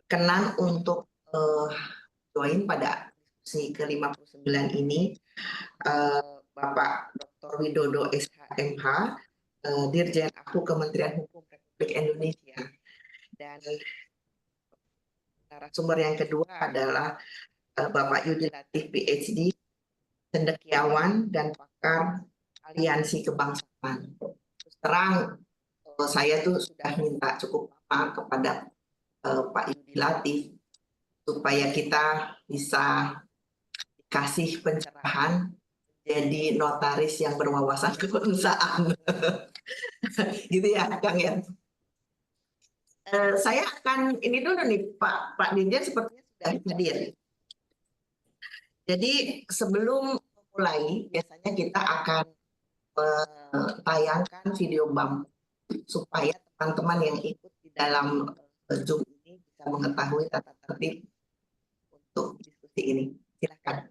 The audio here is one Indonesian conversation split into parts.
berkenan untuk join pada diskusi ke-59 ini, Bapak Dr. Widodo SHMH, Dirjen Aku Kementerian Hukum Republik Indonesia. Dan narasumber yang kedua adalah Bapak Yudi Latif PhD, cendekiawan dan pakar aliansi kebangsaan. Terus terang, saya tuh sudah minta cukup lama kepada Pak Yudi Latif supaya kita bisa dikasih pencerahan jadi notaris yang berwawasan kebangsaan. Gitu ya, Kang ya. Saya akan ini dulu nih Pak Dirjen sepertinya sudah hadir. Jadi sebelum mulai biasanya kita akan tayangkan video bump supaya teman-teman yang ikut di dalam Zoom ini bisa mengetahui tata tertib untuk diskusi ini. Silakan.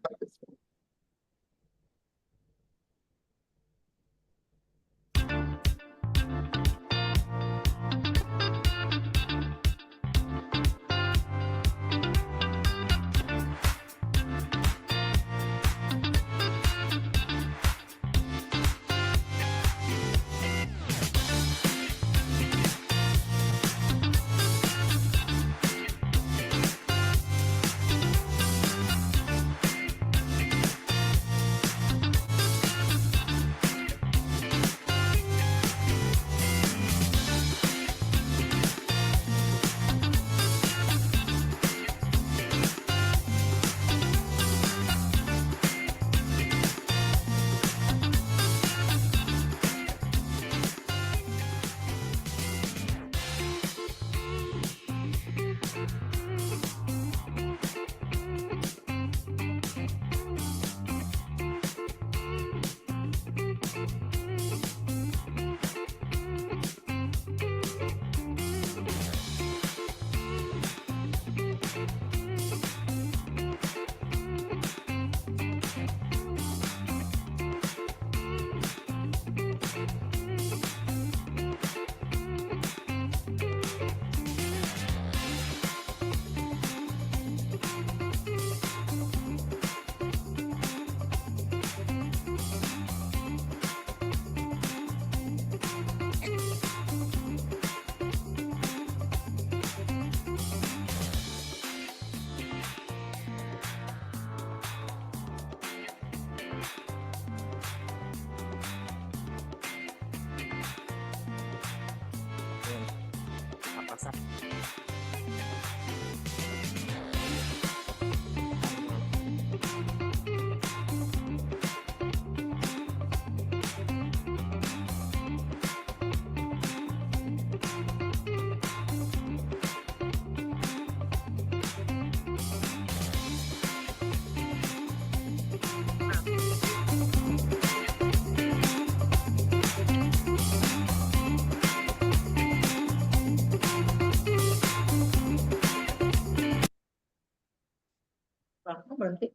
Berhenti.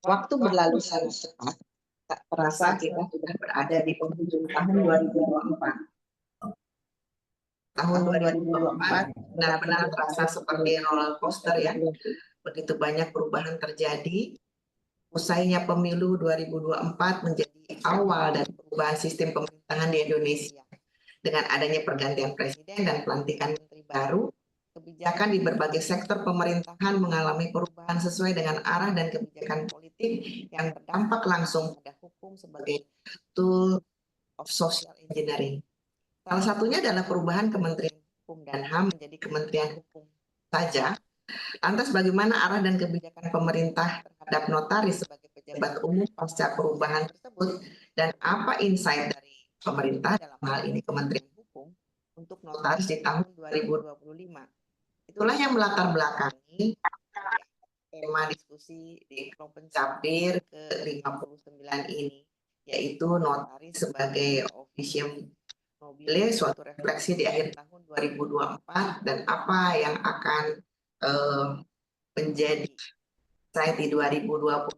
Waktu berlalu sangat cepat. Tak terasa kita sudah berada di penghujung tahun 2024. Tahun 2024 benar-benar terasa seperti roller coaster ya. Begitu banyak perubahan terjadi. Usainya pemilu 2024 menjadi awal dari perubahan sistem pemerintahan di Indonesia. Dengan adanya pergantian presiden dan pelantikan menteri baru, kebijakan di berbagai sektor pemerintahan mengalami perubahan sesuai dengan arah dan kebijakan politik yang berdampak langsung pada hukum sebagai tool of social engineering. Salah satunya adalah perubahan Kementerian Hukum dan HAM menjadi Kementerian Hukum saja. Lantas bagaimana arah dan kebijakan pemerintah terhadap notaris sebagai pejabat umum pasca perubahan tersebut, dan apa insight dari pemerintah dalam hal ini Kementerian Hukum untuk notaris di tahun 2025. Itulah yang melatar belakangi tema diskusi di Kepencapir ke-59 ini, yaitu notaris sebagai officium nobile, suatu refleksi di akhir tahun 2024 dan apa yang akan menjadi insight di 2025.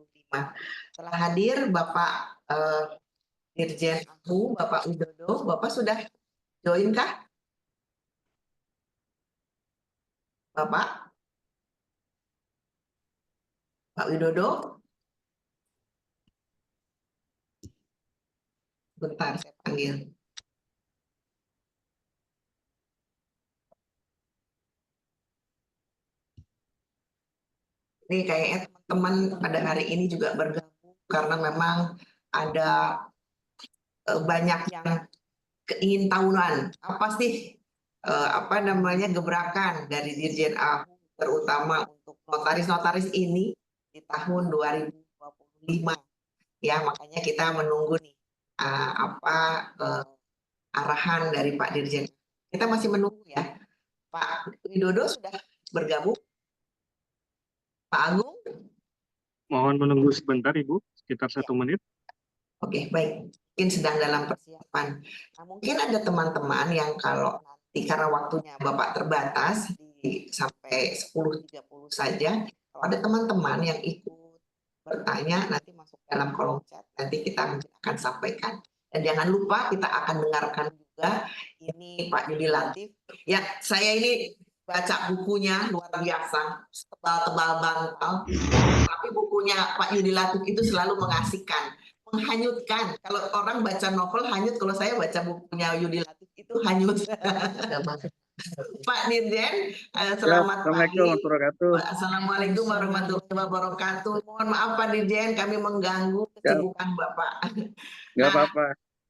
Setelah hadir Bapak Dirjen Aku, Bapak Widodo, Bapak sudah Join kah, Bapak? Pak Widodo? Bentar, saya panggil. Ini kayaknya teman-teman pada hari ini juga bergabung karena memang ada banyak yang keingin tahunan. Apa sih apa namanya gebrakan dari Dirjen AHU terutama untuk notaris-notaris ini di tahun 2025. Ya, makanya kita menunggu nih apa arahan dari Pak Dirjen. Kita masih menunggu ya. Pak Widodo sudah bergabung. Pak Agung? Mohon menunggu sebentar, Ibu, sekitar Ya. 1 menit. Oke, baik. Mungkin sedang dalam persiapan. Nah, mungkin ada teman-teman yang kalau nanti karena waktunya Bapak terbatas sampai 10.30 saja, kalau ada teman-teman yang ikut bertanya nanti masuk dalam kolom chat, nanti kita mungkin akan sampaikan. Dan jangan lupa kita akan dengarkan juga ini Pak Yudi Latif. Ya, saya ini baca bukunya luar biasa, tebal-tebal bantal, tapi bukunya Pak Yudi Latif itu selalu mengasihkan, menghanyutkan. Kalau orang baca novel hanyut, kalau saya baca bukunya Yudi Latif itu hanyut. Pak Dirjen, selamat Assalamualaikum pagi. warahmatullahi wabarakatuh. Assalamualaikum warahmatullahi wabarakatuh. Mohon maaf Pak Dirjen, kami mengganggu kesibukan Bapak. Nggak Nah, apa-apa.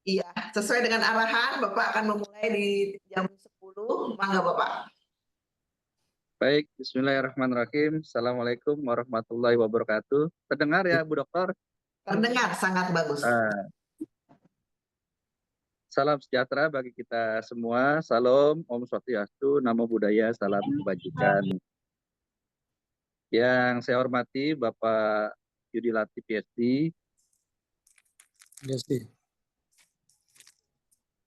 iya, sesuai dengan arahan, Bapak akan memulai di jam 10. Mangga Bapak. Baik, bismillahirrahmanirrahim. Assalamualaikum warahmatullahi wabarakatuh. Terdengar ya, Bu Dokter? Terdengar sangat bagus. Salam sejahtera bagi kita semua. Salam, Om Swastiastu, Namo Buddhaya, salam kebajikan. Yang saya hormati Bapak Yudi Latif, PhD,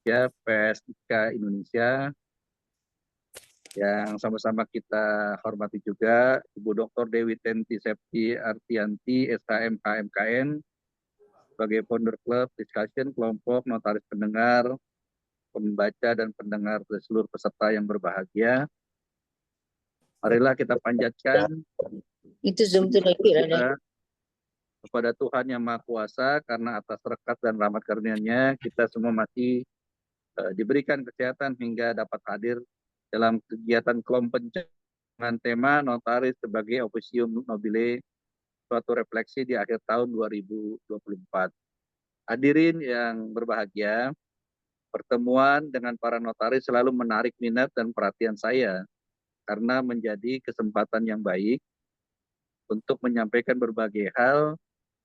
ya, PSIK Indonesia, yang sama-sama kita hormati juga Ibu Dr. Dewi Tenti Septi Artianti, SHM HMKN, sebagai founder klub discussion kelompok notaris pendengar, pembaca dan pendengar seluruh peserta yang berbahagia. Marilah kita panjatkan itu kita kepada Tuhan Yang Maha Kuasa, karena atas berkat dan rahmat karunia-Nya kita semua masih diberikan kesehatan hingga dapat hadir dalam kegiatan kelompok dengan tema notaris sebagai officium nobile, suatu refleksi di akhir tahun 2024. Hadirin yang berbahagia, pertemuan dengan para notaris selalu menarik minat dan perhatian saya karena menjadi kesempatan yang baik untuk menyampaikan berbagai hal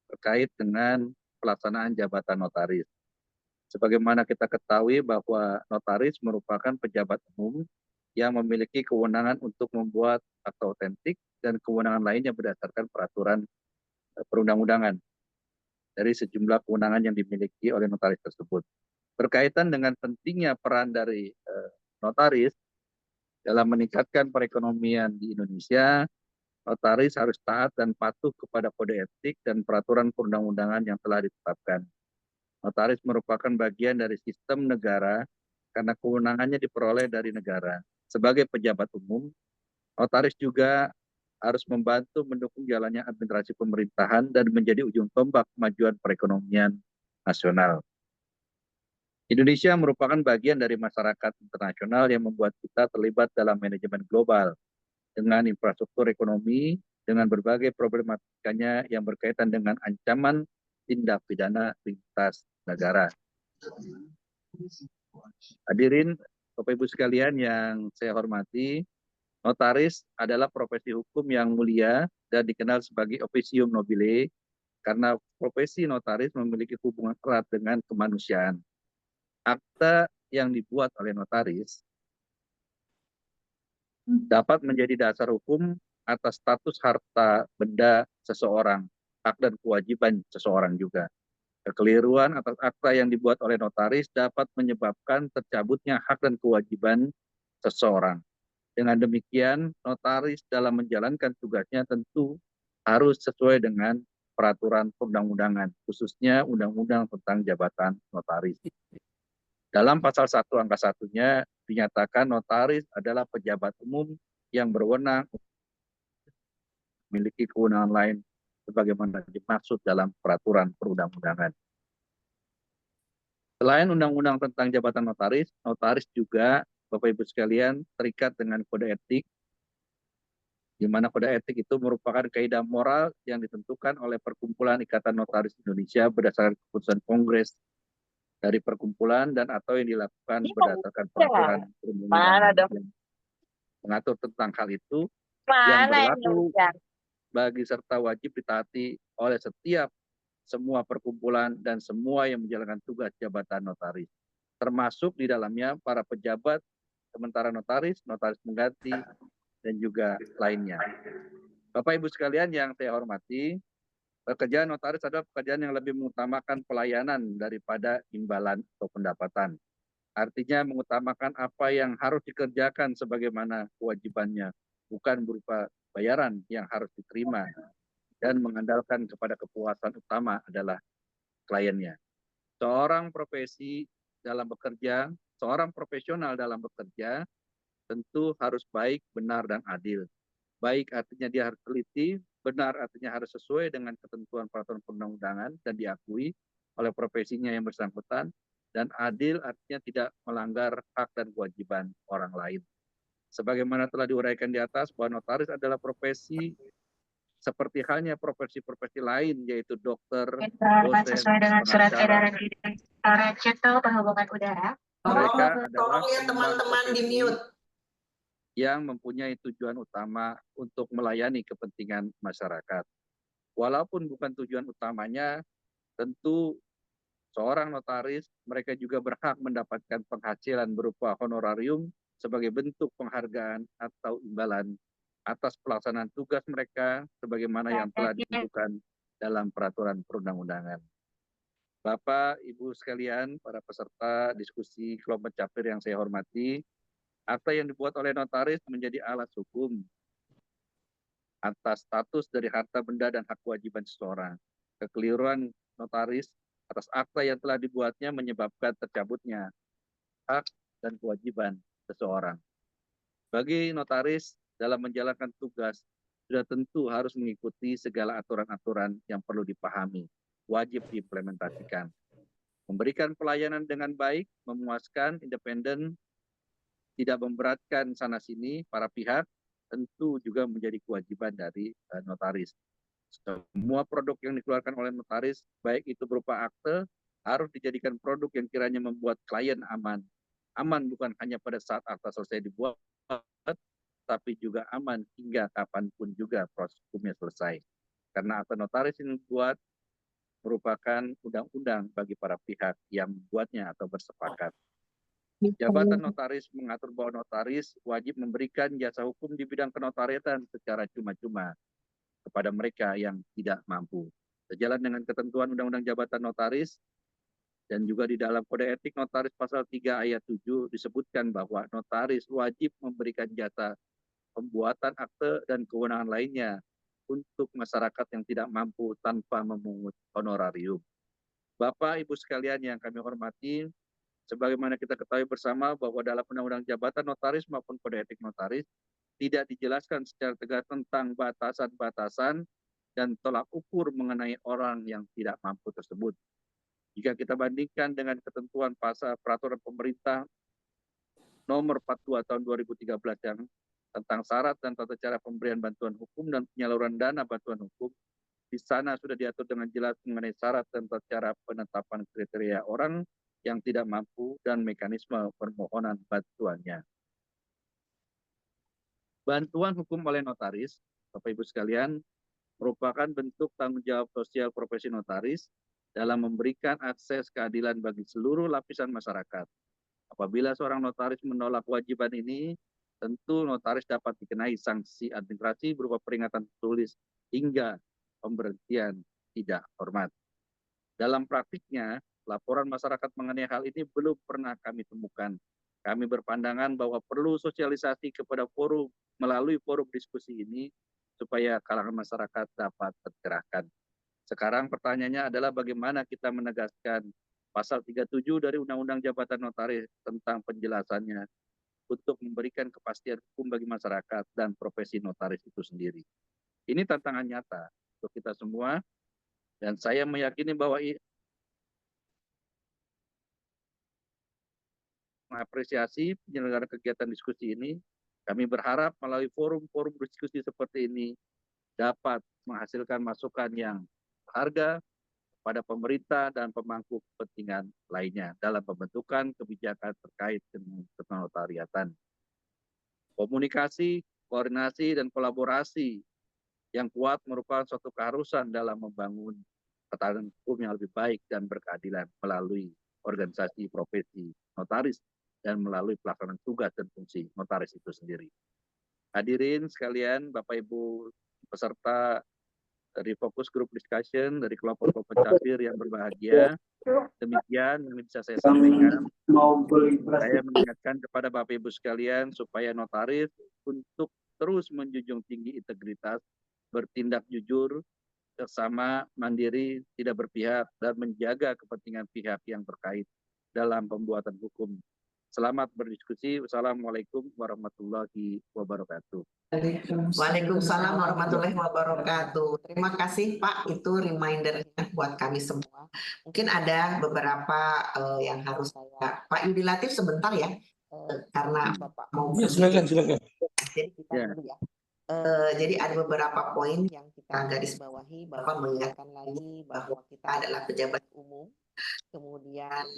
terkait dengan pelaksanaan jabatan notaris. Sebagaimana kita ketahui bahwa notaris merupakan pejabat umum yang memiliki kewenangan untuk membuat akta otentik dan kewenangan lainnya berdasarkan peraturan perundang-undangan dari sejumlah kewenangan yang dimiliki oleh notaris tersebut. Berkaitan dengan pentingnya peran dari notaris dalam meningkatkan perekonomian di Indonesia, notaris harus taat dan patuh kepada kode etik dan peraturan perundang-undangan yang telah ditetapkan. Notaris merupakan bagian dari sistem negara karena kewenangannya diperoleh dari negara. Sebagai pejabat umum, notaris juga harus membantu mendukung jalannya administrasi pemerintahan dan menjadi ujung tombak kemajuan perekonomian nasional. Indonesia merupakan bagian dari masyarakat internasional yang membuat kita terlibat dalam manajemen global dengan infrastruktur ekonomi, dengan berbagai problematikanya yang berkaitan dengan ancaman tindak pidana lintas negara. Hadirin Bapak Ibu sekalian yang saya hormati, notaris adalah profesi hukum yang mulia dan dikenal sebagai officium nobile karena profesi notaris memiliki hubungan erat dengan kemanusiaan. Akta yang dibuat oleh notaris dapat menjadi dasar hukum atas status harta benda seseorang, hak dan kewajiban seseorang juga. Kekeliruan atas akta yang dibuat oleh notaris dapat menyebabkan tercabutnya hak dan kewajiban seseorang. Dengan demikian, notaris dalam menjalankan tugasnya tentu harus sesuai dengan peraturan perundang-undangan, khususnya Undang-Undang tentang Jabatan Notaris. Dalam pasal 1 angka 1-nya dinyatakan notaris adalah pejabat umum yang berwenang memiliki kewenangan lain sebagaimana dimaksud dalam peraturan perundang-undangan. Selain undang-undang tentang jabatan notaris, notaris juga, Bapak Ibu sekalian, terikat dengan kode etik, di mana kode etik itu merupakan kaidah moral yang ditentukan oleh Perkumpulan Ikatan Notaris Indonesia berdasarkan keputusan Kongres dari perkumpulan dan atau yang dilakukan berdasarkan peraturan perundang-undangan yang mengatur tentang hal itu yang berlaku bagi serta wajib ditaati oleh setiap semua perkumpulan dan semua yang menjalankan tugas jabatan notaris, termasuk di dalamnya para pejabat sementara notaris, notaris mengganti, dan juga lainnya. Bapak Ibu sekalian yang saya hormati, pekerjaan notaris adalah pekerjaan yang lebih mengutamakan pelayanan daripada imbalan atau pendapatan. Artinya mengutamakan apa yang harus dikerjakan sebagaimana kewajibannya, bukan berupa bayaran yang harus diterima, dan mengandalkan kepada kepuasan utama adalah kliennya. Seorang profesi dalam bekerja, seorang profesional dalam bekerja tentu harus baik, benar, dan adil. Baik artinya dia harus teliti, benar artinya harus sesuai dengan ketentuan peraturan perundang-undangan dan diakui oleh profesinya yang bersangkutan, dan adil artinya tidak melanggar hak dan kewajiban orang lain. Sebagaimana telah diuraikan di atas, bahwa notaris adalah profesi seperti halnya profesi-profesi lain, yaitu dokter, dosen, sesuai dengan surat pengacara. edaran Direktorat Perhubungan Udara. Mereka adalah Tolong ya teman-teman di mute. yang mempunyai tujuan utama untuk melayani kepentingan masyarakat. Walaupun bukan tujuan utamanya, tentu seorang notaris mereka juga berhak mendapatkan penghasilan berupa honorarium sebagai bentuk penghargaan atau imbalan atas pelaksanaan tugas mereka sebagaimana yang telah ditentukan dalam peraturan perundang-undangan. Bapak, Ibu sekalian, para peserta diskusi kelompok capir yang saya hormati, akta yang dibuat oleh notaris menjadi alat hukum atas status dari harta benda dan hak kewajiban seseorang. Kekeliruan notaris atas akta yang telah dibuatnya menyebabkan tercabutnya hak dan kewajiban seseorang. Bagi notaris dalam menjalankan tugas, sudah tentu harus mengikuti segala aturan-aturan yang perlu dipahami, wajib diimplementasikan. Memberikan pelayanan dengan baik, memuaskan, independen, tidak memberatkan sana-sini para pihak, tentu juga menjadi kewajiban dari notaris. Semua produk yang dikeluarkan oleh notaris, baik itu berupa akte, harus dijadikan produk yang kiranya membuat klien aman. Aman bukan hanya pada saat akta selesai dibuat, tapi juga aman hingga kapanpun juga proses hukumnya selesai. Karena akte notaris ini dibuat merupakan undang-undang bagi para pihak yang membuatnya atau bersepakat. Jabatan notaris mengatur bahwa notaris wajib memberikan jasa hukum di bidang kenotariatan secara cuma-cuma kepada mereka yang tidak mampu. Sejalan dengan ketentuan Undang-Undang Jabatan Notaris dan juga di dalam Kode Etik Notaris pasal 3 ayat 7 disebutkan bahwa notaris wajib memberikan jasa pembuatan akte dan kewenangan lainnya untuk masyarakat yang tidak mampu tanpa memungut honorarium. Bapak, Ibu sekalian yang kami hormati, sebagaimana kita ketahui bersama bahwa dalam Undang-Undang Jabatan Notaris maupun Kode Etik Notaris tidak dijelaskan secara tegas tentang batasan-batasan dan tolak ukur mengenai orang yang tidak mampu tersebut. Jika kita bandingkan dengan ketentuan pasal peraturan pemerintah nomor 42 tahun 2013 yang tentang syarat dan tata cara pemberian bantuan hukum dan penyaluran dana bantuan hukum, di sana sudah diatur dengan jelas mengenai syarat dan tata cara penetapan kriteria orang yang tidak mampu dan mekanisme permohonan bantuannya. Bantuan hukum oleh notaris, Bapak Ibu sekalian, merupakan bentuk tanggung jawab sosial profesi notaris dalam memberikan akses keadilan bagi seluruh lapisan masyarakat. Apabila seorang notaris menolak kewajiban ini, tentu notaris dapat dikenai sanksi administrasi berupa peringatan tertulis hingga pemberhentian tidak hormat. Dalam praktiknya, laporan masyarakat mengenai hal ini belum pernah kami temukan. Kami berpandangan bahwa perlu sosialisasi kepada forum melalui forum diskusi ini supaya kalangan masyarakat dapat tercerahkan. Sekarang pertanyaannya adalah bagaimana kita menegaskan pasal 37 dari Undang-Undang Jabatan Notaris tentang penjelasannya untuk memberikan kepastian hukum bagi masyarakat dan profesi notaris itu sendiri. Ini tantangan nyata untuk kita semua, dan saya meyakini bahwa mengapresiasi penyelenggaraan kegiatan diskusi ini. Kami berharap melalui forum-forum diskusi seperti ini dapat menghasilkan masukan yang berharga pada pemerintah dan pemangku kepentingan lainnya dalam pembentukan kebijakan terkait dengan kenotariatan. Komunikasi, koordinasi, dan kolaborasi yang kuat merupakan suatu keharusan dalam membangun ketahanan hukum yang lebih baik dan berkeadilan melalui organisasi profesi notaris dan melalui pelaksanaan tugas dan fungsi notaris itu sendiri. Hadirin sekalian, Bapak Ibu peserta dari fokus group discussion dari kelompok-kelompok capir yang berbahagia, demikian yang bisa saya sampaikan. Saya mengingatkan kepada Bapak Ibu sekalian supaya notaris untuk terus menjunjung tinggi integritas, bertindak jujur, bersama, mandiri, tidak berpihak, dan menjaga kepentingan pihak yang terkait dalam pembuatan hukum. Selamat berdiskusi. Wassalamualaikum warahmatullahi wabarakatuh. Waalaikumsalam warahmatullahi wabarakatuh. Terima kasih Pak, itu remindernya buat kami semua. Mungkin ada beberapa yang harus saya, Pak Yudi Latif sebentar ya, karena Bapak mau. Ya, silakan. Jadi kita dulu ya. Jadi ada beberapa poin yang kita garis bawahi. Bapak mengingatkan lagi bahwa kita adalah pejabat umum, kemudian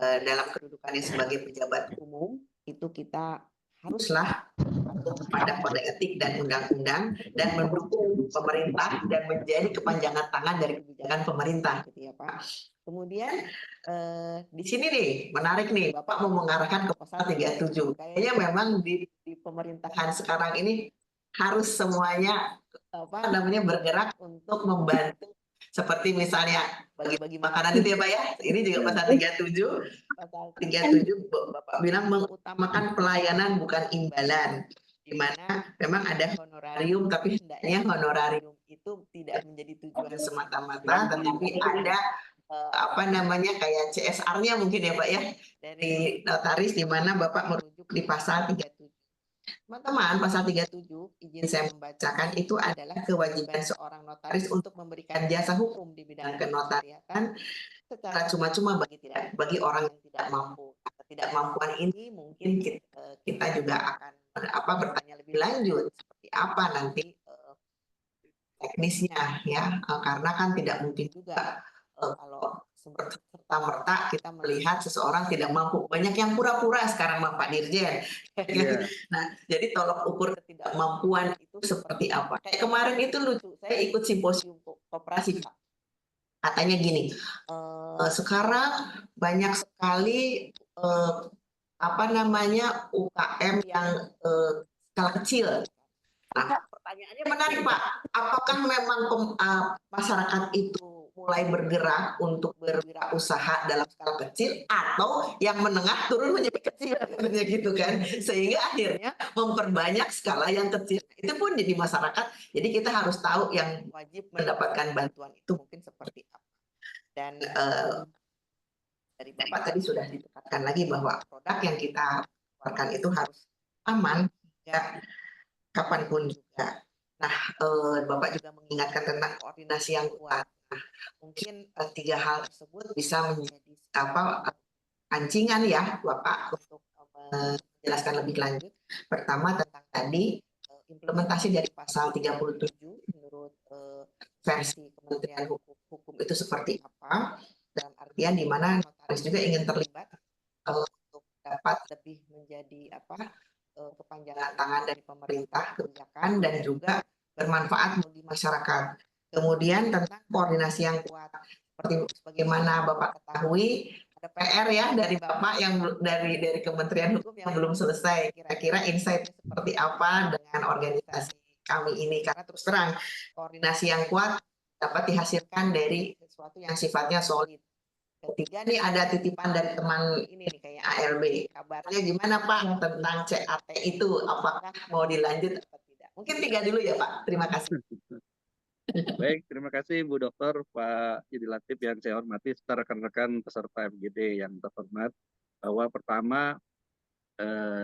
dalam kedudukannya sebagai pejabat umum itu kita haruslah pada kode etik dan undang-undang dan mendukung pemerintah dan menjadi kepanjangan tangan dari kebijakan pemerintah, gitu ya Pak. Kemudian di sini nih menarik nih, Bapak mau mengarahkan ke pasal 37. Kayaknya memang di pemerintahan sekarang ini harus semuanya bergerak untuk membantu. Seperti misalnya bagi-bagi makanan itu ya Pak ya, ini juga pasal 37. Pasal 37 Bapak bilang mengutamakan pelayanan bukan imbalan, di mana memang ada honorarium, tapi hendaknya honorarium itu tidak menjadi tujuan semata-mata, tetapi ada kayak CSR-nya mungkin ya Pak ya, dari notaris, di mana Bapak merujuk di pasal 37. Teman-teman, pasal 37, izin saya membacakan, itu adalah kewajiban seorang notaris untuk memberikan jasa hukum di bidang kenotariatan secara cuma-cuma bagi orang yang tidak mampu. Ketidakmampuan ini mungkin kita juga akan bertanya lebih lanjut seperti apa nanti teknisnya ya, karena kan tidak mungkin juga kalau serta-merta kita melihat seseorang tidak mampu. Banyak yang pura-pura sekarang Pak Dirjen. Yeah. Nah, jadi tolok ukur ketidakmampuan itu seperti apa. Kayak kemarin itu lucu, saya ikut simposium koperasi Pak. Katanya gini, sekarang banyak sekali UKM yang skala kecil. Nah, pertanyaannya menarik Pak, apakah memang masyarakat itu mulai bergerak untuk berwirausaha dalam skala kecil, atau yang menengah turun menjadi kecil, gitu kan, sehingga akhirnya memperbanyak skala yang kecil. Itu pun jadi masyarakat. Jadi kita harus tahu yang wajib mendapatkan bantuan itu mungkin seperti apa. Dan dari Bapak tadi sudah ditekankan lagi bahwa produk yang kita keluarkan itu harus aman hingga kapanpun juga. Nah, Bapak juga mengingatkan tentang koordinasi yang kuat. Nah, mungkin 3 hal tersebut bisa menjadi pancingan ya Bapak untuk menjelaskan lebih lanjut. Pertama tentang tadi implementasi dari pasal 37 menurut versi Kementerian Hukum itu seperti apa, dalam artian di mana notaris juga ingin terlibat untuk dapat lebih menjadi kepanjangan tangan dari pemerintah kebijakan dan juga bermanfaat bagi masyarakat. Kemudian tentang koordinasi yang kuat, seperti bagaimana Bapak ketahui ada PR ya dari Bapak yang dari Kementerian Hukum yang belum selesai. Kira-kira insight seperti apa dengan organisasi kami ini, karena terus terang koordinasi yang kuat dapat dihasilkan dari sesuatu yang sifatnya solid. Ketiga nih ada titipan dari teman ini nih kayak ALB. Kabarnya gimana Pak tentang CAT itu? Apakah mau dilanjut atau tidak? Mungkin 3 dulu ya Pak. Terima kasih. Baik, terima kasih Bu Dokter, Pak Yudi Latif yang saya hormati, serta rekan-rekan peserta FGD yang terhormat, bahwa pertama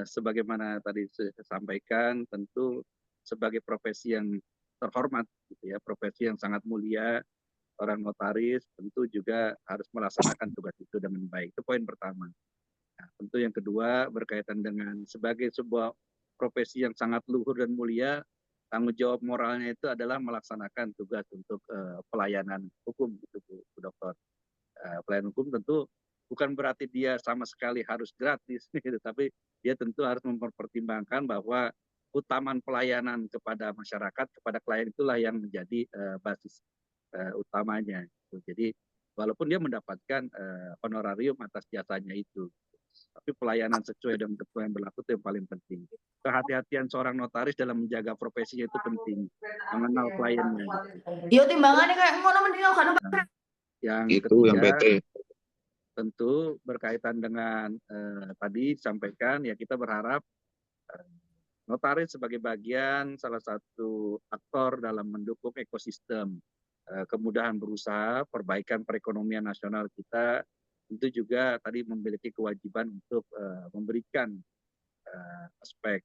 sebagaimana tadi saya sampaikan, tentu sebagai profesi yang terhormat, gitu ya, profesi yang sangat mulia, orang notaris tentu juga harus melaksanakan tugas itu dengan baik. Itu poin pertama. Nah, tentu yang kedua berkaitan dengan sebagai sebuah profesi yang sangat luhur dan mulia, tanggung jawab moralnya itu adalah melaksanakan tugas untuk pelayanan hukum, gitu Bu Dokter. Pelayanan hukum tentu bukan berarti dia sama sekali harus gratis, gitu, tapi dia tentu harus mempertimbangkan bahwa utamaan pelayanan kepada masyarakat, kepada klien itulah yang menjadi basis utamanya. Jadi walaupun dia mendapatkan honorarium atas jasanya itu, tapi pelayanan sesuai dengan ketentuan yang berlaku itu yang paling penting. Kehati-hatian seorang notaris dalam menjaga profesinya itu penting, mengenal kliennya. Yo timbangannya kayak ngono mending kan. Yang Itu yang ketiga, PT. tentu berkaitan dengan tadi disampaikan, ya kita berharap notaris sebagai bagian salah satu aktor dalam mendukung ekosistem kemudahan berusaha, perbaikan perekonomian nasional kita, tentu juga tadi memiliki kewajiban untuk memberikan aspek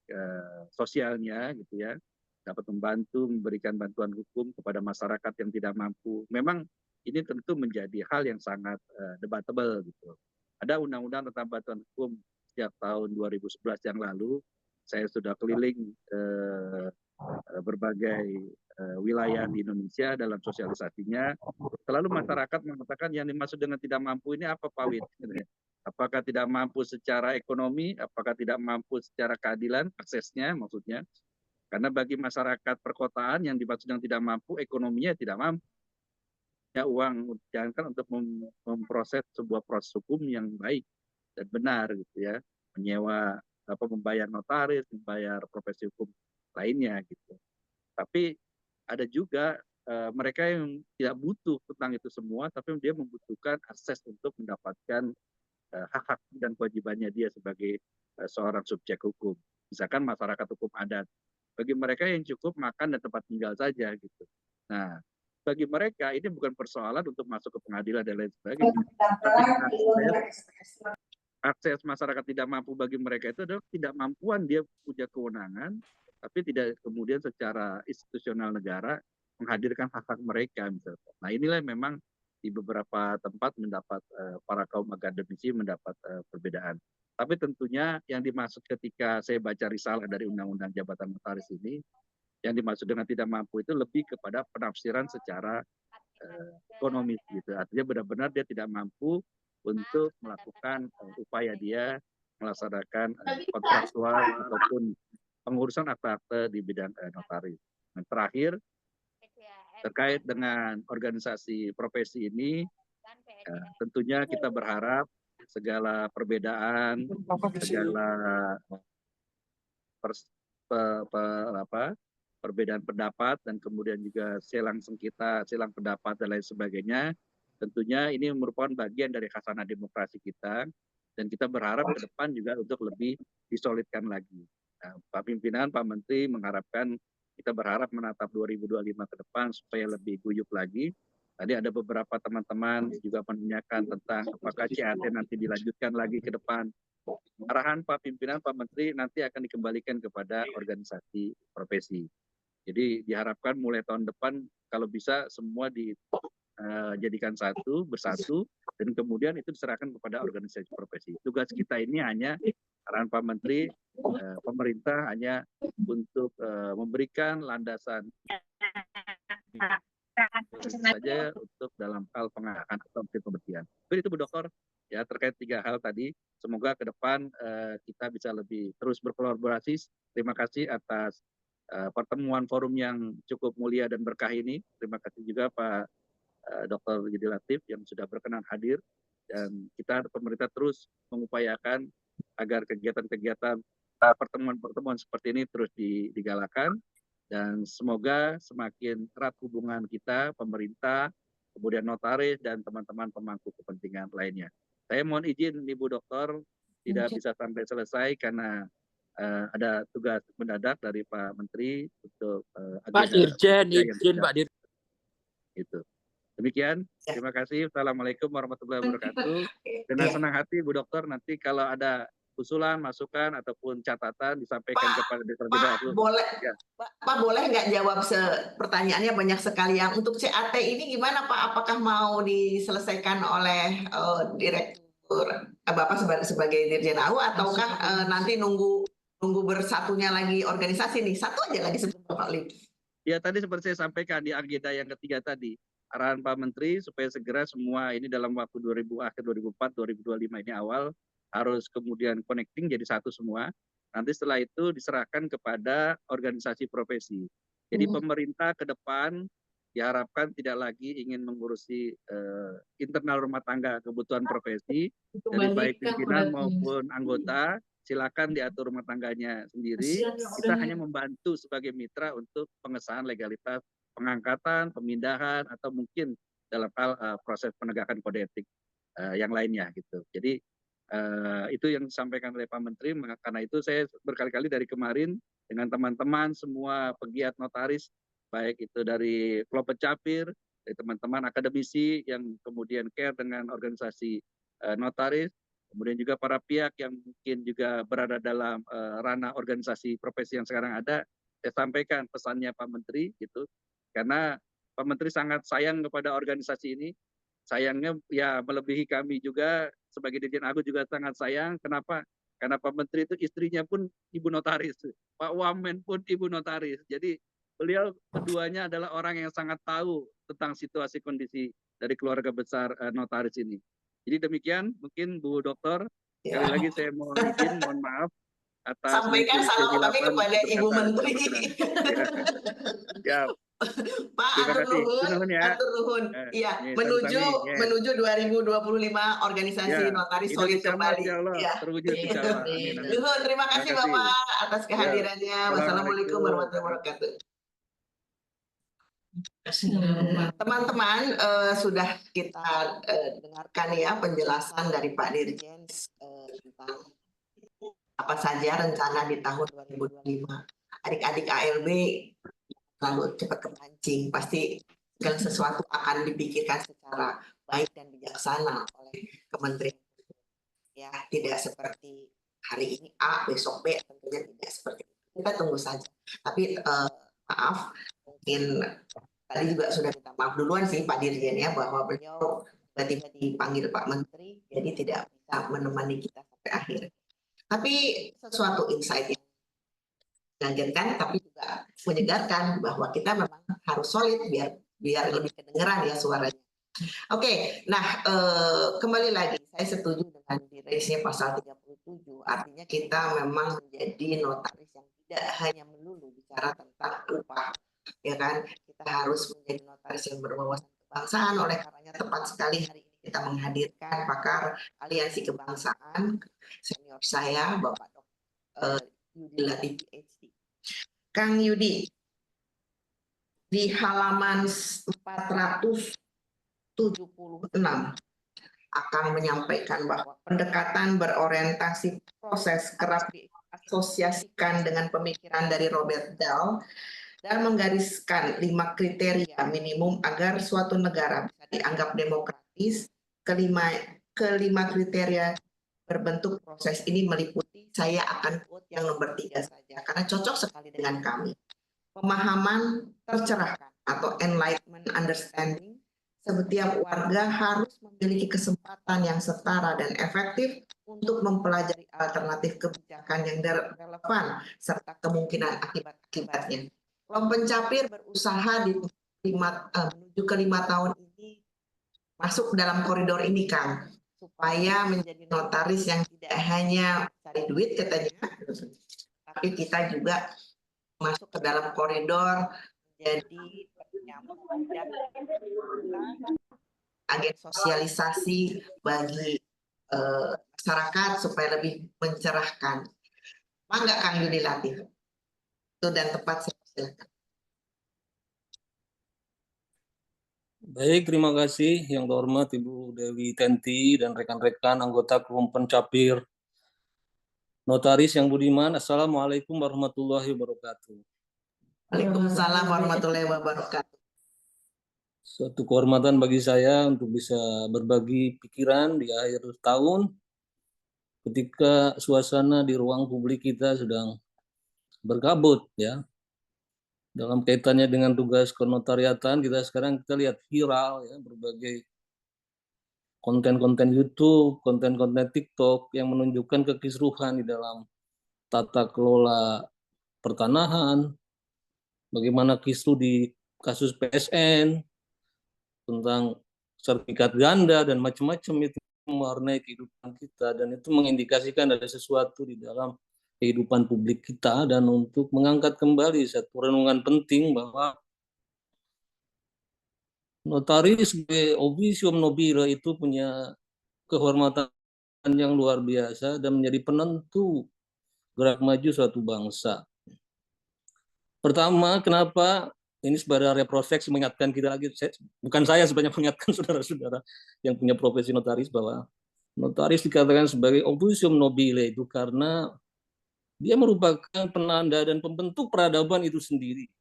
sosialnya, gitu ya, dapat membantu memberikan bantuan hukum kepada masyarakat yang tidak mampu. Memang ini tentu menjadi hal yang sangat debatable, gitu. Ada undang-undang tentang bantuan hukum sejak tahun 2011 yang lalu. Saya sudah keliling berbagai wilayah di Indonesia dalam sosialisasinya. Selalu masyarakat mengatakan yang dimaksud dengan tidak mampu ini apa, Pak Wid? Apakah tidak mampu secara ekonomi, apakah tidak mampu secara keadilan, aksesnya maksudnya. Karena bagi masyarakat perkotaan yang dimaksud yang tidak mampu, ekonominya tidak mampu. Ya, uang jangankan untuk memproses sebuah proses hukum yang baik dan benar, gitu ya, menyewa membayar notaris, membayar profesi hukum lainnya, gitu. Tapi ada juga mereka yang tidak butuh tentang itu semua, tapi dia membutuhkan akses untuk mendapatkan hak-hak dan kewajibannya dia sebagai seorang subjek hukum. Misalkan masyarakat hukum adat, bagi mereka yang cukup makan dan tempat tinggal saja, gitu. Nah, bagi mereka ini bukan persoalan untuk masuk ke pengadilan dan lain sebagainya. Tapi akses masyarakat tidak mampu bagi mereka itu adalah tidak mampuan dia punya kewenangan, tapi tidak kemudian secara institusional negara menghadirkan hak-hak mereka, misalnya. Nah, inilah memang di beberapa tempat mendapat para kaum akademisi mendapat perbedaan. Tapi tentunya yang dimaksud ketika saya baca risalah dari Undang-Undang Jabatan Notaris ini, yang dimaksud dengan tidak mampu itu lebih kepada penafsiran secara ekonomis, gitu. Artinya benar-benar dia tidak mampu untuk melakukan upaya dia melaksanakan kontraktual ataupun pengurusan akte-akte di bidang notaris. Dan terakhir, terkait dengan organisasi profesi ini, tentunya kita berharap segala perbedaan, segala perbedaan pendapat dan kemudian juga silang sengketa, silang pendapat dan lain sebagainya, tentunya ini merupakan bagian dari khasanah demokrasi kita, dan kita berharap ke depan juga untuk lebih disolidkan lagi. Nah, Pak Pimpinan, Pak Menteri mengharapkan, kita berharap menatap 2025 ke depan supaya lebih guyup lagi. Tadi ada beberapa teman-teman juga menanyakan tentang apakah CAT nanti dilanjutkan lagi ke depan. Arahan Pak Pimpinan, Pak Menteri nanti akan dikembalikan kepada organisasi profesi. Jadi diharapkan mulai tahun depan kalau bisa semua dijadikan bersatu, dan kemudian itu diserahkan kepada organisasi profesi. Tugas kita ini hanya, arahan Pak Menteri, pemerintah hanya untuk memberikan landasan saja untuk dalam hal pengawasan atau pemberhentian. Itu Bu Dokter, ya, terkait 3 hal tadi. Semoga ke depan kita bisa lebih terus berkolaborasi. Terima kasih atas pertemuan forum yang cukup mulia dan berkah ini. Terima kasih juga Pak Dr. Yudi Latif yang sudah berkenan hadir, dan kita pemerintah terus mengupayakan agar kegiatan-kegiatan pertemuan-pertemuan seperti ini terus digalakan, dan semoga semakin erat hubungan kita, pemerintah, kemudian notaris, dan teman-teman pemangku kepentingan lainnya. Saya mohon izin Ibu Dokter tidak bisa sampai selesai karena ada tugas mendadak dari Pak Menteri untuk Pak Dirjen, izin Pak Dirjen. Gitu. Demikian, Ya. terima kasih. Assalamualaikum warahmatullahi wabarakatuh. Dengan Iya. senang hati, Bu Dokter, nanti kalau ada usulan, masukan, ataupun catatan disampaikan Pak, kepada Direktur Pak, Jenderal aku. boleh, Ya. Pak boleh nggak jawab pertanyaannya banyak sekali yang untuk CAT ini gimana Pak? Apakah mau diselesaikan oleh Direktur Bapak sebagai Dirjen AU ataukah nanti nunggu bersatunya lagi organisasi nih? Satu aja lagi sebelum Bapak Lim. Ya, tadi seperti saya sampaikan di agenda yang ketiga tadi, arahan Pak Menteri supaya segera semua ini dalam waktu akhir 2004, 2025 ini awal harus kemudian connecting jadi satu semua. Nanti setelah itu diserahkan kepada organisasi profesi. Jadi pemerintah ke depan diharapkan tidak lagi ingin mengurusi internal rumah tangga kebutuhan profesi dari baik pimpinan maupun anggota. Silakan diatur rumah tangganya sendiri. Kita hanya membantu sebagai mitra untuk pengesahan legalitas pengangkatan, pemindahan, atau mungkin dalam hal proses penegakan kode etik yang lainnya gitu. Jadi itu yang disampaikan oleh Pak Menteri. Karena itu saya berkali-kali dari kemarin dengan teman-teman semua pegiat notaris, baik itu dari kelompok capir, dari teman-teman akademisi yang kemudian care dengan organisasi notaris, kemudian juga para pihak yang mungkin juga berada dalam ranah organisasi profesi yang sekarang ada, saya sampaikan pesannya Pak Menteri gitu, karena Pak Menteri sangat sayang kepada organisasi ini, sayangnya ya melebihi kami juga sebagai Dirjen Agung juga sangat sayang. Kenapa? Karena Pak Menteri itu istrinya pun ibu notaris, Pak Wamen pun ibu notaris. Jadi beliau keduanya adalah orang yang sangat tahu tentang situasi kondisi dari keluarga besar notaris ini. Jadi demikian mungkin Bu Dokter, sekali lagi saya mohon izin, mohon maaf atas Sampaikan mungkin salam kami kehilafan kepada Ibu berkata Menteri. ya. Pak, Terima atur kasih. nuhun, Ya. atur nuhun. Iya, Sami-sami, menuju 2025 organisasi ya. notaris solid Indonesia Emas, kembali. ya Allah, Ya. terwujud insya Allah. Amin, amin. Nuhun, terima Terima kasih kasih. Bapak atas kehadirannya. Ya. Wassalamualaikum warahmatullahi wabarakatuh. Teman-teman, sudah kita dengarkan ya penjelasan dari Pak Dirjen tentang apa saja rencana di tahun 2025. Adik-adik ALB lalu cepat kepancing, pasti segala sesuatu akan dipikirkan secara baik dan bijaksana oleh kementerian. Ya, tidak seperti hari ini A, besok B, tentunya tidak seperti itu. Kita tunggu saja. Tapi maaf, mungkin tadi juga sudah minta maaf duluan sih Pak Dirjen ya, bahwa beliau tiba-tiba dipanggil Pak Menteri, jadi tidak bisa menemani kita sampai akhir. Tapi sesuatu insight yang mengagetkan, tapi juga menyegarkan bahwa kita memang harus solid biar lebih kedengeran ya suaranya. Oke, nah kembali lagi saya setuju dengan diraisnya pasal 37, artinya kita memang menjadi notaris yang tidak hanya melulu bicara tentang upah, ya kan? Kita harus menjadi notaris yang berwawasan kebangsaan. Oleh karenanya tepat sekali hari ini kita menghadirkan pakar aliansi kebangsaan senior saya, Bapak Dr. Yudi Latif PhD. Kang Yudi, di halaman 476 akan menyampaikan bahwa pendekatan berorientasi proses kerap diasosiasikan dengan pemikiran dari Robert Dahl dan menggariskan 5 kriteria minimum agar suatu negara bisa dianggap demokratis. Kelima kriteria berbentuk proses ini meliputi, saya akan quote yang nomor 3 saja karena cocok sekali dengan kami. Pemahaman tercerahkan atau enlightenment understanding. Setiap warga harus memiliki kesempatan yang setara dan efektif untuk mempelajari alternatif kebijakan yang relevan serta kemungkinan akibat-akibatnya. Kelompok pencapir berusaha menuju ke 5 tahun ini masuk dalam koridor ini, Kang, supaya menjadi notaris yang tidak hanya cari duit katanya, tapi kita juga masuk ke dalam koridor menjadi agen sosialisasi bagi masyarakat supaya lebih mencerahkan. Mangga Kang Yudi Latif. Itu dan tepat, silakan. Baik, terima kasih yang terhormat Ibu Dewi Tenti dan rekan-rekan anggota kelompok pencapir notaris yang budiman. Assalamualaikum warahmatullahi wabarakatuh. Waalaikumsalam warahmatullahi wabarakatuh. Suatu kehormatan bagi saya untuk bisa berbagi pikiran di akhir tahun ketika suasana di ruang publik kita sedang berkabut ya. Dalam kaitannya dengan tugas kenotariatan, kita lihat viral ya berbagai konten-konten YouTube, konten-konten TikTok yang menunjukkan kekisruhan di dalam tata kelola pertanahan, bagaimana kisruh di kasus PSN, tentang sertifikat ganda dan macam-macam itu mewarnai kehidupan kita, dan itu mengindikasikan ada sesuatu di dalam kehidupan publik kita, dan untuk mengangkat kembali satu renungan penting bahwa notaris sebagai officium nobile itu punya kehormatan yang luar biasa dan menjadi penentu gerak maju suatu bangsa. Pertama, kenapa ini sebagai reprofleksi mengingatkan kita lagi, bukan saya sebanyak mengingatkan saudara-saudara yang punya profesi notaris bahwa notaris dikatakan sebagai officium nobile itu karena dia merupakan penanda dan pembentuk peradaban itu sendiri.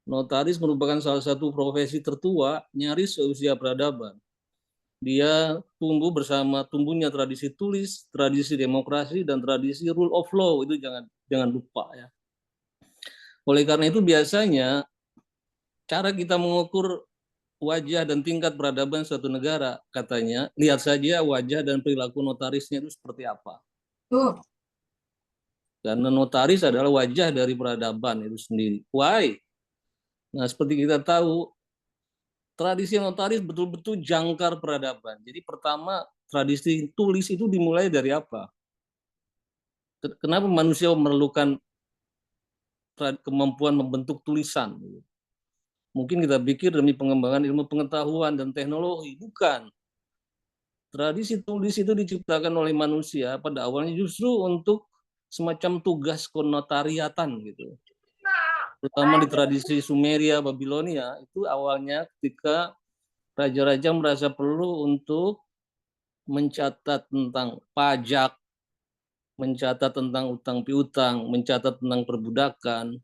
Notaris merupakan salah satu profesi tertua nyaris seusia peradaban. Dia tumbuh bersama tumbuhnya tradisi tulis, tradisi demokrasi, dan tradisi rule of law, itu jangan lupa ya. Oleh karena itu biasanya cara kita mengukur wajah dan tingkat peradaban suatu negara, katanya, lihat saja wajah dan perilaku notarisnya itu seperti apa. Karena notaris adalah wajah dari peradaban itu sendiri. Why? Nah, seperti kita tahu, tradisi notaris betul-betul jangkar peradaban. Jadi pertama, tradisi tulis itu dimulai dari apa? Kenapa manusia memerlukan kemampuan membentuk tulisan? Mungkin kita pikir demi pengembangan ilmu pengetahuan dan teknologi. Bukan. Tradisi tulis itu diciptakan oleh manusia pada awalnya justru untuk semacam tugas konotariatan gitu. Terutama di tradisi Sumeria, Babilonia, itu awalnya ketika raja-raja merasa perlu untuk mencatat tentang pajak, mencatat tentang utang piutang, mencatat tentang perbudakan.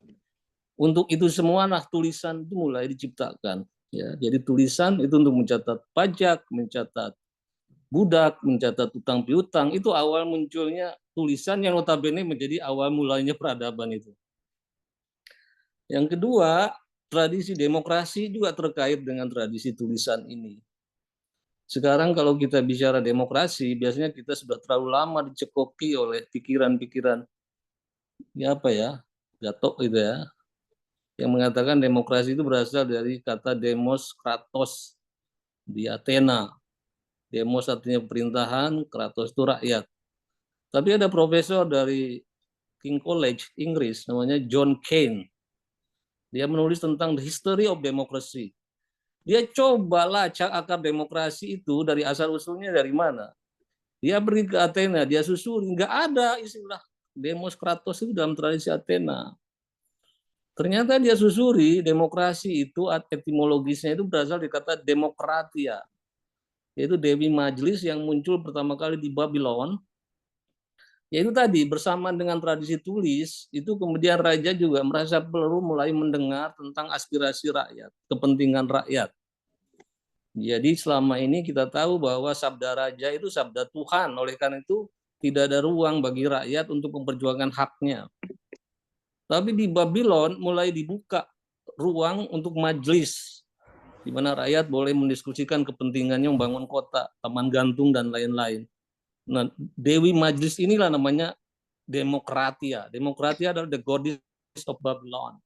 Untuk itu semua tulisan itu mulai diciptakan. Ya, jadi tulisan itu untuk mencatat pajak, mencatat budak, mencatat utang piutang. Itu awal munculnya tulisan yang notabene menjadi awal mulanya peradaban itu. Yang kedua, tradisi demokrasi juga terkait dengan tradisi tulisan ini. Sekarang kalau kita bicara demokrasi, biasanya kita sudah terlalu lama dicekoki oleh pikiran-pikiran gatok gitu ya, yang mengatakan demokrasi itu berasal dari kata demos kratos di Athena. Demos artinya pemerintahan, kratos itu rakyat. Tapi ada profesor dari King College Inggris namanya John Kane. Dia menulis tentang the history of democracy. Dia coba lacak akar demokrasi itu dari asal-usulnya dari mana. Dia pergi ke Athena, dia susuri, nggak ada istilah demos kratos itu dalam tradisi Athena. Ternyata dia susuri, demokrasi itu etimologisnya itu berasal dari kata demokratia, yaitu Dewi Majelis yang muncul pertama kali di Babylon. Yaitu tadi bersamaan dengan tradisi tulis, itu kemudian raja juga merasa perlu mulai mendengar tentang aspirasi rakyat, kepentingan rakyat. Jadi selama ini kita tahu bahwa sabda raja itu sabda Tuhan, oleh karena itu tidak ada ruang bagi rakyat untuk memperjuangkan haknya. Tapi di Babylon mulai dibuka ruang untuk majelis, di mana rakyat boleh mendiskusikan kepentingannya membangun kota, taman gantung, dan lain-lain. Nah, Dewi Majelis inilah namanya demokratia. Demokratia adalah the goddess of Babylon.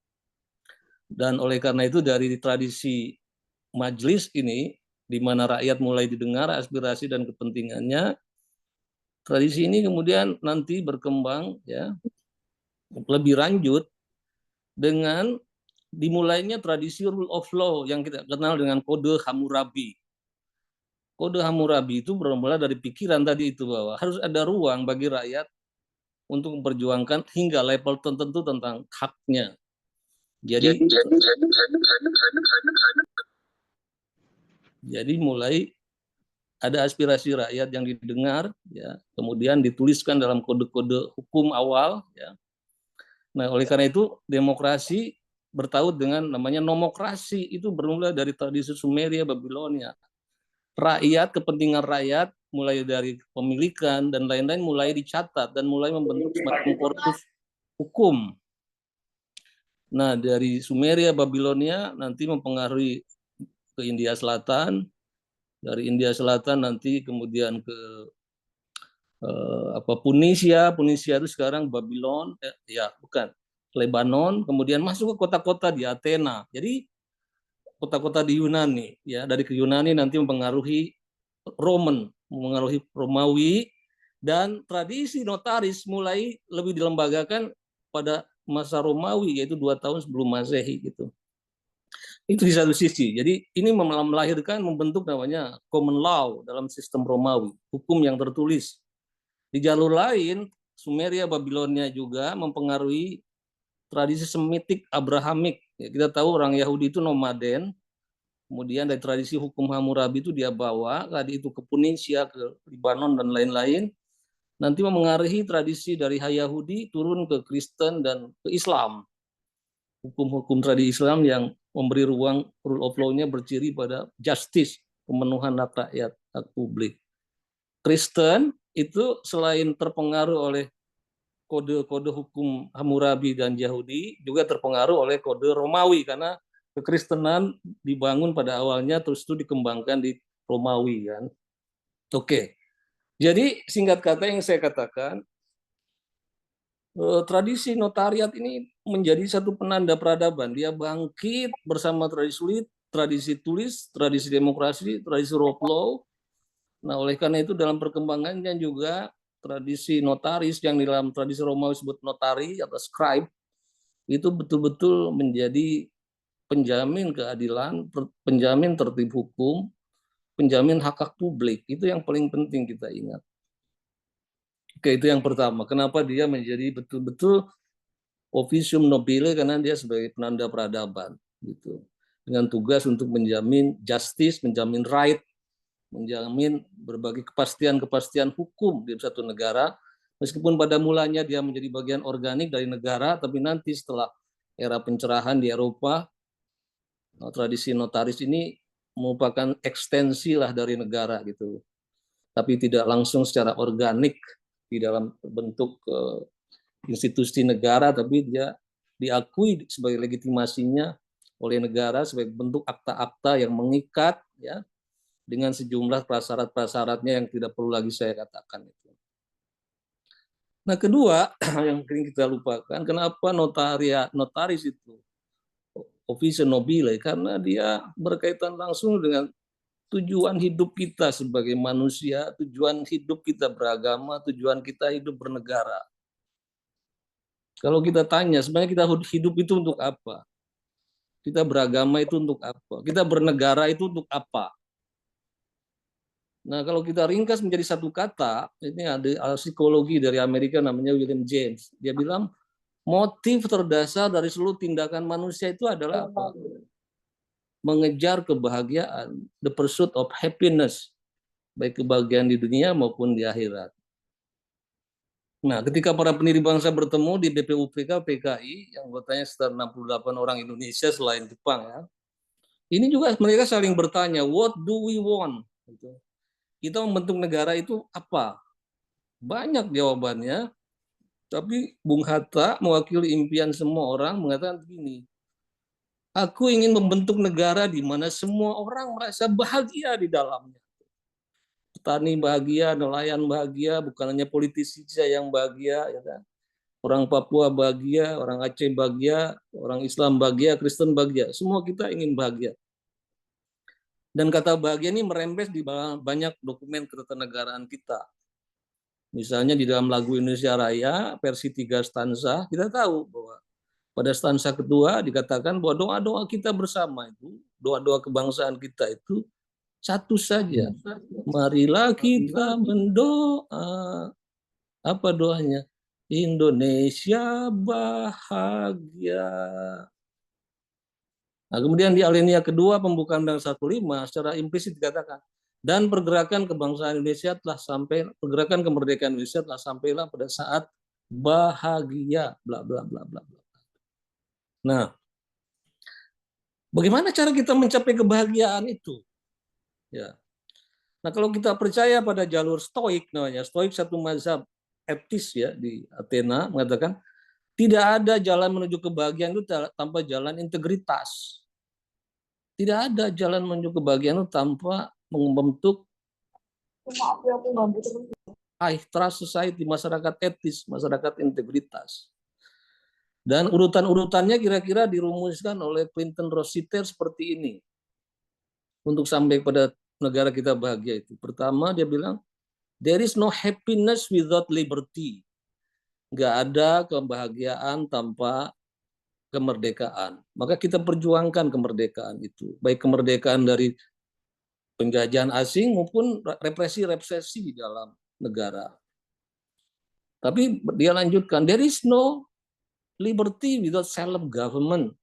Dan oleh karena itu dari tradisi majelis ini, di mana rakyat mulai didengar aspirasi dan kepentingannya, tradisi ini kemudian nanti berkembang ya lebih lanjut dengan dimulainya tradisi rule of law yang kita kenal dengan Kode Hammurabi. Kode Hammurabi itu bermula dari pikiran tadi itu bahwa harus ada ruang bagi rakyat untuk memperjuangkan hingga level tertentu tentang haknya. Jadi mulai ada aspirasi rakyat yang didengar, ya, kemudian dituliskan dalam kode-kode hukum awal. Ya. Nah, oleh karena itu demokrasi bertaut dengan namanya nomokrasi. Itu bermula dari tradisi Sumeria, Babilonia. Rakyat, kepentingan rakyat, mulai dari pemilikan dan lain-lain mulai dicatat dan mulai membentuk semacam korpus hukum. Nah, dari Sumeria, Babilonia nanti mempengaruhi ke India Selatan, dari India Selatan nanti kemudian ke Punisia itu sekarang Babylon, Lebanon, kemudian masuk ke kota-kota di Athena. Jadi kota-kota di Yunani, ya, dari ke Yunani nanti mempengaruhi mempengaruhi Romawi, dan tradisi notaris mulai lebih dilembagakan pada masa Romawi, yaitu 2 tahun sebelum Masehi gitu. Itu di satu sisi. Jadi ini melahirkan, membentuk namanya common law dalam sistem Romawi, hukum yang tertulis. Di jalur lain, Sumeria, Babilonia juga mempengaruhi tradisi Semitik Abrahamik. Ya, kita tahu orang Yahudi itu nomaden, kemudian dari tradisi hukum Hammurabi itu dia bawa tadi itu ke Punisia, ke Lebanon dan lain-lain. Nanti memengaruhi tradisi dari Yahudi turun ke Kristen dan ke Islam. Hukum-hukum tradisi Islam yang memberi ruang rule of law-nya berciri pada justice, pemenuhan hak rakyat, hak publik. Kristen itu selain terpengaruh oleh kode-kode hukum Hammurabi dan Yahudi, juga terpengaruh oleh kode Romawi, karena kekristenan dibangun pada awalnya terus itu dikembangkan di Romawi kan. Oke. Jadi singkat kata yang saya katakan, tradisi notariat ini menjadi satu penanda peradaban. Dia bangkit bersama tradisi tulis, tradisi demokrasi, tradisi rule of law. Nah, oleh karena itu dalam perkembangannya juga tradisi notaris yang di dalam tradisi Romawi disebut notari atau scribe itu betul-betul menjadi penjamin keadilan, penjamin tertib hukum, penjamin hak-hak publik. Itu yang paling penting kita ingat. Oke, itu yang pertama. Kenapa dia menjadi betul-betul officium nobile, karena dia sebagai penanda peradaban gitu. Dengan tugas untuk menjamin justice, menjamin right, menjamin berbagai kepastian hukum di satu negara. Meskipun pada mulanya dia menjadi bagian organik dari negara, tapi nanti setelah era pencerahan di Eropa, tradisi notaris ini merupakan ekstensi lah dari negara gitu. Tapi tidak langsung secara organik di dalam bentuk institusi negara, tapi dia diakui sebagai legitimasinya oleh negara sebagai bentuk akta-akta yang mengikat, ya, dengan sejumlah prasyarat-prasyaratnya yang tidak perlu lagi saya katakan itu. Nah, kedua yang sering kita lupakan, kenapa notaris itu officium nobile, karena dia berkaitan langsung dengan tujuan hidup kita sebagai manusia, tujuan hidup kita beragama, tujuan kita hidup bernegara. Kalau kita tanya, sebenarnya kita hidup itu untuk apa? Kita beragama itu untuk apa? Kita bernegara itu untuk apa? Nah, kalau kita ringkas menjadi satu kata, ini ada psikologi dari Amerika namanya William James. Dia bilang, motif terdasar dari seluruh tindakan manusia itu adalah apa? Mengejar kebahagiaan, the pursuit of happiness, baik kebahagiaan di dunia maupun di akhirat. Nah, ketika para pendiri bangsa bertemu di BPUPK PKI, yang anggotanya sekitar 68 orang Indonesia selain Jepang, ya, ini juga mereka saling bertanya, what do we want? Kita membentuk negara itu apa? Banyak jawabannya, tapi Bung Hatta mewakili impian semua orang mengatakan begini, aku ingin membentuk negara di mana semua orang merasa bahagia di dalamnya. Petani bahagia, nelayan bahagia, bukan hanya politisi saja yang bahagia, ya kan? Orang Papua bahagia, orang Aceh bahagia, orang Islam bahagia, Kristen bahagia. Semua kita ingin bahagia. Dan kata bahagia ini merembes di banyak dokumen ketatanegaraan kita. Misalnya di dalam lagu Indonesia Raya, versi 3 stanza, kita tahu bahwa pada stanza kedua dikatakan bahwa doa-doa kita bersama itu, doa-doa kebangsaan kita itu satu saja. Marilah kita mendoa. Apa doanya? Indonesia bahagia. Nah, kemudian di alinea kedua pembukaan Undang-Undang 15 secara implisit dikatakan, dan pergerakan kebangsaan Indonesia telah sampai, pergerakan kemerdekaan Indonesia telah sampailah pada saat bahagia, bla bla bla bla bla. Nah, Bagaimana cara kita mencapai kebahagiaan itu? Ya. Nah, kalau kita percaya pada jalur Stoik namanya, Stoik satu mazhab etis ya di Athena mengatakan tidak ada jalan menuju kebahagiaan itu tanpa jalan integritas. Tidak ada jalan menuju kebahagiaan itu tanpa membentuk high trust society, masyarakat etis, masyarakat integritas. Dan urutan-urutannya kira-kira dirumuskan oleh Clinton Rossiter seperti ini. Untuk sampai pada negara kita bahagia itu. Pertama dia bilang, there is no happiness without liberty. Nggak ada kebahagiaan tanpa kemerdekaan. Maka kita perjuangkan kemerdekaan itu. Baik kemerdekaan dari penjajahan asing maupun represi-represi di dalam negara. Tapi dia lanjutkan, there is no liberty without self-government.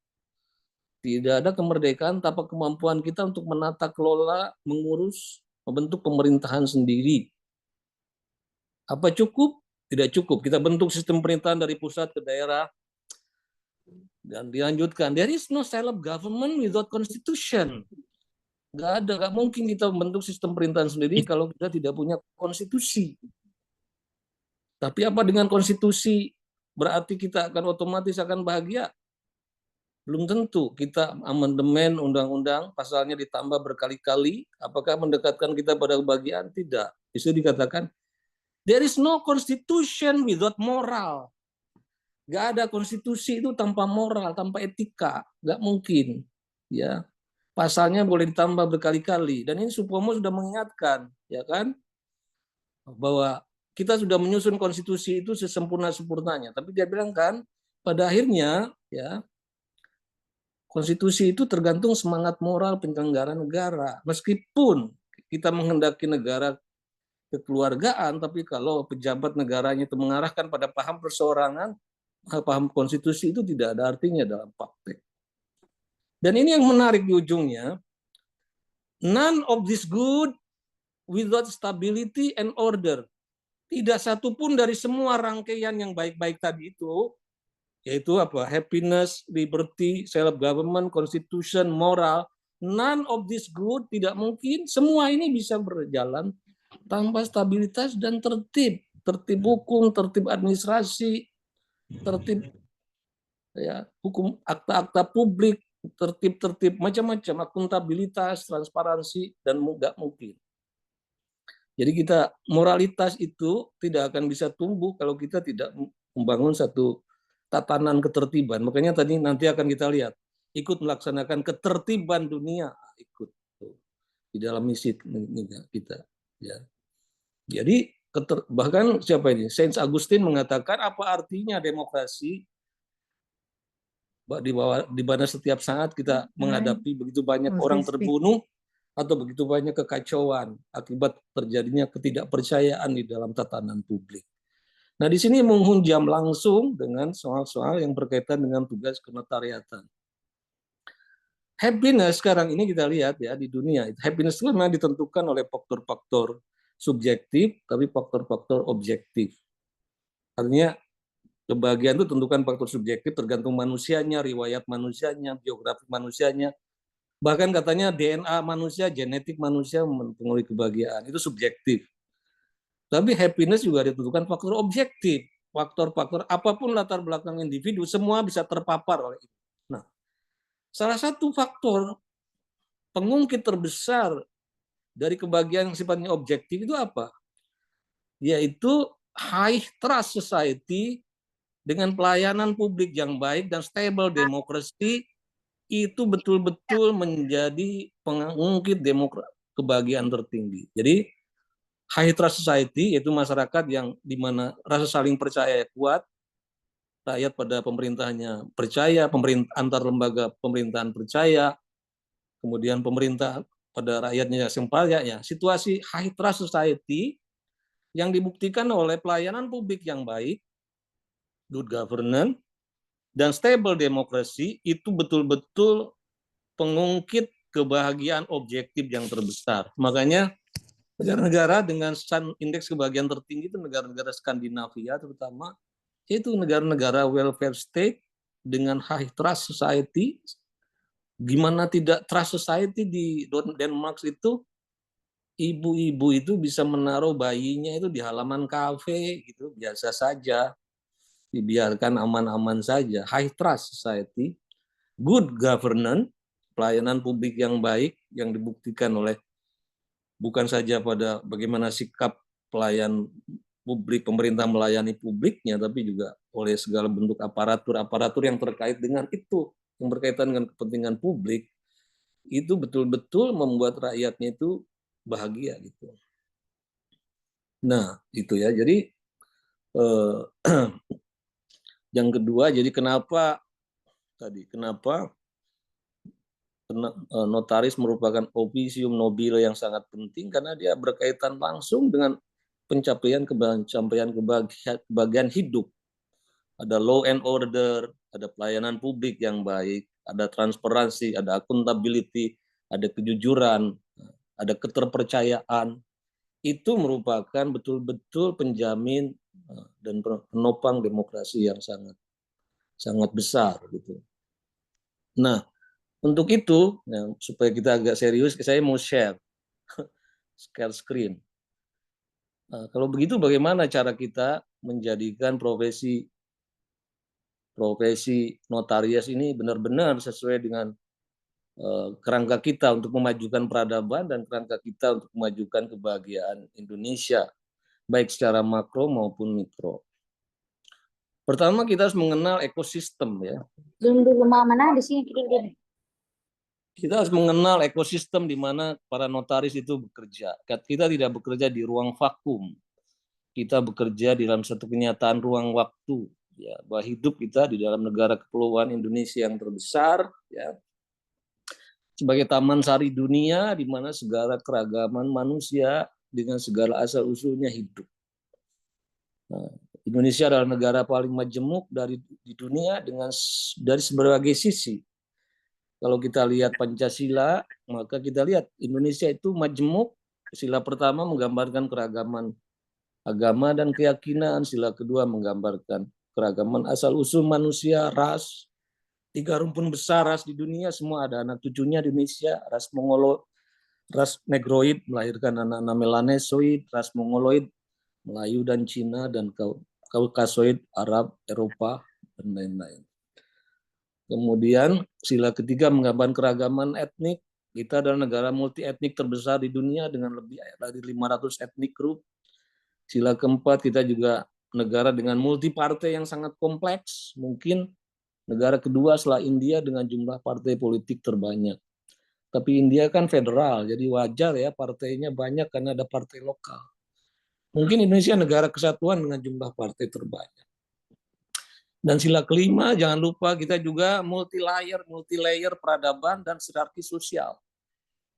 Tidak ada kemerdekaan tanpa kemampuan kita untuk menata kelola, mengurus, membentuk pemerintahan sendiri. Apa cukup? Tidak cukup. Kita bentuk sistem pemerintahan dari pusat ke daerah. Dan dilanjutkan, there is no self-government without constitution. Nggak ada, nggak mungkin kita membentuk sistem pemerintahan sendiri kalau kita tidak punya konstitusi. Tapi apa dengan konstitusi? Berarti kita akan otomatis akan bahagia? Belum tentu. Kita amandemen undang-undang, pasalnya ditambah berkali-kali, apakah mendekatkan kita pada kebahagiaan? Tidak. Itu dikatakan, there is no constitution without moral. Nggak ada konstitusi itu tanpa moral, tanpa etika. Nggak mungkin. Ya. Pasalnya boleh ditambah berkali-kali. Dan ini Supomo sudah mengingatkan, ya kan, bahwa kita sudah menyusun konstitusi itu sesempurna-sempurnanya. Tapi dia bilang kan, pada akhirnya, ya, konstitusi itu tergantung semangat moral penyelenggara negara. Meskipun kita menghendaki negara kekeluargaan, tapi kalau pejabat negaranya itu mengarahkan pada paham perseorangan, paham konstitusi itu tidak ada artinya dalam praktek. Dan ini yang menarik di ujungnya, none of this good without stability and order. Tidak satu pun dari semua rangkaian yang baik-baik tadi itu, yaitu apa? Happiness, liberty, self-government, constitution, moral. None of this good, tidak mungkin. Semua ini bisa berjalan tanpa stabilitas dan tertib. Tertib hukum, tertib administrasi, tertib ya, hukum akta-akta publik, tertib-tertib macam-macam, akuntabilitas, transparansi, dan nggak mungkin. Jadi kita moralitas itu tidak akan bisa tumbuh kalau kita tidak membangun satu tatanan ketertiban. Makanya tadi nanti akan kita lihat, ikut melaksanakan ketertiban dunia, ikut di dalam misi kita. Ya. Jadi bahkan siapa ini? Saint Augustine mengatakan apa artinya demokrasi? Di mana setiap saat kita menghadapi begitu banyak orang terbunuh atau begitu banyak kekacauan akibat terjadinya ketidakpercayaan di dalam tatanan publik. Nah, di sini menghunjam langsung dengan soal-soal yang berkaitan dengan tugas kenotariatan. Happiness sekarang ini kita lihat ya di dunia, happiness itu memang ditentukan oleh faktor-faktor subjektif, tapi faktor-faktor objektif. Artinya kebahagiaan itu tentukan faktor subjektif, tergantung manusianya, riwayat manusianya, biografi manusianya. Bahkan katanya DNA manusia, genetik manusia mempengaruhi kebahagiaan. Itu subjektif. Tapi happiness juga ditentukan faktor objektif. Faktor-faktor apapun latar belakang individu, semua bisa terpapar oleh itu. Nah, salah satu faktor pengungkit terbesar dari kebahagiaan yang sifatnya objektif itu apa? Yaitu high trust society dengan pelayanan publik yang baik dan stable demokrasi itu betul-betul menjadi pengungkit kebahagiaan tertinggi. Jadi high trust society yaitu masyarakat yang di mana rasa saling percaya kuat, rakyat pada pemerintahnya percaya, antar lembaga pemerintahan percaya, kemudian pemerintah pada rakyatnya simpati ya. Situasi high trust society yang dibuktikan oleh pelayanan publik yang baik, good governance, dan stable demokrasi itu betul-betul pengungkit kebahagiaan objektif yang terbesar. Makanya negara-negara dengan indeks kebahagiaan tertinggi itu negara-negara Skandinavia terutama, yaitu negara-negara welfare state dengan high trust society gimana tidak trust society di Denmark itu, ibu-ibu itu bisa menaruh bayinya itu di halaman kafe gitu, biasa saja, dibiarkan aman-aman saja. High trust society, good governance, pelayanan publik yang baik yang dibuktikan oleh bukan saja pada bagaimana sikap pelayan publik, pemerintah melayani publiknya, tapi juga oleh segala bentuk aparatur yang terkait dengan itu, yang berkaitan dengan kepentingan publik, itu betul-betul membuat rakyatnya itu bahagia gitu. Nah, itu ya. Jadi yang kedua, jadi kenapa notaris merupakan officium nobile yang sangat penting, karena dia berkaitan langsung dengan pencapaian kebahagiaan hidup. Ada law and order, ada pelayanan publik yang baik, ada transparansi, ada accountability, ada kejujuran, ada keterpercayaan. Itu merupakan betul-betul penjamin dan penopang demokrasi yang sangat besar gitu. Nah, untuk itu, supaya kita agak serius, saya mau share screen. Kalau begitu, bagaimana cara kita menjadikan profesi notarias ini benar-benar sesuai dengan kerangka kita untuk memajukan peradaban dan kerangka kita untuk memajukan kebahagiaan Indonesia, baik secara makro maupun mikro. Pertama, kita harus mengenal ekosistem ya. Dulu mana di sini kita. Kita harus mengenal ekosistem di mana para notaris itu bekerja. Kita tidak bekerja di ruang vakum. Kita bekerja di dalam satu kenyataan ruang waktu. Ya, bahwa hidup kita di dalam negara kepulauan Indonesia yang terbesar, ya, sebagai taman sari dunia di mana segala keragaman manusia dengan segala asal usulnya hidup. Nah, Indonesia adalah negara paling majemuk di dunia dari berbagai sisi. Kalau kita lihat Pancasila, maka kita lihat Indonesia itu majemuk. Sila pertama menggambarkan keragaman agama dan keyakinan. Sila kedua menggambarkan keragaman asal-usul manusia, ras. 3 rumpun besar ras di dunia, semua ada anak cucunya di Indonesia. Ras Mongolo, ras Negroid melahirkan anak-anak Melanesoid, ras Mongoloid, Melayu dan Cina, dan Kaukasoid, Arab, Eropa, dan lain-lain. Kemudian sila ketiga menggambarkan keragaman etnik. Kita adalah negara multi etnik terbesar di dunia dengan lebih dari 500 etnik group. Sila keempat, kita juga negara dengan multi partai yang sangat kompleks. Mungkin negara kedua setelah India dengan jumlah partai politik terbanyak. Tapi India kan federal, jadi wajar ya partainya banyak karena ada partai lokal. Mungkin Indonesia negara kesatuan dengan jumlah partai terbanyak. Dan sila kelima, jangan lupa kita juga multi layer peradaban dan hierarki sosial.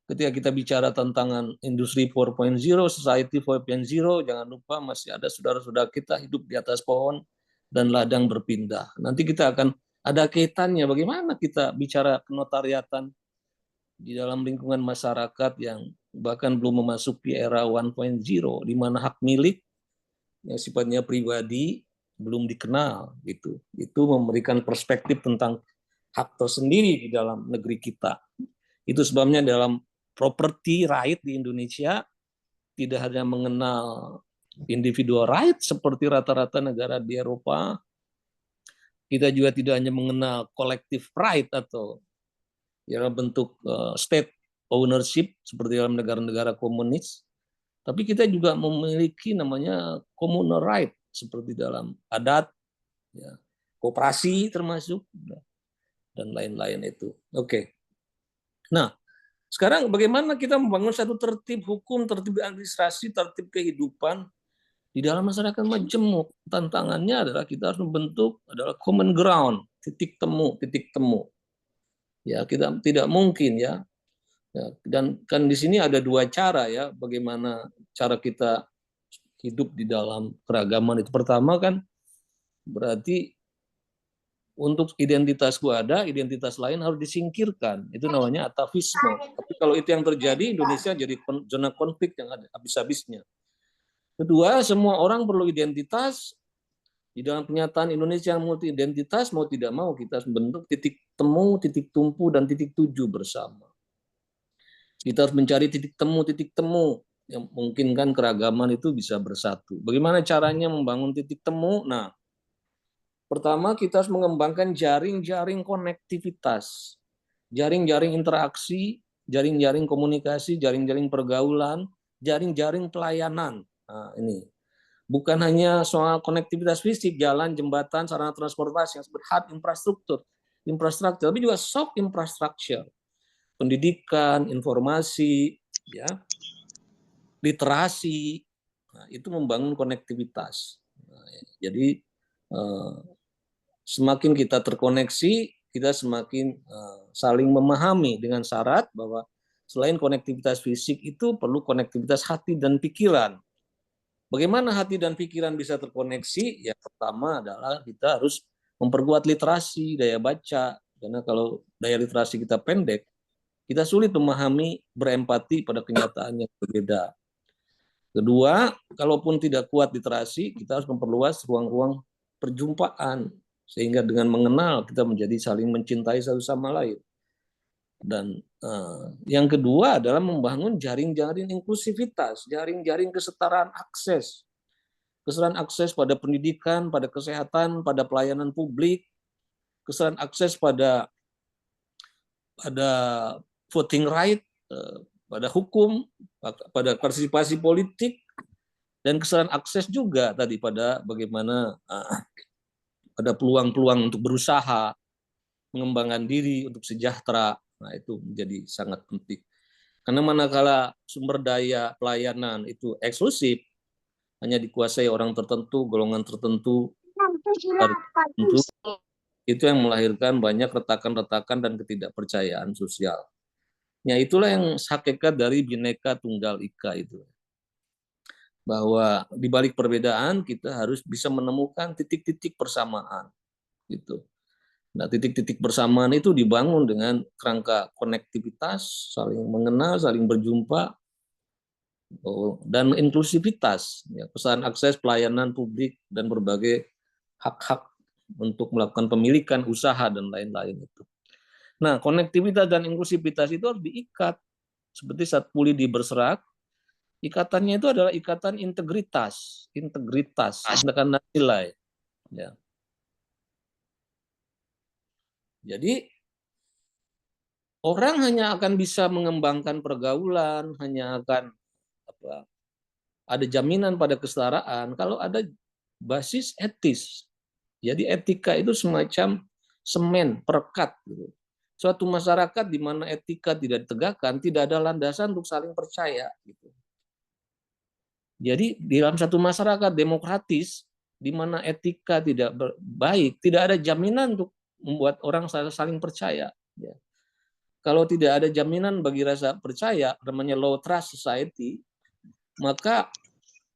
Ketika kita bicara tentang industri 4.0, society 4.0, jangan lupa masih ada saudara-saudara kita hidup di atas pohon dan ladang berpindah. Nanti kita akan ada kaitannya bagaimana kita bicara kenotariatan di dalam lingkungan masyarakat yang bahkan belum memasuki era 1.0, di mana hak milik yang sifatnya pribadi belum dikenal gitu. Itu memberikan perspektif tentang hak tersendiri di dalam negeri kita. Itu sebabnya dalam property right di Indonesia tidak hanya mengenal individual right seperti rata-rata negara di Eropa. Kita juga tidak hanya mengenal collective right atau dalam bentuk state ownership seperti dalam negara-negara komunis, tapi kita juga memiliki namanya communal right seperti dalam adat, ya, koperasi termasuk, dan lain-lain itu. Oke. Nah, sekarang bagaimana kita membangun satu tertib hukum, tertib administrasi, tertib kehidupan di dalam masyarakat majemuk? Tantangannya adalah kita harus membentuk adalah common ground, titik temu. Ya, kita tidak mungkin ya. Dan kan di sini ada 2 cara ya, bagaimana cara kita hidup di dalam keragaman itu. Pertama kan berarti untuk identitasku ada, identitas lain harus disingkirkan. Itu namanya atavisme. Tapi kalau itu yang terjadi, Indonesia jadi zona konflik yang ada habis-habisnya. Kedua, semua orang perlu identitas, Di dalam kenyataan Indonesia yang multi identitas, mau tidak mau kita harus membentuk titik temu, titik tumpu, dan titik tuju bersama. Kita harus mencari titik temu yang memungkinkan keragaman itu bisa bersatu. Bagaimana caranya membangun titik temu? Nah, pertama kita harus mengembangkan jaring-jaring konektivitas, jaring-jaring interaksi, jaring-jaring komunikasi, jaring-jaring pergaulan, jaring-jaring pelayanan. Nah, ini bukan hanya soal konektivitas fisik, jalan, jembatan, sarana transportasi yang disebut hard infrastruktur, tapi juga soft infrastructure, pendidikan, informasi, ya, literasi. Nah, itu membangun konektivitas. Nah, jadi semakin kita terkoneksi, kita semakin saling memahami dengan syarat bahwa selain konektivitas fisik itu perlu konektivitas hati dan pikiran. Bagaimana hati dan pikiran bisa terkoneksi? Yang pertama adalah kita harus memperkuat literasi, daya baca. Karena kalau daya literasi kita pendek, kita sulit memahami, berempati pada kenyataan yang berbeda. Kedua, kalaupun tidak kuat literasi, kita harus memperluas ruang-ruang perjumpaan. Sehingga dengan mengenal, kita menjadi saling mencintai satu sama lain. Dan yang kedua adalah membangun jaring-jaring inklusivitas, jaring-jaring kesetaraan akses. Kesetaraan akses pada pendidikan, pada kesehatan, pada pelayanan publik, kesetaraan akses pada voting right, pada hukum, pada partisipasi politik, dan kesetaraan akses juga tadi pada bagaimana ada peluang-peluang untuk berusaha, mengembangkan diri untuk sejahtera. Nah, itu menjadi sangat penting. Karena manakala sumber daya pelayanan itu eksklusif, hanya dikuasai orang tertentu, golongan tertentu, itu yang melahirkan banyak retakan-retakan dan ketidakpercayaan sosial. Ya, itulah yang hakikat dari Bhinneka Tunggal Ika itu. Bahwa di balik perbedaan kita harus bisa menemukan titik-titik persamaan. Gitu. Nah, titik-titik persamaan itu dibangun dengan kerangka konektivitas, saling mengenal, saling berjumpa, dan inklusivitas, ya, kesetaraan akses pelayanan publik dan berbagai hak-hak untuk melakukan pemilikan usaha dan lain-lain itu. Nah, konektivitas dan inklusivitas itu harus diikat seperti saat puli di berserak. Ikatannya itu adalah ikatan integritas, tekanan nilai. Ya. Jadi orang hanya akan bisa mengembangkan pergaulan, hanya akan ada jaminan pada kesetaraan kalau ada basis etis. Jadi etika itu semacam semen, perekat. Gitu. Suatu masyarakat di mana etika tidak ditegakkan, tidak ada landasan untuk saling percaya. Gitu. Jadi di dalam satu masyarakat demokratis, di mana etika tidak baik, tidak ada jaminan untuk membuat orang saling percaya. Ya. Kalau tidak ada jaminan bagi rasa percaya, namanya low trust society, maka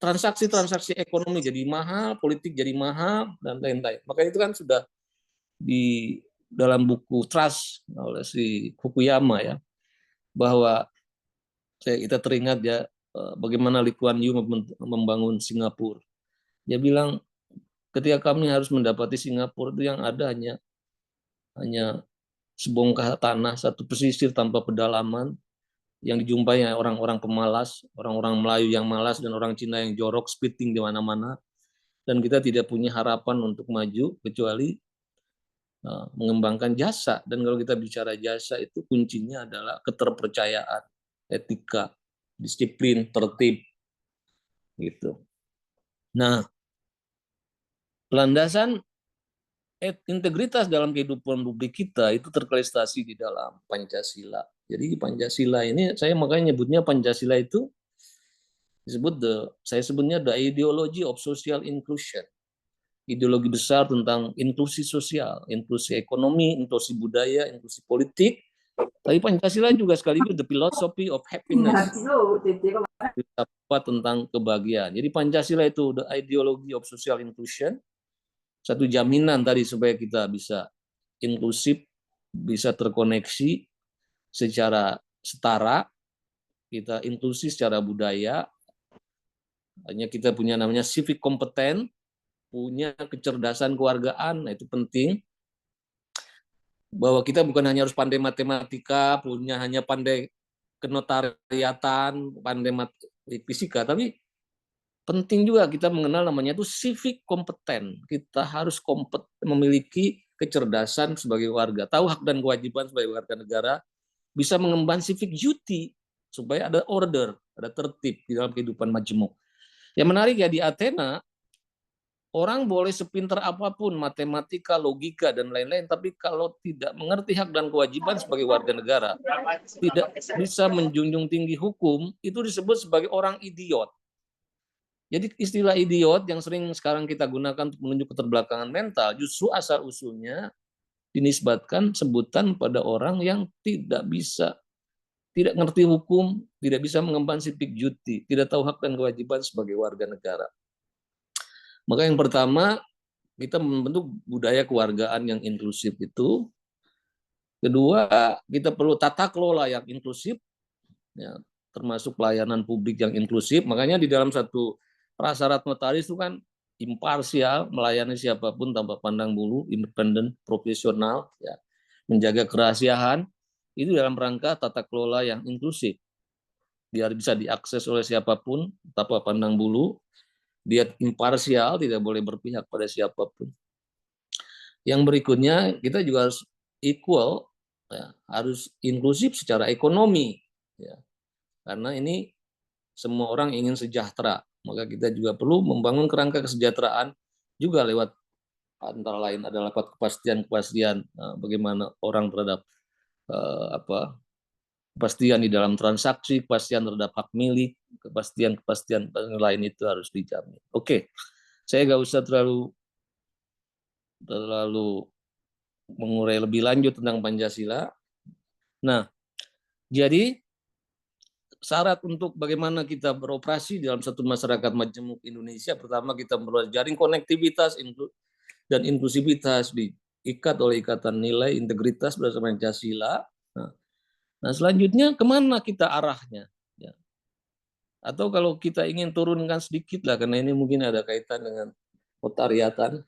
transaksi-transaksi ekonomi jadi mahal, politik jadi mahal, dan lain-lain. Maka itu kan sudah di dalam buku Trust oleh si Fukuyama ya, bahwa kita teringat ya bagaimana Lee Kuan Yew membangun Singapura. Dia bilang ketika kami harus mendapati Singapura itu yang ada hanya sebongkah tanah, satu pesisir tanpa pedalaman, yang dijumpai orang-orang pemalas, orang-orang Melayu yang malas, dan orang Cina yang jorok, spitting di mana-mana. Dan kita tidak punya harapan untuk maju, kecuali mengembangkan jasa. Dan kalau kita bicara jasa, itu kuncinya adalah keterpercayaan, etika, disiplin, tertib. Gitu. Nah, landasan integritas dalam kehidupan publik kita itu terkristalisasi di dalam Pancasila. Jadi Pancasila ini saya makanya nyebutnya Pancasila itu saya sebutnya the ideology of social inclusion. Ideologi besar tentang inklusi sosial, inklusi ekonomi, inklusi budaya, inklusi politik. Tapi Pancasila juga sekaligus the philosophy of happiness. Tentang kebahagiaan. Jadi Pancasila itu the ideology of social inclusion. Satu jaminan tadi supaya kita bisa inklusif, bisa terkoneksi secara setara, kita inklusi secara budaya, hanya kita punya namanya civic kompeten, punya kecerdasan kewargaan. Nah, itu penting. Bahwa kita bukan hanya harus pandai matematika, hanya pandai kenotariatan, pandai fisika, tapi penting juga kita mengenal namanya itu civic kompeten. Kita harus memiliki kecerdasan sebagai warga, tahu hak dan kewajiban sebagai warga negara, bisa mengemban civic duty supaya ada order, ada tertib di dalam kehidupan majemuk. Yang menarik ya, di Athena orang boleh sepintar apapun, matematika, logika, dan lain-lain, tapi kalau tidak mengerti hak dan kewajiban sebagai warga negara, tidak bisa menjunjung tinggi hukum, itu disebut sebagai orang idiot. Jadi istilah idiot yang sering sekarang kita gunakan untuk menunjuk keterbelakangan mental, justru asal-usulnya dinisbatkan sebutan pada orang yang tidak ngerti hukum, tidak bisa mengemban civic duty, tidak tahu hak dan kewajiban sebagai warga negara. Maka yang pertama, kita membentuk budaya kewargaan yang inklusif itu. Kedua, kita perlu tata kelola yang inklusif, ya, termasuk pelayanan publik yang inklusif. Makanya di dalam satu prasyarat notaris itu kan imparsial, melayani siapapun tanpa pandang bulu, independen, profesional, ya, menjaga kerahasiaan, itu dalam rangka tata kelola yang inklusif. Biar bisa diakses oleh siapapun tanpa pandang bulu, dia imparsial, tidak boleh berpihak pada siapapun. Yang berikutnya, kita juga harus equal, ya, harus inklusif secara ekonomi, ya. Karena ini semua orang ingin sejahtera, maka kita juga perlu membangun kerangka kesejahteraan juga lewat antara lain adalah kepastian bagaimana orang terhadap kepastian di dalam transaksi, kepastian terhadap hak milik, kepastian lain itu harus dijamin. Oke, saya nggak usah terlalu mengurai lebih lanjut tentang Pancasila. Nah, jadi syarat untuk bagaimana kita beroperasi dalam satu masyarakat majemuk Indonesia, pertama kita perlu jaring konektivitas dan inklusivitas diikat oleh ikatan nilai integritas berdasarkan Pancasila. Nah, selanjutnya kemana kita arahnya? Ya. Atau kalau kita ingin turunkan sedikit lah, karena ini mungkin ada kaitan dengan notariatan.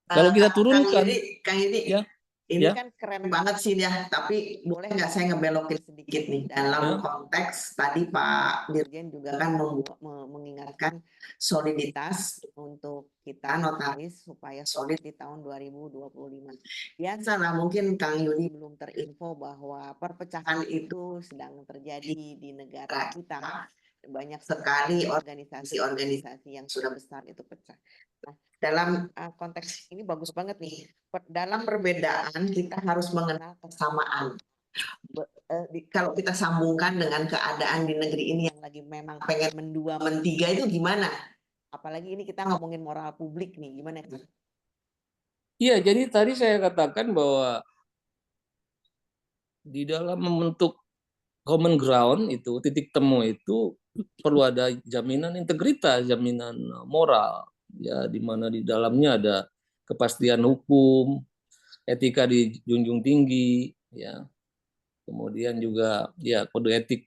Kalau kita turunkan, Kang Yudi, ya, ini ya, kan keren banget sih ya, tapi boleh nggak saya ngebelokin sedikit nih dalam konteks tadi Pak Dirjen juga kan mengingatkan soliditas untuk kita notaris supaya solid di tahun 2025. Biasalah mungkin Kang Yudi belum terinfo bahwa perpecahan itu sedang terjadi di negara kita. Banyak sekali organisasi-organisasi yang sudah besar itu pecah. Nah, dalam konteks ini bagus banget nih. Dalam perbedaan kita harus mengenal kesamaan. Kalau kita sambungkan dengan keadaan di negeri ini yang lagi memang pengen mendua mentiga itu gimana? Apalagi ini kita ngomongin moral publik nih, gimana? Iya, jadi tadi saya katakan bahwa di dalam membentuk common ground itu, titik temu itu perlu ada jaminan integritas, jaminan moral, ya, di mana di dalamnya ada kepastian hukum, etika dijunjung tinggi, ya. Kemudian juga ya kode etik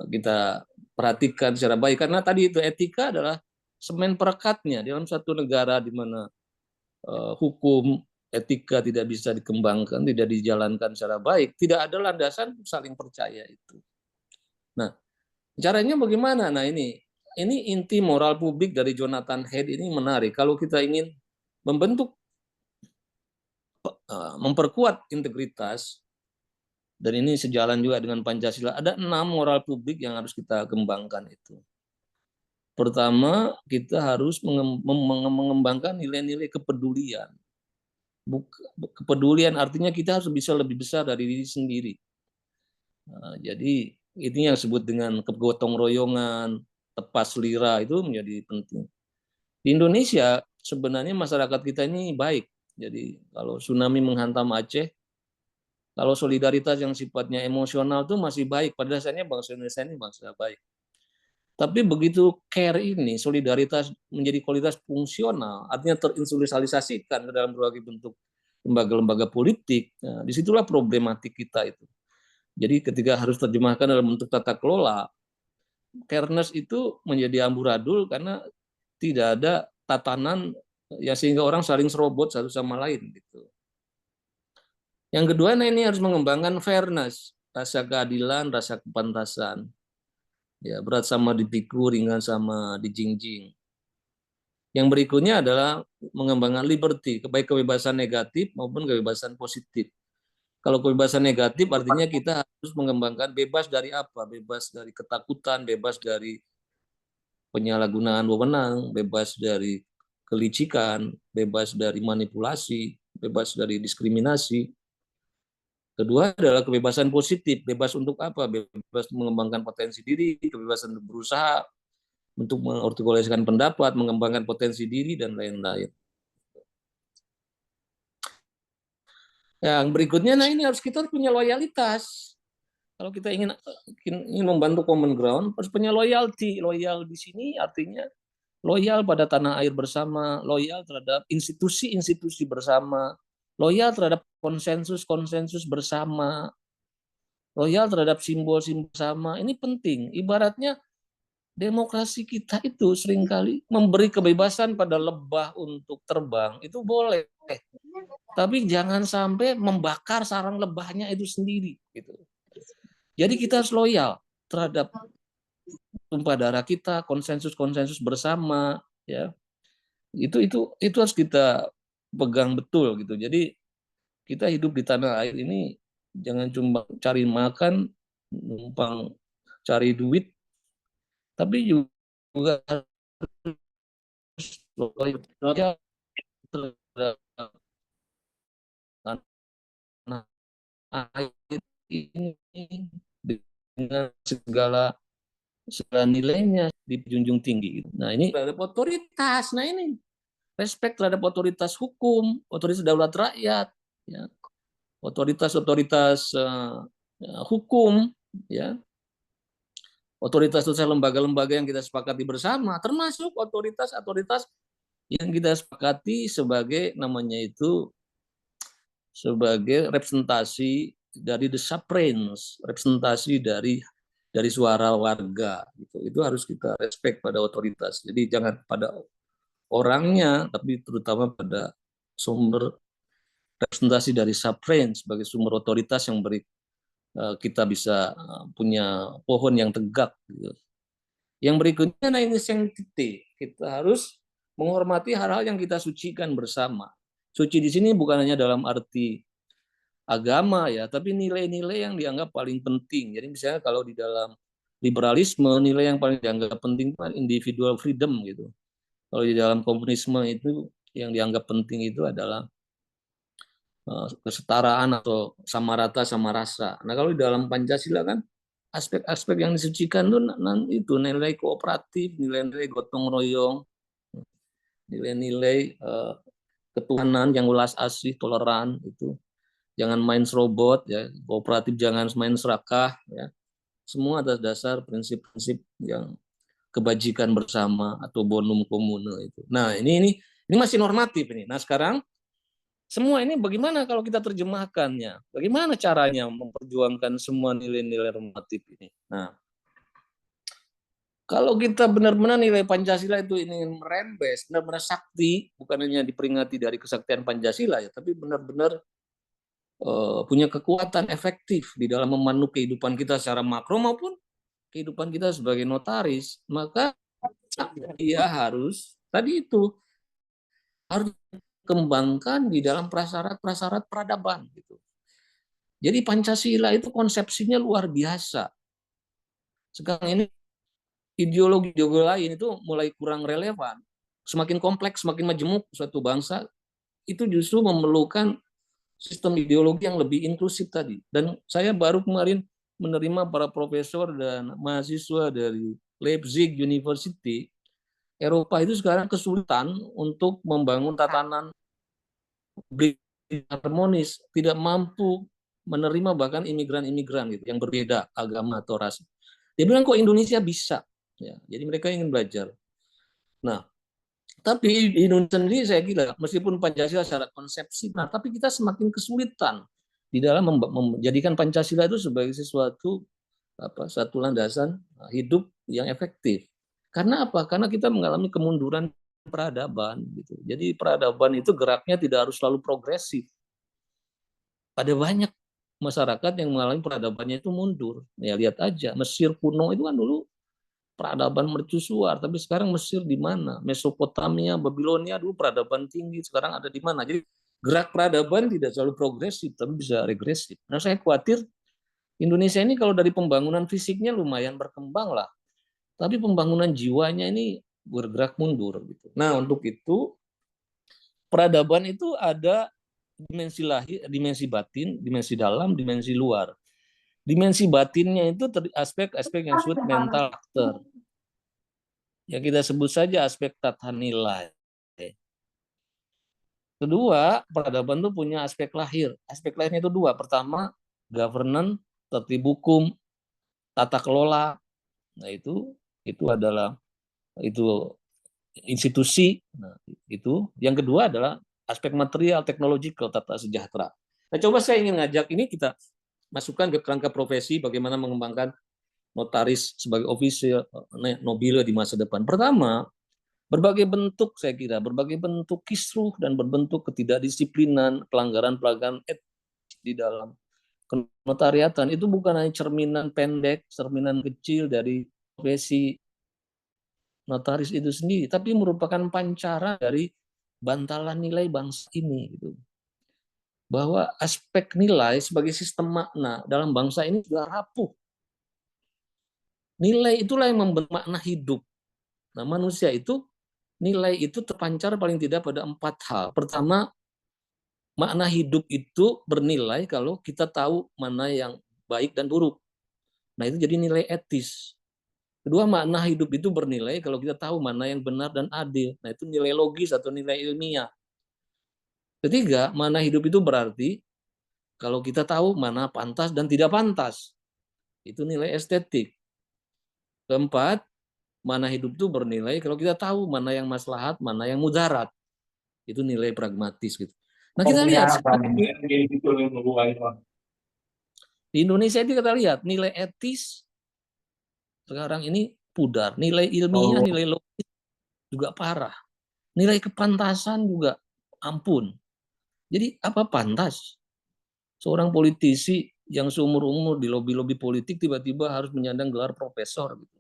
kita perhatikan secara baik, karena tadi itu etika adalah semen perekatnya dalam satu negara di mana hukum etika tidak bisa dikembangkan, tidak dijalankan secara baik, tidak ada landasan saling percaya itu. Nah, caranya bagaimana? Nah, ini inti moral publik dari Jonathan Haidt ini menarik. Kalau kita ingin memperkuat integritas, dan ini sejalan juga dengan Pancasila, ada 6 moral publik yang harus kita kembangkan itu. Pertama, kita harus mengembangkan nilai-nilai kepedulian. Kepedulian artinya kita harus bisa lebih besar dari diri sendiri. Nah, jadi ini yang disebut dengan kegotong royongan, tepas lira, itu menjadi penting. Di Indonesia sebenarnya masyarakat kita ini baik. Jadi kalau tsunami menghantam Aceh, kalau solidaritas yang sifatnya emosional itu masih baik. Pada dasarnya bangsa Indonesia ini bangsa baik. Tapi begitu care ini, solidaritas menjadi kualitas fungsional, artinya terinstitusionalisasikan ke dalam berbagai bentuk lembaga-lembaga politik, nah, disitulah problematik kita itu. Jadi ketika harus terjemahkan dalam bentuk tata kelola, careness itu menjadi amburadul karena tidak ada tatanan ya sehingga orang saling serobot satu sama lain gitu. Yang kedua, nah ini harus mengembangkan fairness, rasa keadilan, rasa kepantasan. Ya, berat sama dipikul, ringan sama dijingjing. Yang berikutnya adalah mengembangkan liberty, baik kebebasan negatif maupun kebebasan positif. Kalau kebebasan negatif artinya kita harus mengembangkan bebas dari apa? Bebas dari ketakutan, bebas dari penyalahgunaan wewenang, bebas dari kelicikan, bebas dari manipulasi, bebas dari diskriminasi. Kedua adalah kebebasan positif, bebas untuk apa? Bebas mengembangkan potensi diri, kebebasan untuk berusaha, untuk mengartikulasikan pendapat, mengembangkan potensi diri, dan lain-lain. Yang berikutnya, nah ini kita harus punya loyalitas. Kalau kita ingin membantu common ground, harus punya loyalty. Loyal di sini artinya loyal pada tanah air bersama, loyal terhadap institusi-institusi bersama, loyal terhadap konsensus-konsensus bersama, loyal terhadap simbol-simbol bersama. Ini penting. Ibaratnya demokrasi kita itu seringkali memberi kebebasan pada lebah untuk terbang, itu boleh. Tapi jangan sampai membakar sarang lebahnya itu sendiri. Gitu. Jadi kita harus loyal terhadap tumpah darah kita, konsensus-konsensus bersama, ya. Itu harus kita pegang betul gitu. Jadi kita hidup di tanah air ini jangan cuma cari makan, numpang cari duit, tapi juga harus loyal terhadap tanah air ini dengan segala nilainya dijunjung tinggi. Nah ini terhadap otoritas. Nah ini respect terhadap otoritas hukum, otoritas daulat rakyat, ya. Otoritas hukum, ya. Otoritas lembaga-lembaga yang kita sepakati bersama, termasuk otoritas yang kita sepakati sebagai namanya itu sebagai representasi dari the suffrage, representasi dari suara warga. Itu harus kita respect pada otoritas. Jadi jangan pada orangnya, tapi terutama pada sumber representasi dari suffrage sebagai sumber otoritas yang beri kita bisa punya pohon yang tegak. Gitu. Yang berikutnya, nah ini sanctity. Kita harus menghormati hal-hal yang kita sucikan bersama. Suci di sini bukan hanya dalam arti agama ya, tapi nilai-nilai yang dianggap paling penting. Jadi misalnya kalau di dalam liberalisme, nilai yang paling dianggap penting kan individual freedom gitu. Kalau di dalam komunisme itu yang dianggap penting itu adalah kesetaraan atau sama rata sama rasa. Nah kalau di dalam Pancasila kan aspek-aspek yang disucikan itu nilai kooperatif, nilai-nilai gotong royong, nilai-nilai ketuhanan yang ulas asih, toleran itu. Jangan main serobot, ya, kooperatif jangan main serakah, ya. Semua atas dasar prinsip-prinsip yang kebajikan bersama atau bonum comune itu. Nah ini masih normatif ini. Nah sekarang semua ini bagaimana kalau kita terjemahkannya? Bagaimana caranya memperjuangkan semua nilai-nilai normatif ini? Nah, kalau kita benar-benar nilai Pancasila itu ini merembes, benar-benar sakti, bukan hanya diperingati dari kesaktian Pancasila ya, tapi benar-benar punya kekuatan efektif di dalam memandu kehidupan kita secara makro maupun kehidupan kita sebagai notaris, maka ia harus tadi itu harus dikembangkan di dalam prasyarat peradaban gitu. Jadi Pancasila itu konsepsinya luar biasa. Sekarang ini ideologi lain itu mulai kurang relevan. Semakin kompleks, semakin majemuk suatu bangsa itu justru memerlukan sistem ideologi yang lebih inklusif tadi. Dan saya baru kemarin menerima para profesor dan mahasiswa dari Leipzig University. Eropa itu sekarang kesulitan untuk membangun tatanan harmonis, tidak mampu menerima bahkan imigran-imigran gitu yang berbeda agama atau ras. Dia bilang kok Indonesia bisa, ya. Jadi mereka ingin belajar. Nah, tapi di Indonesia sendiri saya kira meskipun Pancasila secara konsepsi, nah tapi kita semakin kesulitan di dalam menjadikan Pancasila itu sebagai satu landasan hidup yang efektif. Karena apa? Karena kita mengalami kemunduran peradaban gitu. Jadi peradaban itu geraknya tidak harus selalu progresif. Ada banyak masyarakat yang mengalami peradabannya itu mundur. Ya lihat aja, Mesir kuno itu kan dulu peradaban mercusuar, tapi sekarang Mesir di mana? Mesopotamia, Babilonia dulu peradaban tinggi, sekarang ada di mana? Jadi gerak peradaban tidak selalu progresif, tapi bisa regresif. Nah, saya khawatir Indonesia ini kalau dari pembangunan fisiknya lumayan berkembang lah, tapi pembangunan jiwanya ini bergerak mundur gitu. Nah, untuk itu peradaban itu ada dimensi lahir, dimensi batin, dimensi dalam, dimensi luar. Dimensi batinnya itu aspek-aspek yang disebut mental factor. Ya kita sebut saja aspek tata nilai. Kedua, peradaban itu punya aspek lahir. Aspek lahirnya itu dua. Pertama, governance, tertib hukum, tata kelola. Nah, itu adalah institusi. Nah, itu. Yang kedua adalah aspek material, teknologikal, tata sejahtera. Nah, coba saya ingin ngajak ini kita masukkan ke kerangka profesi bagaimana mengembangkan notaris sebagai ofisial nobile di masa depan. Pertama, berbagai bentuk saya kira, berbagai bentuk kisruh dan berbentuk ketidakdisiplinan, pelanggaran-pelanggaran etik di dalam kenotariatan itu bukan hanya cerminan pendek, cerminan kecil dari profesi notaris itu sendiri, tapi merupakan pancaran dari bantalan nilai bangsa ini gitu. Bahwa aspek nilai sebagai sistem makna dalam bangsa ini sudah rapuh. Nilai itulah yang membentuk makna hidup. Nah, manusia itu nilai itu terpancar paling tidak pada 4 hal. Pertama, makna hidup itu bernilai kalau kita tahu mana yang baik dan buruk. Nah, itu jadi nilai etis. Kedua, makna hidup itu bernilai kalau kita tahu mana yang benar dan adil. Nah, itu nilai logis atau nilai ilmiah. Ketiga, makna hidup itu berarti kalau kita tahu mana pantas dan tidak pantas. Itu nilai estetik. Keempat, mana hidup itu bernilai kalau kita tahu mana yang maslahat, mana yang mudarat. Itu nilai pragmatis gitu. Nah, kita lihat di Indonesia itu kita lihat nilai etis sekarang ini pudar, nilai ilmiah, nilai logis juga parah. Nilai kepantasan juga ampun. Jadi apa pantas? Seorang politisi yang seumur-umur di lobi-lobi politik tiba-tiba harus menyandang gelar profesor gitu.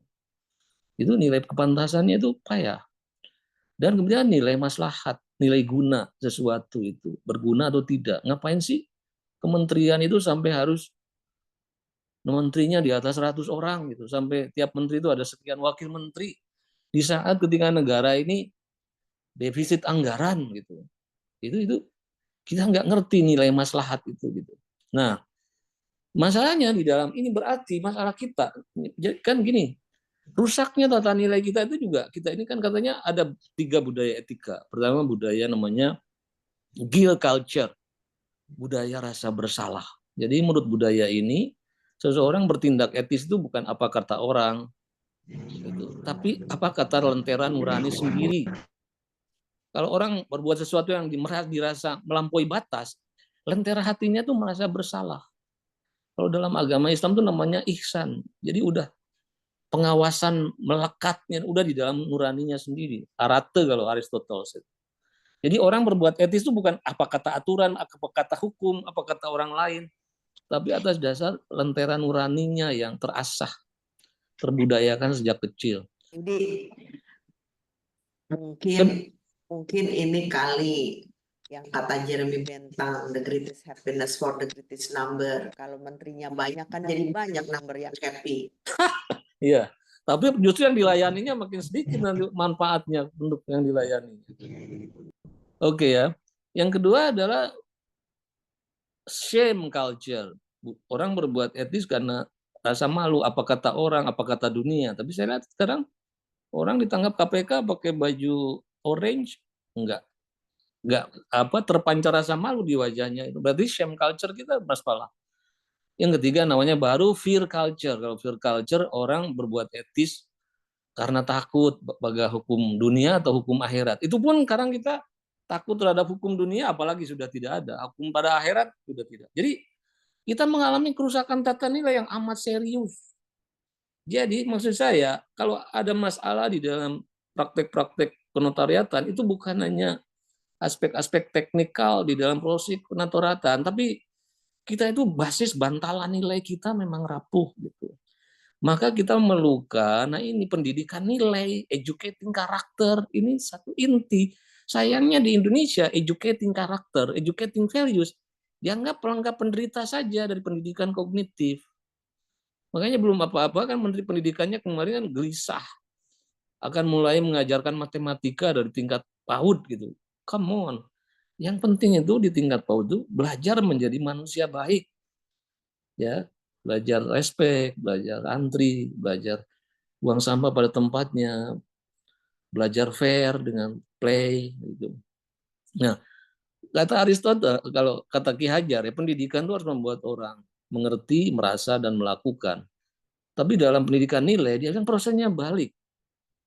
Itu nilai kepantasannya itu payah. Dan kemudian nilai maslahat, nilai guna sesuatu itu, berguna atau tidak. Ngapain sih kementerian itu sampai harus menterinya di atas 100 orang gitu, sampai tiap menteri itu ada sekian wakil menteri di saat ketika negara ini defisit anggaran gitu. Itu kita nggak ngerti nilai maslahat itu gitu. Nah, masalahnya di dalam ini berarti masalah kita kan gini, rusaknya tata nilai kita itu juga, kita ini kan katanya ada 3 budaya etika. Pertama budaya namanya guilt culture, budaya rasa bersalah. Jadi menurut budaya ini, seseorang bertindak etis itu bukan apa kata orang, gitu, tapi apa kata lentera nurani sendiri. Kalau orang berbuat sesuatu yang dirasa melampaui batas, lentera hatinya tuh merasa bersalah. Kalau dalam agama Islam tuh namanya ihsan. Jadi udah pengawasan melekatnya udah di dalam nuraninya sendiri. Arate kalau Aristoteles. Jadi orang berbuat etis itu bukan apa kata aturan, apa kata hukum, apa kata orang lain, tapi atas dasar lentera nuraninya yang terasah, terbudayakan sejak kecil. Jadi mungkin ini kali yang kata Jeremy Bentham, the greatest happiness for the greatest number. Kalau menterinya banyak kan jadi banyak number yang happy. Iya, tapi justru yang dilayaninya makin sedikit nanti manfaatnya untuk yang dilayani. Oke ya. Yang kedua adalah shame culture. Orang berbuat etis karena rasa malu, apa kata orang, apa kata dunia. Tapi saya lihat sekarang orang ditangkap KPK pakai baju orange, enggak terpancar rasa malu di wajahnya. Itu berarti shame culture kita masalah. Yang ketiga namanya baru fear culture. Kalau fear culture orang berbuat etis karena takut pada hukum dunia atau hukum akhirat. Itu pun sekarang kita takut terhadap hukum dunia, apalagi sudah tidak ada. Hukum pada akhirat sudah tidak. Jadi kita mengalami kerusakan tata nilai yang amat serius. Jadi maksud saya, kalau ada masalah di dalam praktek-praktek kenotariatan itu bukan hanya aspek-aspek teknikal di dalam proses kenotariatan, tapi kita itu basis bantalan nilai kita memang rapuh gitu. Maka kita memerlukan, nah ini pendidikan nilai, educating karakter, ini satu inti. Sayangnya di Indonesia, educating karakter, educating values, dianggap pelengkap penderita saja dari pendidikan kognitif. Makanya belum apa-apa kan Menteri Pendidikannya kemarin kan gelisah. Akan mulai mengajarkan matematika dari tingkat PAUD gitu. Come on. Yang penting itu di tingkat PAUD itu belajar menjadi manusia baik. Ya, belajar respek, belajar antri, belajar buang sampah pada tempatnya, belajar fair dengan play gitu. Nah, kata Aristoteles, kalau kata Ki Hajar ya, pendidikan itu harus membuat orang mengerti, merasa dan melakukan. Tapi dalam pendidikan nilai dia kan prosesnya balik.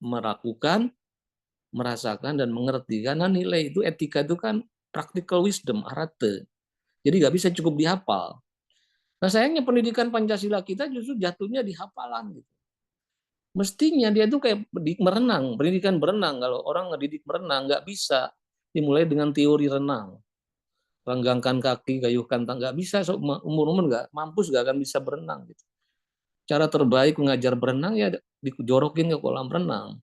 Melakukan, merasakan dan mengerti. Karena nilai itu, etika itu kan practical wisdom, arate. Jadi nggak bisa cukup dihafal. Nah sayangnya pendidikan Pancasila kita justru jatuhnya di hafalan gitu. Mestinya dia itu kayak merenang, pendidikan berenang. Kalau orang ngedidik merenang nggak bisa dimulai dengan teori renang. Renggangkan kaki, gayuhkan tangan, nggak bisa. Umur-umur nggak, mampus nggak akan bisa berenang gitu. Cara terbaik mengajar berenang ya dijorokin ke kolam renang.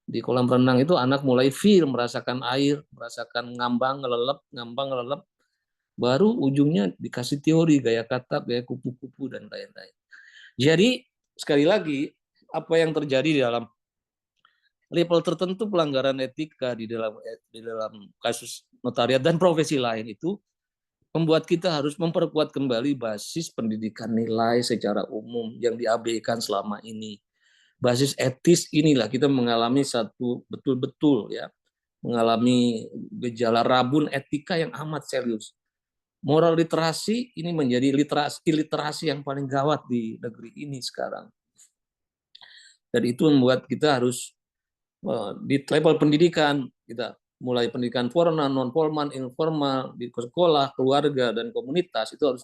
Di kolam renang itu anak mulai feel, merasakan air, merasakan ngambang, ngelelep, baru ujungnya dikasih teori, gaya kata, gaya kupu-kupu, dan lain-lain. Jadi, sekali lagi, apa yang terjadi di dalam level tertentu pelanggaran etika di dalam kasus notariat dan profesi lain itu membuat kita harus memperkuat kembali basis pendidikan nilai secara umum yang diabaikan selama ini. Basis etis inilah kita mengalami satu betul-betul ya, mengalami gejala rabun etika yang amat serius. Moral literasi ini menjadi literasi yang paling gawat di negeri ini sekarang. Dan itu membuat kita harus di level pendidikan, kita mulai pendidikan formal, non formal, informal, di sekolah, keluarga, dan komunitas, itu harus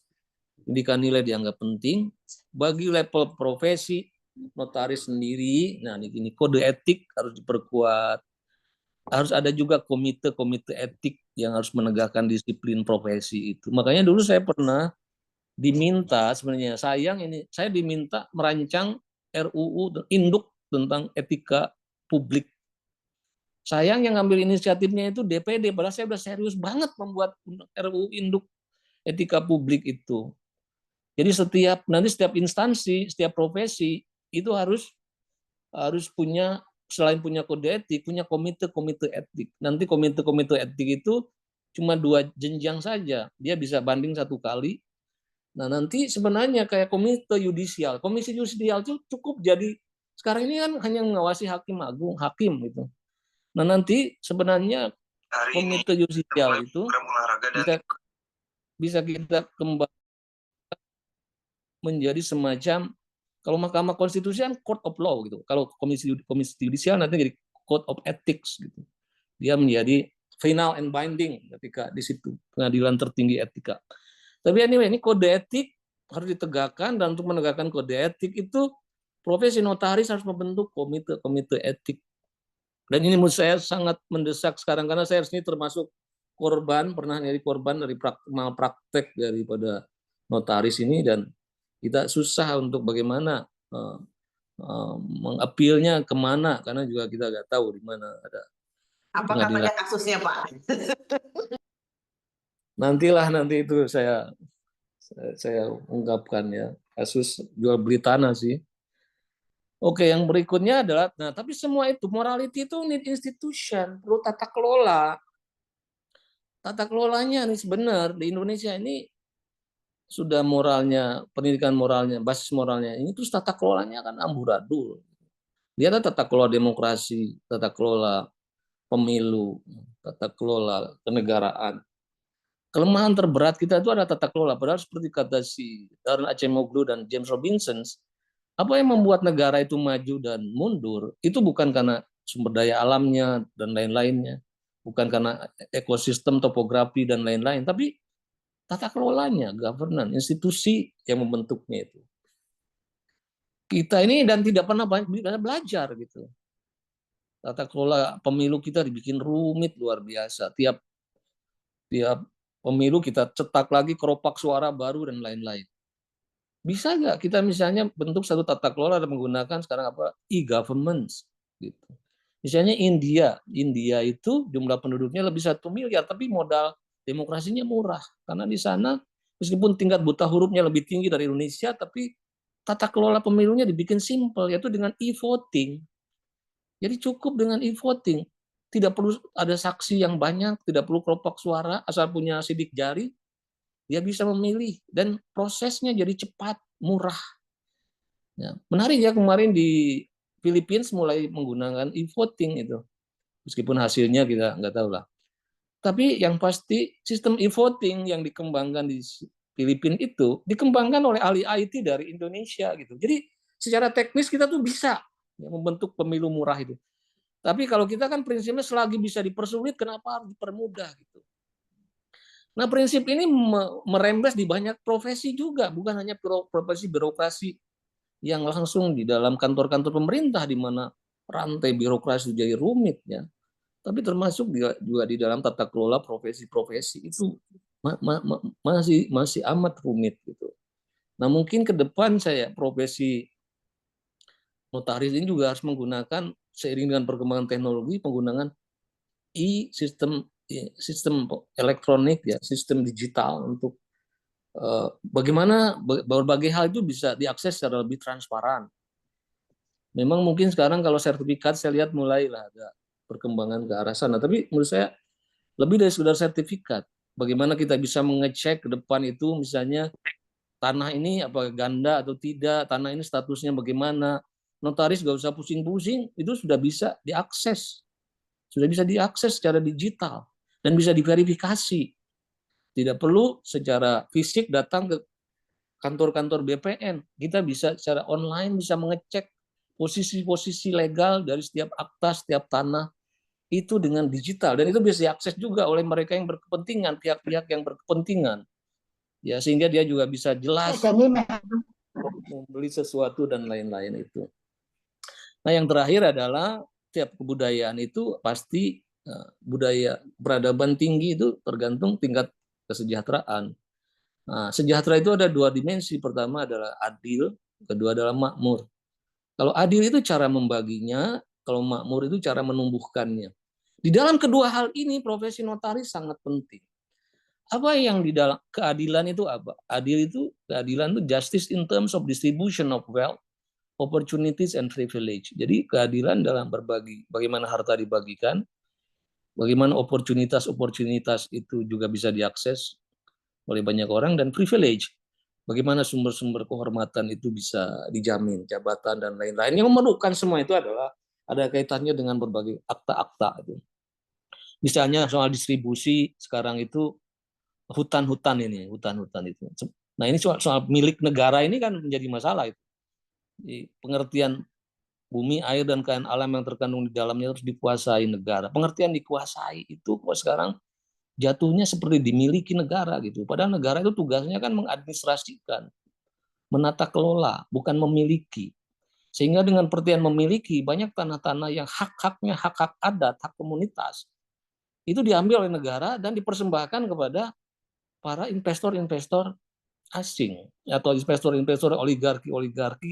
pendidikan nilai dianggap penting. Bagi level profesi, notaris sendiri, nah ini kode etik harus diperkuat. Harus ada juga komite etik yang harus menegakkan disiplin profesi itu. Makanya dulu saya pernah diminta, sebenarnya sayang ini, saya diminta merancang RUU induk tentang etika publik. Sayang yang ngambil inisiatifnya itu DPD, padahal saya udah serius banget membuat RUU induk etika publik itu. Jadi setiap instansi, setiap profesi itu harus punya, selain punya kode etik, punya komite etik. Nanti komite etik itu cuma 2 jenjang saja. Dia bisa banding 1 kali. Nah, nanti sebenarnya kayak komite yudisial. Komisi yudisial itu cukup jadi, sekarang ini kan hanya mengawasi hakim agung, hakim gitu. Nah, nanti sebenarnya komite yudisial itu bisa kita kembali menjadi semacam, kalau Mahkamah Konstitusi kan court of law gitu. Kalau komisi yudisial nanti jadi code of ethics gitu. Dia menjadi final and binding ketika di situ pengadilan tertinggi etika. Tapi anyway, ini kode etik harus ditegakkan, dan untuk menegakkan kode etik itu profesi notaris harus membentuk komite etik. Dan ini menurut saya sangat mendesak sekarang, karena saya ini termasuk korban, pernah jadi korban dari malpraktek daripada notaris ini, dan kita susah untuk bagaimana mengapilnya kemana, karena juga kita nggak tahu di mana ada. Apa katanya kasusnya, Pak? Nanti itu saya ungkapkan ya, kasus jual beli tanah sih. Oke, yang berikutnya adalah, nah tapi semua itu, morality itu need institution, perlu tata kelola. Tata kelolanya nih sebenarnya di Indonesia ini sudah moralnya, pendidikan moralnya, basis moralnya ini, terus tata kelolanya kan amburadul. Dia ada tata kelola demokrasi, tata kelola pemilu, tata kelola kenegaraan. Kelemahan terberat kita itu ada tata kelola. Padahal seperti kata si Darren Acemoglu dan James Robinson, apa yang membuat negara itu maju dan mundur itu bukan karena sumber daya alamnya dan lain-lainnya, bukan karena ekosistem, topografi dan lain-lain, tapi tata kelolanya, governance, institusi yang membentuknya itu. Kita ini dan tidak pernah belajar gitu. Tata kelola pemilu kita dibikin rumit luar biasa. Tiap pemilu kita cetak lagi keropak suara baru dan lain-lain. Bisa nggak kita misalnya bentuk satu tata kelola dan menggunakan sekarang apa e-government gitu. Misalnya India itu jumlah penduduknya lebih 1 miliar, tapi modal demokrasinya murah karena di sana meskipun tingkat buta hurufnya lebih tinggi dari Indonesia, tapi tata kelola pemilunya dibikin simpel, yaitu dengan e-voting. Jadi cukup dengan e-voting, tidak perlu ada saksi yang banyak, tidak perlu kelopak suara, asal punya sidik jari, dia bisa memilih dan prosesnya jadi cepat, murah. Ya, menarik ya kemarin di Filipina mulai menggunakan e-voting itu, meskipun hasilnya kita nggak tahu lah. Tapi yang pasti sistem e-voting yang dikembangkan di Filipina itu dikembangkan oleh ahli IT dari Indonesia gitu. Jadi secara teknis kita tuh bisa ya, membentuk pemilu murah itu. Tapi kalau kita kan prinsipnya selagi bisa dipersulit, kenapa harus dipermudah gitu. Nah prinsip ini merembes di banyak profesi juga, bukan hanya profesi birokrasi yang langsung di dalam kantor-kantor pemerintah di mana rantai birokrasi jadi rumit ya. Tapi termasuk juga di dalam tata kelola profesi-profesi itu masih amat rumit gitu. Nah mungkin ke depan profesi notaris ini juga harus menggunakan seiring dengan perkembangan teknologi penggunaan sistem elektronik ya, sistem digital untuk bagaimana berbagai hal itu bisa diakses secara lebih transparan. Memang mungkin sekarang kalau sertifikat saya lihat mulailah ada perkembangan ke arah sana, tapi menurut saya lebih dari sekedar sertifikat. Bagaimana kita bisa mengecek ke depan itu misalnya tanah ini apa ganda atau tidak, tanah ini statusnya bagaimana. Notaris nggak usah pusing-pusing, itu sudah bisa diakses. Sudah bisa diakses secara digital dan bisa diverifikasi. Tidak perlu secara fisik datang ke kantor-kantor BPN. Kita bisa secara online bisa mengecek posisi-posisi legal dari setiap akta, setiap tanah itu dengan digital dan itu bisa diakses juga oleh mereka yang berkepentingan, pihak-pihak yang berkepentingan. Ya, sehingga dia juga bisa jelas membeli sesuatu dan lain-lain itu. Nah, yang terakhir adalah tiap kebudayaan itu pasti budaya peradaban tinggi itu tergantung tingkat kesejahteraan. Nah, sejahtera itu ada 2 dimensi. Pertama adalah adil, kedua adalah makmur. Kalau adil itu cara membaginya, kalau makmur itu cara menumbuhkannya. Di dalam kedua hal ini profesi notaris sangat penting. Apa yang di dalam keadilan itu apa? Keadilan itu justice in terms of distribution of wealth, opportunities and privilege. Jadi keadilan dalam berbagi, bagaimana harta dibagikan, bagaimana opportunitas itu juga bisa diakses oleh banyak orang, dan privilege, bagaimana sumber-sumber kehormatan itu bisa dijamin, jabatan dan lain-lain. Yang memerlukan semua itu adalah ada kaitannya dengan berbagai akta-akta itu. Misalnya soal distribusi sekarang itu hutan-hutan itu. Nah ini soal milik negara ini kan menjadi masalah itu. Pengertian bumi, air, dan kekayaan alam yang terkandung di dalamnya harus dikuasai negara. Pengertian dikuasai itu kok sekarang jatuhnya seperti dimiliki negara gitu. Padahal negara itu tugasnya kan mengadministrasikan, menata kelola, bukan memiliki. Sehingga dengan pengertian memiliki, banyak tanah-tanah yang hak-haknya, hak-hak adat, hak komunitas, itu diambil oleh negara dan dipersembahkan kepada para investor-investor asing atau investor-investor oligarki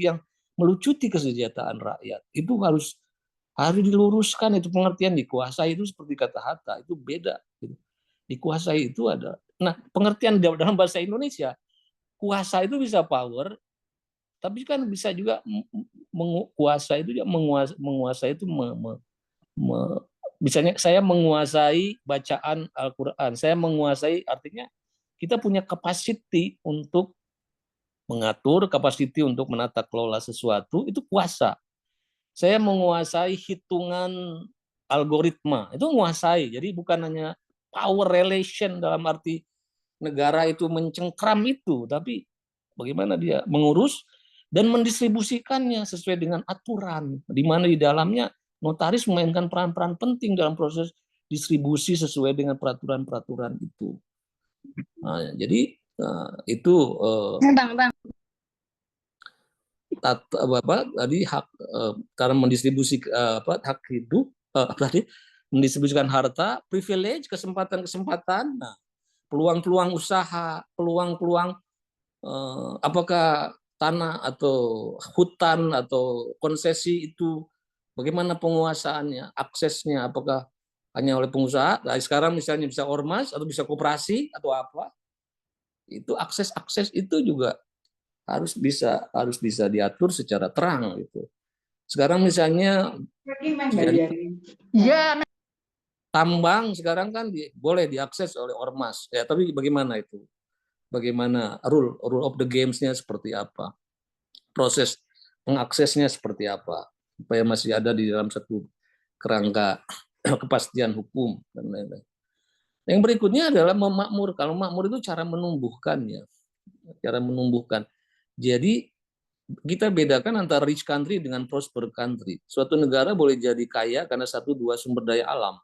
yang melucuti kesejahteraan rakyat. Itu harus diluruskan, itu pengertian dikuasai itu seperti kata Hatta, itu beda. Dikuasai itu ada. Nah, pengertian dalam bahasa Indonesia, kuasa itu bisa power, tapi kan bisa juga menguasai itu juga menguasai itu misalnya saya menguasai bacaan Al-Qur'an, saya menguasai artinya kita punya capacity untuk mengatur, capacity untuk menata kelola sesuatu, itu kuasa. Saya menguasai hitungan algoritma, itu menguasai. Jadi bukan hanya power relation dalam arti negara itu mencengkram itu, tapi bagaimana dia mengurus dan mendistribusikannya sesuai dengan aturan, di mana di dalamnya notaris memainkan peran-peran penting dalam proses distribusi sesuai dengan peraturan-peraturan itu. Nah, jadi itu tadi hak karena mendistribusi hak hidup tadi mendistribusikan harta, privilege, kesempatan-kesempatan, nah, peluang-peluang usaha, peluang-peluang apakah tanah atau hutan atau konsesi itu bagaimana penguasaannya, aksesnya, apakah hanya oleh pengusaha? Nah, sekarang misalnya bisa ormas atau bisa koperasi atau apa? Itu akses itu juga harus bisa diatur secara terang gitu. Sekarang misalnya tambang sekarang kan boleh diakses oleh ormas ya, tapi bagaimana itu? Bagaimana rule of the games-nya seperti apa? Proses mengaksesnya seperti apa? Supaya masih ada di dalam satu kerangka kepastian hukum dan lain-lain. Yang berikutnya adalah memakmur. Kalau makmur itu cara menumbuhkannya, cara menumbuhkan. Jadi kita bedakan antara rich country dengan prosper country. Suatu negara boleh jadi kaya karena 1-2 sumber daya alam.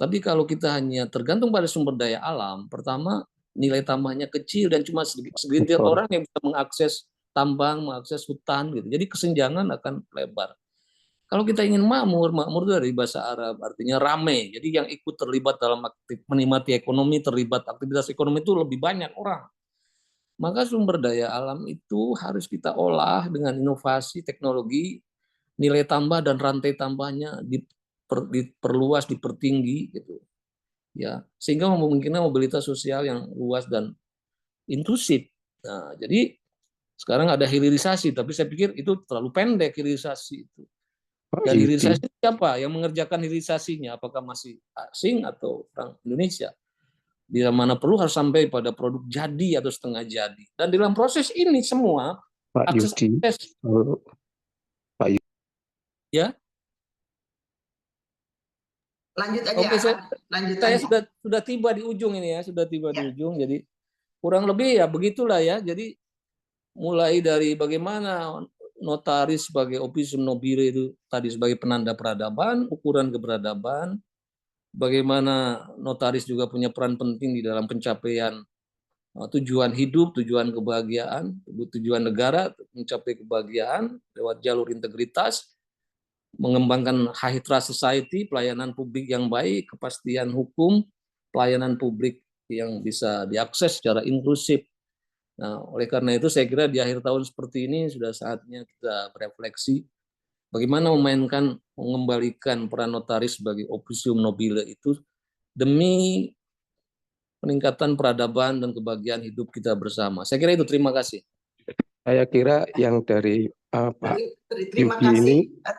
Tapi kalau kita hanya tergantung pada sumber daya alam, pertama nilai tambahnya kecil dan cuma segelintir orang yang bisa mengakses tambang, mengakses hutan gitu. Jadi kesenjangan akan lebar. Kalau kita ingin makmur itu dari bahasa Arab artinya ramai. Jadi yang ikut terlibat dalam menikmati ekonomi, terlibat aktivitas ekonomi itu lebih banyak orang. Maka sumber daya alam itu harus kita olah dengan inovasi teknologi, nilai tambah dan rantai tambahnya diperluas, dipertinggi gitu. Ya, sehingga memungkinkan mobilitas sosial yang luas dan inklusif. Nah, jadi sekarang ada hilirisasi, tapi saya pikir itu terlalu pendek hilirisasi itu. Dan hilirisasi siapa yang mengerjakan hilirisasinya? Apakah masih asing atau orang Indonesia? Bila mana perlu harus sampai pada produk jadi atau setengah jadi. Dan dalam proses ini semua Pak Yudi, Pak Yudi. Ya. Lanjut aja. Oke, Lanjut saya aja. sudah tiba di ujung ini ya, sudah tiba di ujung. Jadi kurang lebih ya begitulah ya. Jadi mulai dari bagaimana notaris sebagai officium nobile itu tadi sebagai penanda peradaban, ukuran keberadaban, bagaimana notaris juga punya peran penting di dalam pencapaian tujuan hidup, tujuan kebahagiaan, tujuan negara mencapai kebahagiaan lewat jalur integritas, mengembangkan high trust society, pelayanan publik yang baik, kepastian hukum, pelayanan publik yang bisa diakses secara inklusif. Nah, oleh karena itu saya kira di akhir tahun seperti ini sudah saatnya kita berefleksi bagaimana mengembalikan peran notaris sebagai officium nobile itu demi peningkatan peradaban dan kebahagiaan hidup kita bersama. Saya kira itu, terima kasih. Saya kira yang dari Pak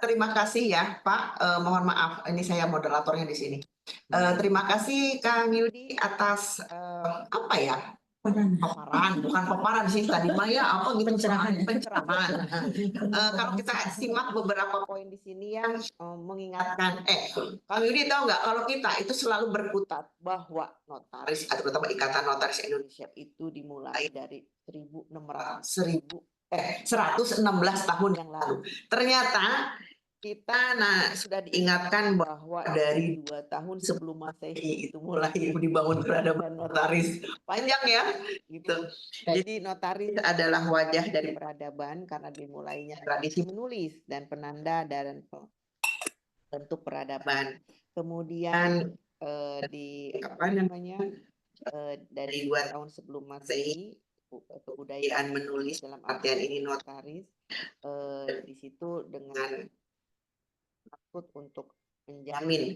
Terima kasih ya Pak. Mohon maaf, ini saya moderatornya di sini. Terima kasih Kang Yudi atas apa ya? Bukan paparan sih tadi Maya apa gitu pencerahan. Kalau kita simak beberapa poin di sini yang mengingatkan Kang Yudi tahu nggak kalau kita itu selalu berkutat bahwa notaris atau terutama Ikatan Notaris Indonesia itu dimulai dari 116 tahun yang lalu. Ternyata kita sudah diingatkan bahwa dari 2 tahun sebelum Masehi itu mulai dibangun peradaban notaris. Panjang ya gitu. Jadi notaris adalah wajah dari peradaban karena dimulainya tradisi menulis dan penanda dan bentuk peradaban. Kemudian dari 2 tahun sebelum Masehi kebudayaan menulis dalam artian ini notaris di situ dengan maksud untuk menjamin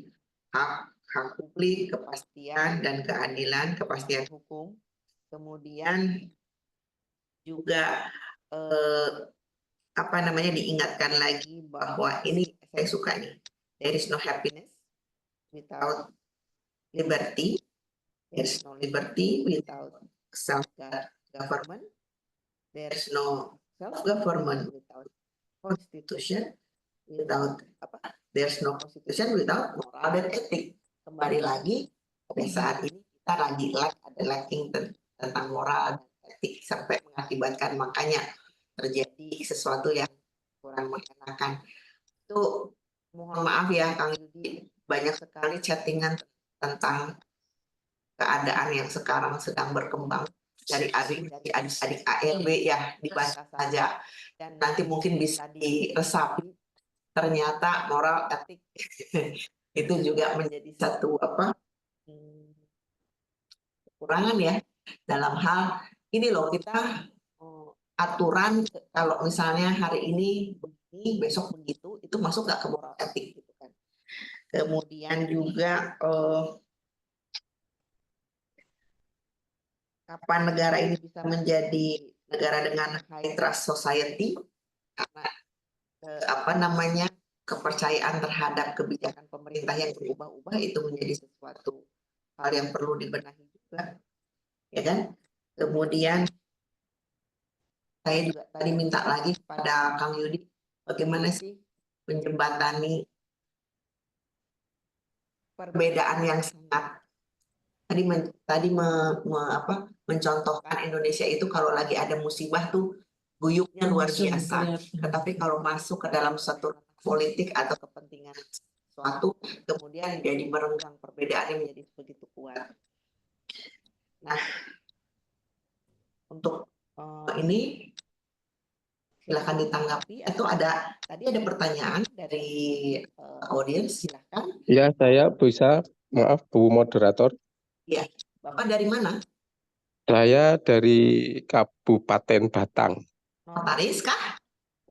hak publik, kepastian dan keadilan, kepastian hukum. Kemudian juga diingatkan lagi bahwa ini saya suka nih, there is no happiness without liberty, there is no liberty without self-government, there is no self-government without constitution, there's no constitution without moral dan etik. Kembali lagi pada saat ini kita ada lacking tentang moral dan etik sampai mengakibatkan makanya terjadi sesuatu yang kurang mengenakan. Itu mohon maaf ya Kang Yudi, banyak sekali chattingan tentang keadaan yang sekarang sedang berkembang dari adik-adik ALB ya, dibaca saja dan nanti mungkin bisa diresapi ternyata moral etik itu juga menjadi satu kekurangan ya dalam hal ini loh kita aturan kalau misalnya hari ini begini besok begitu itu masuk nggak ke moral etik gitu kan. Kemudian juga kapan negara ini bisa menjadi negara dengan high trust society karena kepercayaan terhadap kebijakan pemerintah yang berubah-ubah itu menjadi sesuatu hal yang perlu dibenahi juga, ya kan? Kemudian saya juga tadi minta lagi kepada Kang Yudi, bagaimana sih menjembatani perbedaan yang sangat mencontohkan Indonesia itu kalau lagi ada musibah tuh guyupnya luar biasa, tetapi kalau masuk ke dalam satu politik atau kepentingan suatu kemudian jadi merenggang perbedaannya menjadi begitu kuat. Nah, untuk ini silakan ditanggapi atau tadi ada pertanyaan dari audiens, silakan. Ya, saya bisa, maaf Bu Moderator. Iya, Bapak dari mana? Saya dari Kabupaten Batang. Notaris kah?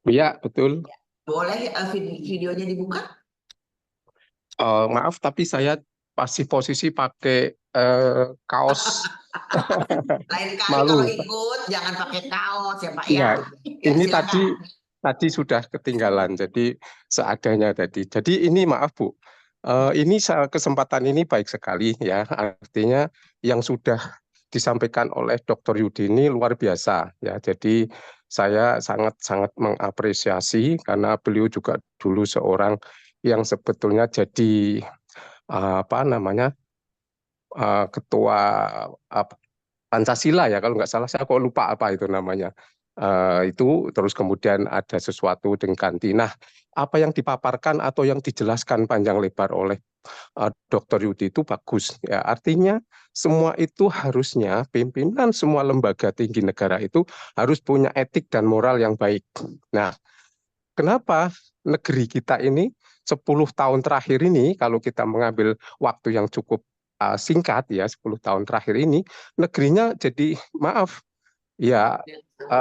Iya, betul. Boleh videonya dibuka? Maaf, tapi saya masih posisi pakai kaos. Lain kali Malu. kalau ikut jangan pakai kaos ya Pak ya. Iya, Ya, ini silakan. tadi sudah ketinggalan, jadi seadanya tadi. Jadi ini maaf Bu, ini kesempatan ini baik sekali ya, artinya yang sudah disampaikan oleh Dr. Yudi ini luar biasa ya. Jadi saya sangat mengapresiasi karena beliau juga dulu seorang yang sebetulnya jadi ketua Pancasila ya kalau nggak salah, saya kok lupa apa itu namanya. Itu terus kemudian ada sesuatu dengan ganti. Nah, apa yang dipaparkan atau yang dijelaskan panjang lebar oleh Dr. Yudi itu bagus. Ya, artinya semua itu harusnya pimpinan semua lembaga tinggi negara itu harus punya etik dan moral yang baik. Nah, kenapa negeri kita ini 10 tahun terakhir ini kalau kita mengambil waktu yang cukup singkat ya 10 tahun terakhir ini negerinya jadi maaf ya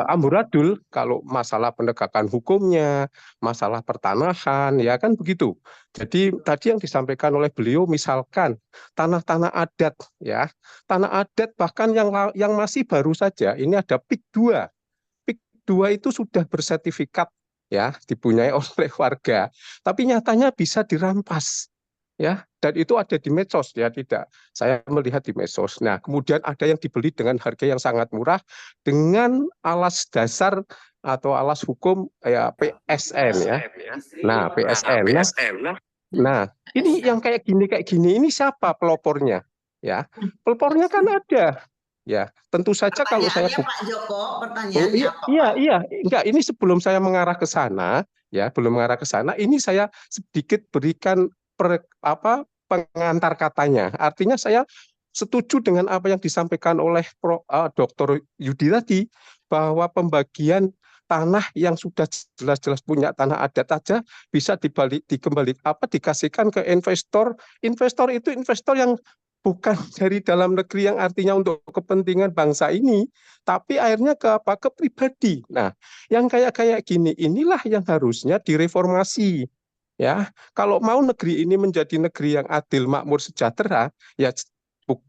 amburadul kalau masalah penegakan hukumnya, masalah pertanahan ya kan begitu. Jadi tadi yang disampaikan oleh beliau misalkan tanah-tanah adat ya, tanah adat bahkan yang masih baru saja ini ada PIK 2. PIK 2 itu sudah bersertifikat ya dipunyai oleh warga, tapi nyatanya bisa dirampas. Ya, dan itu ada di medsos ya, tidak saya melihat di medsos. Nah, kemudian ada yang dibeli dengan harga yang sangat murah dengan alas dasar atau alas hukum ya PSN ya. Nah, PSN. Nah, ini yang kayak gini ini siapa pelopornya? Ya, pelopornya kan ada. Ya, tentu saja kalau saya Pak Joko, pertanyaannya apa? Iya, enggak, ini sebelum saya mengarah ke sana, ya, belum mengarah ke sana, ini saya sedikit berikan pengantar katanya. Artinya saya setuju dengan apa yang disampaikan oleh Dr. Yudi tadi, bahwa pembagian tanah yang sudah jelas-jelas punya tanah adat aja bisa dikasihkan ke investor. Investor itu investor yang bukan dari dalam negeri yang artinya untuk kepentingan bangsa ini, tapi akhirnya ke pribadi. Nah, yang kayak gini inilah yang harusnya direformasi. Ya, kalau mau negeri ini menjadi negeri yang adil, makmur, sejahtera, ya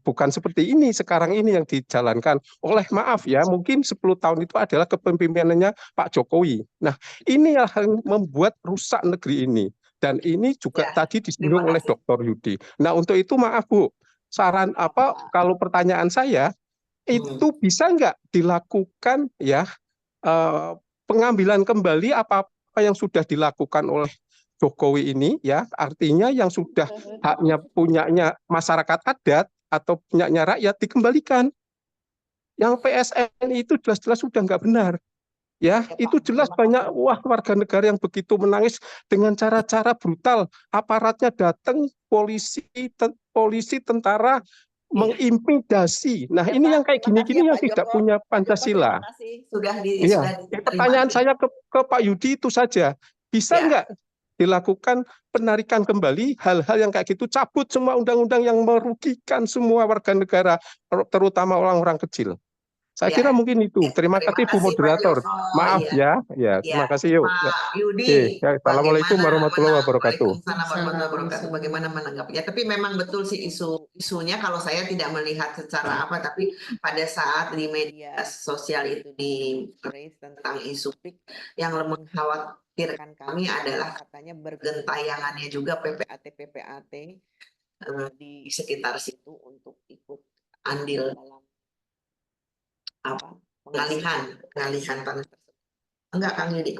bukan seperti ini sekarang ini yang dijalankan oleh maaf ya, mungkin 10 tahun itu adalah kepemimpinannya Pak Jokowi. Nah, ini yang membuat rusak negeri ini. Dan ini juga tadi disinggung oleh Dr. Yudi. Nah, untuk itu maaf Bu, saran kalau pertanyaan saya, itu bisa nggak dilakukan ya pengambilan kembali apa yang sudah dilakukan oleh Jokowi ini ya, artinya yang sudah haknya punyanya masyarakat adat atau punyanya rakyat dikembalikan. Yang PSN itu jelas-jelas sudah nggak benar. Ya, itu jelas banyak warga negara yang begitu menangis dengan cara-cara brutal. Aparatnya datang, polisi, tentara mengintimidasi. Nah, ini yang kayak gini-gini yang tidak punya Pancasila. Sudah Pertanyaan saya ke Pak Yudi itu saja. Bisa nggak dilakukan penarikan kembali hal-hal yang kayak gitu, cabut semua undang-undang yang merugikan semua warga negara, terutama orang-orang kecil. Saya Ya, kira mungkin itu. Terima terima kasih Bu kasih Pak Moderator. Joko. Maaf Iya. ya. Ya, Terima kasih yuk. Pak Yudi, Oke, Assalamualaikum warahmatullahi wabarakatuh. Waalaikumsalam warahmatullahi wabarakatuh. Bagaimana menanggapinya? Tapi memang betul sih isunya kalau saya tidak melihat secara apa, tapi pada saat di media sosial itu di raise tentang isu PIK, yang mengkhawatirkan kami adalah katanya bergentayangannya juga PPAT di sekitar situ untuk ikut andil dalam apa pengalihan tanah tersebut. Enggak, Kang Yudi?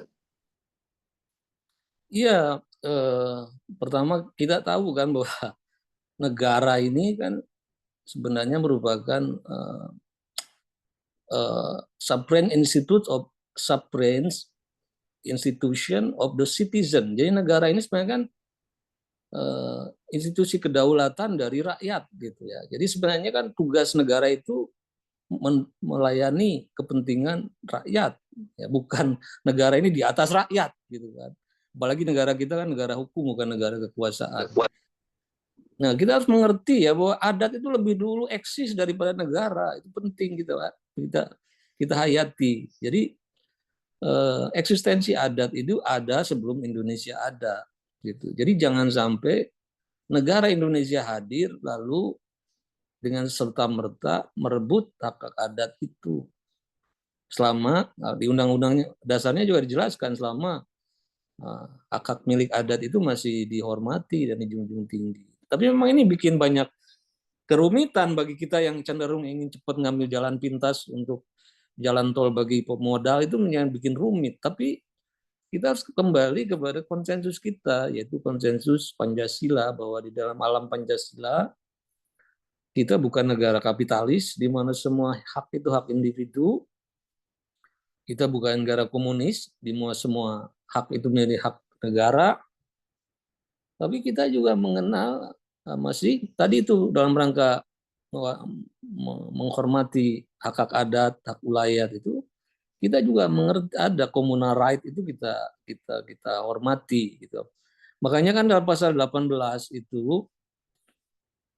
Iya, pertama kita tahu kan bahwa negara ini kan sebenarnya merupakan sovereign institution of the citizen. Jadi negara ini sebenarnya kan institusi kedaulatan dari rakyat gitu ya. Jadi sebenarnya kan tugas negara itu melayani kepentingan rakyat, ya, bukan negara ini di atas rakyat gitu kan. Apalagi negara kita kan negara hukum, bukan negara kekuasaan. Nah, kita harus mengerti ya bahwa adat itu lebih dulu eksis daripada negara. Itu penting kita hayati. Jadi eksistensi adat itu ada sebelum Indonesia ada gitu. Jadi jangan sampai negara Indonesia hadir lalu dengan serta-merta merebut hak adat itu. Selama di undang-undang dasarnya juga dijelaskan selama hak milik adat itu masih dihormati dan dijunjung tinggi. Tapi memang ini bikin banyak kerumitan bagi kita yang cenderung ingin cepat ngambil jalan pintas untuk jalan tol bagi pemodal, itu yang bikin rumit. Tapi kita harus kembali kepada konsensus kita, yaitu konsensus Pancasila, bahwa di dalam alam Pancasila kita bukan negara kapitalis di mana semua hak itu hak individu. Kita bukan negara komunis di mana semua hak itu menjadi hak negara. Tapi kita juga mengenal masih tadi itu dalam rangka menghormati hak-hak adat, hak ulayat itu, kita juga mengerti ada communal right itu kita hormati gitu. Makanya kan dalam pasal 18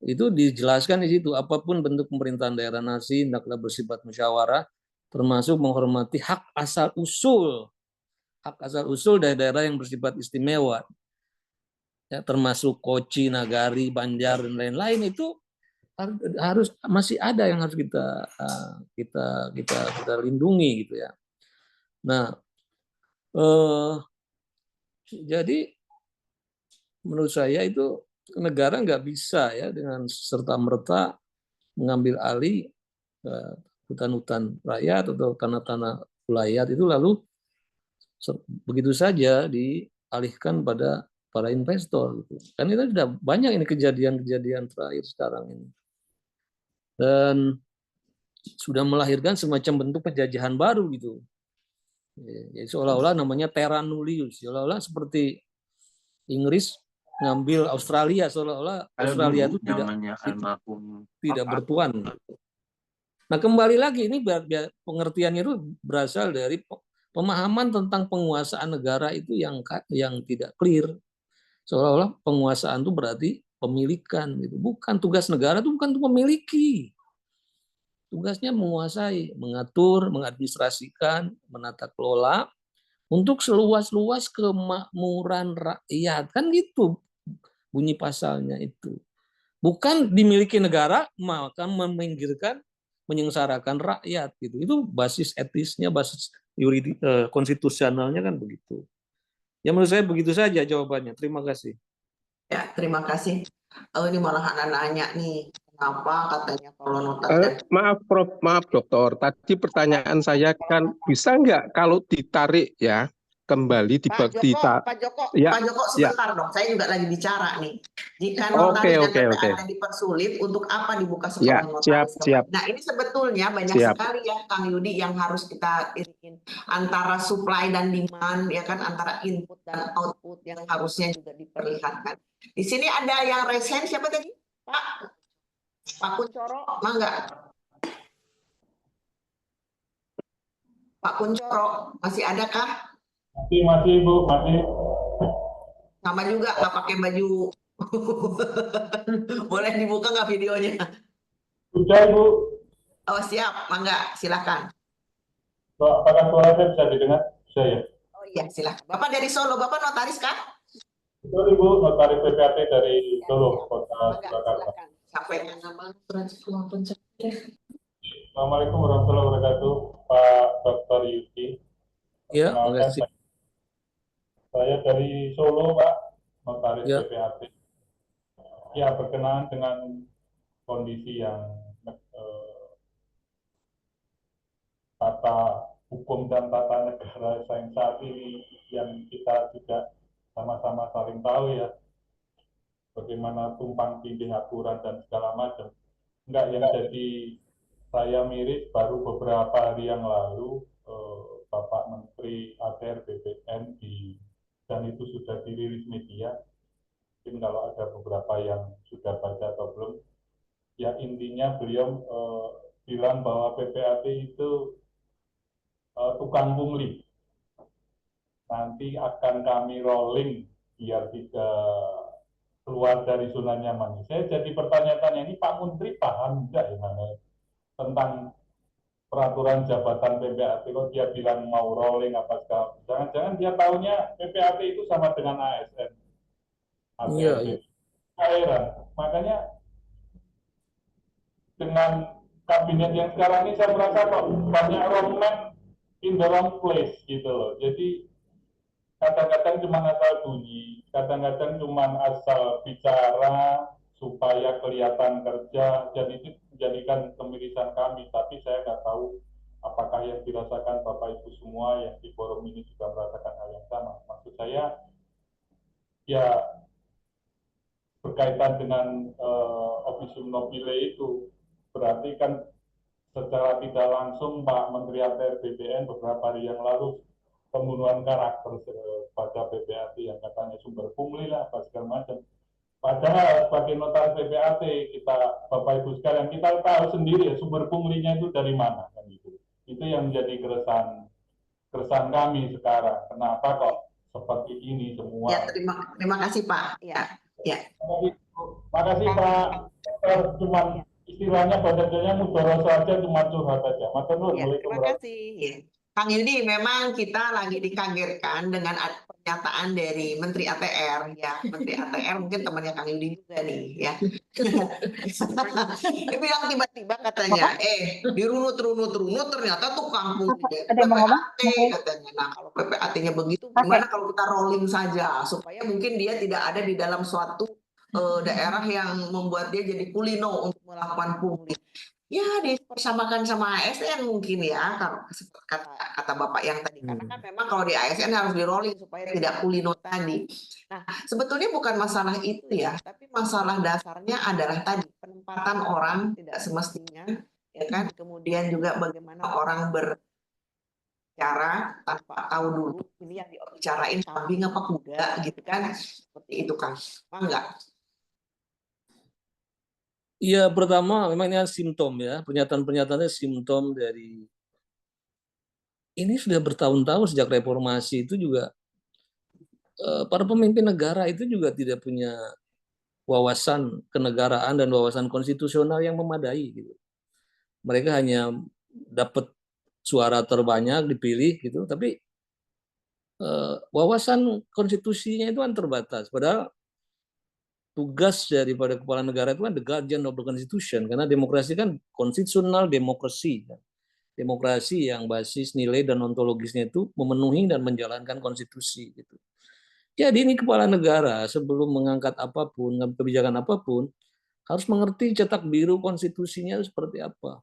itu dijelaskan di situ, apapun bentuk pemerintahan daerah nasi hendaklah bersifat musyawarah, termasuk menghormati hak asal usul dari daerah yang bersifat istimewa, ya, termasuk Koci, Nagari, Banjar dan lain-lain. Itu harus masih ada yang harus kita lindungi gitu ya. Nah, jadi menurut saya itu negara nggak bisa ya dengan serta-merta mengambil alih hutan-hutan rakyat atau tanah-tanah wilayah itu lalu begitu saja dialihkan pada para investor. Gitu. Kan itu sudah banyak ini kejadian-kejadian terakhir sekarang ini. Dan sudah melahirkan semacam bentuk penjajahan baru gitu. Jadi seolah-olah namanya terra nullius, seolah-olah seperti Inggris ngambil Australia, seolah-olah Australia itu tidak bertuan. Nah, kembali lagi ini pengertiannya itu berasal dari pemahaman tentang penguasaan negara itu yang tidak clear. Seolah-olah penguasaan itu berarti pemilikan gitu. Bukan, tugas negara itu bukan untuk memiliki. Tugasnya menguasai, mengatur, mengadministrasikan, menata kelola untuk seluas-luas kemakmuran rakyat. Kan gitu bunyi pasalnya itu. Bukan dimiliki negara, maka meminggirkan, menyengsarakan rakyat gitu. Itu basis etisnya, basis konstitusionalnya kan begitu. Ya menurut saya begitu saja jawabannya. Terima kasih. Ya, terima kasih. Oh, ini malah anak nanya nih, kenapa katanya kalau nota Maaf dokter, tadi pertanyaan saya kan bisa nggak kalau ditarik ya kembali Pak Joko sebentar dong, saya juga lagi bicara nih. Jika notaris dan PPAT dipersulit, untuk apa dibuka sekolah notaris? Siap. Nah, ini sebetulnya banyak sekali ya Kang Yudi yang harus kita irikin antara supply dan demand, ya kan, antara input dan output yang harusnya juga diperlihatkan. Di sini ada yang raise hand, siapa tadi? Pak Kuncoro, mangga. Pak Kuncoro, masih adakah? Masih Bu, masih. Sama juga nggak pakai baju. Boleh dibuka nggak videonya? Sudah Ibu, Oh siap, mangga, silakan. apakah suaranya bisa didengar? Bisa ya? Oh iya, silakan. Bapak dari Solo, Bapak notaris kah? Betul Ibu, notaris PPAT dari Solo, Siap. Kota Mangga, Surakarta. silakan. Sampaikan nama transkuan. Assalamualaikum warahmatullahi wabarakatuh, Pak Dr. Yuki. Ya, Perkenalkan, makasih. saya dari Solo, Pak, notaris Ya. PPAT. Ya, berkenaan dengan kondisi yang tata hukum dan tata negara yang saat ini yang kita juga sama-sama saling tahu ya, bagaimana tumpang tindih aturan dan segala macam. Enggak, yang jadi saya miris baru beberapa hari yang lalu Bapak Menteri ATR BPN dan itu sudah dirilis media. Mungkin kalau ada beberapa yang sudah baca atau belum, ya intinya beliau bilang bahwa PPAT itu tukang pungli. Nanti akan kami rolling biar tidak keluar dari zona nyaman. Saya jadi bertanya-tanya, ini Pak Menteri paham enggak ya tentang peraturan jabatan PPAT, kok dia bilang mau rolling apa segala. Jangan-jangan dia tahunya PPAT itu sama dengan ASN. Iya, iya. Makanya dengan kabinet yang sekarang ini saya merasa kok banyak wrong man in the wrong place gitu loh. Jadi kadang-kadang cuma asal bunyi, kadang-kadang cuma asal bicara supaya kelihatan kerja, jadi itu menjadikan kemirisan kami. Tapi saya nggak tahu apakah yang dirasakan Bapak Ibu semua yang di forum ini juga merasakan hal yang sama. Maksud saya, ya berkaitan dengan officium nobile itu, berarti kan secara tidak langsung Pak Menteri ATR BPN beberapa hari yang lalu pembunuhan karakter pada PPAT yang katanya sumber pungli lah, apa segala macam. Padahal sebagai notaris PPAT, kita Bapak Ibu sekalian, kita tahu sendiri ya sumber punglinya itu dari mana kan gitu. Itu yang menjadi keresahan kami sekarang. Kenapa kok seperti ini semua? Ya, terima kasih Pak. Ya, ya. Makasih Pak. Cuma istilahnya bahasanya mudoro saja, cuma curhat saja. Ya, terima kasih. Ya. Kang Yudi, memang kita lagi dikagetkan dengan pernyataan dari Menteri ATR, ya. Menteri ATR mungkin temannya Kang Yudi juga nih, ya. Dia bilang tiba-tiba katanya, dirunut-runut ternyata tukang pungli Ada yang mau ngomong? PPAT katanya. Nah, kalau PPAT-nya begitu, gimana kalau kita rolling saja supaya mungkin dia tidak ada di dalam suatu daerah yang membuat dia jadi kulino untuk melakukan pungli. Ya, dipersamakan sama ASN mungkin ya, kata Bapak yang tadi. Karena kan memang kalau di ASN harus di rolling supaya tidak kulino tadi. Nah, sebetulnya bukan masalah itu ya, tapi masalah dasarnya adalah tadi penempatan orang tidak semestinya, ya kan? Kemudian juga bagaimana orang berbicara tanpa tahu dulu ini yang dibicarain kambing apa kuda, gitu kan? Seperti itu kan, enggak? Iya, pertama memang ini simptom ya, pernyataan-pernyataannya simptom dari ini sudah bertahun-tahun sejak reformasi itu juga para pemimpin negara itu juga tidak punya wawasan kenegaraan dan wawasan konstitusional yang memadai gitu. Mereka hanya dapat suara terbanyak dipilih gitu, tapi wawasan konstitusinya itu kan terbatas. Padahal tugas daripada kepala negara itu kan the guardian of the constitution, karena demokrasi kan konstitusional demokrasi, demokrasi yang basis nilai dan ontologisnya itu memenuhi dan menjalankan konstitusi gitu. Jadi ini kepala negara sebelum mengangkat apapun, kebijakan apapun harus mengerti cetak biru konstitusinya seperti apa.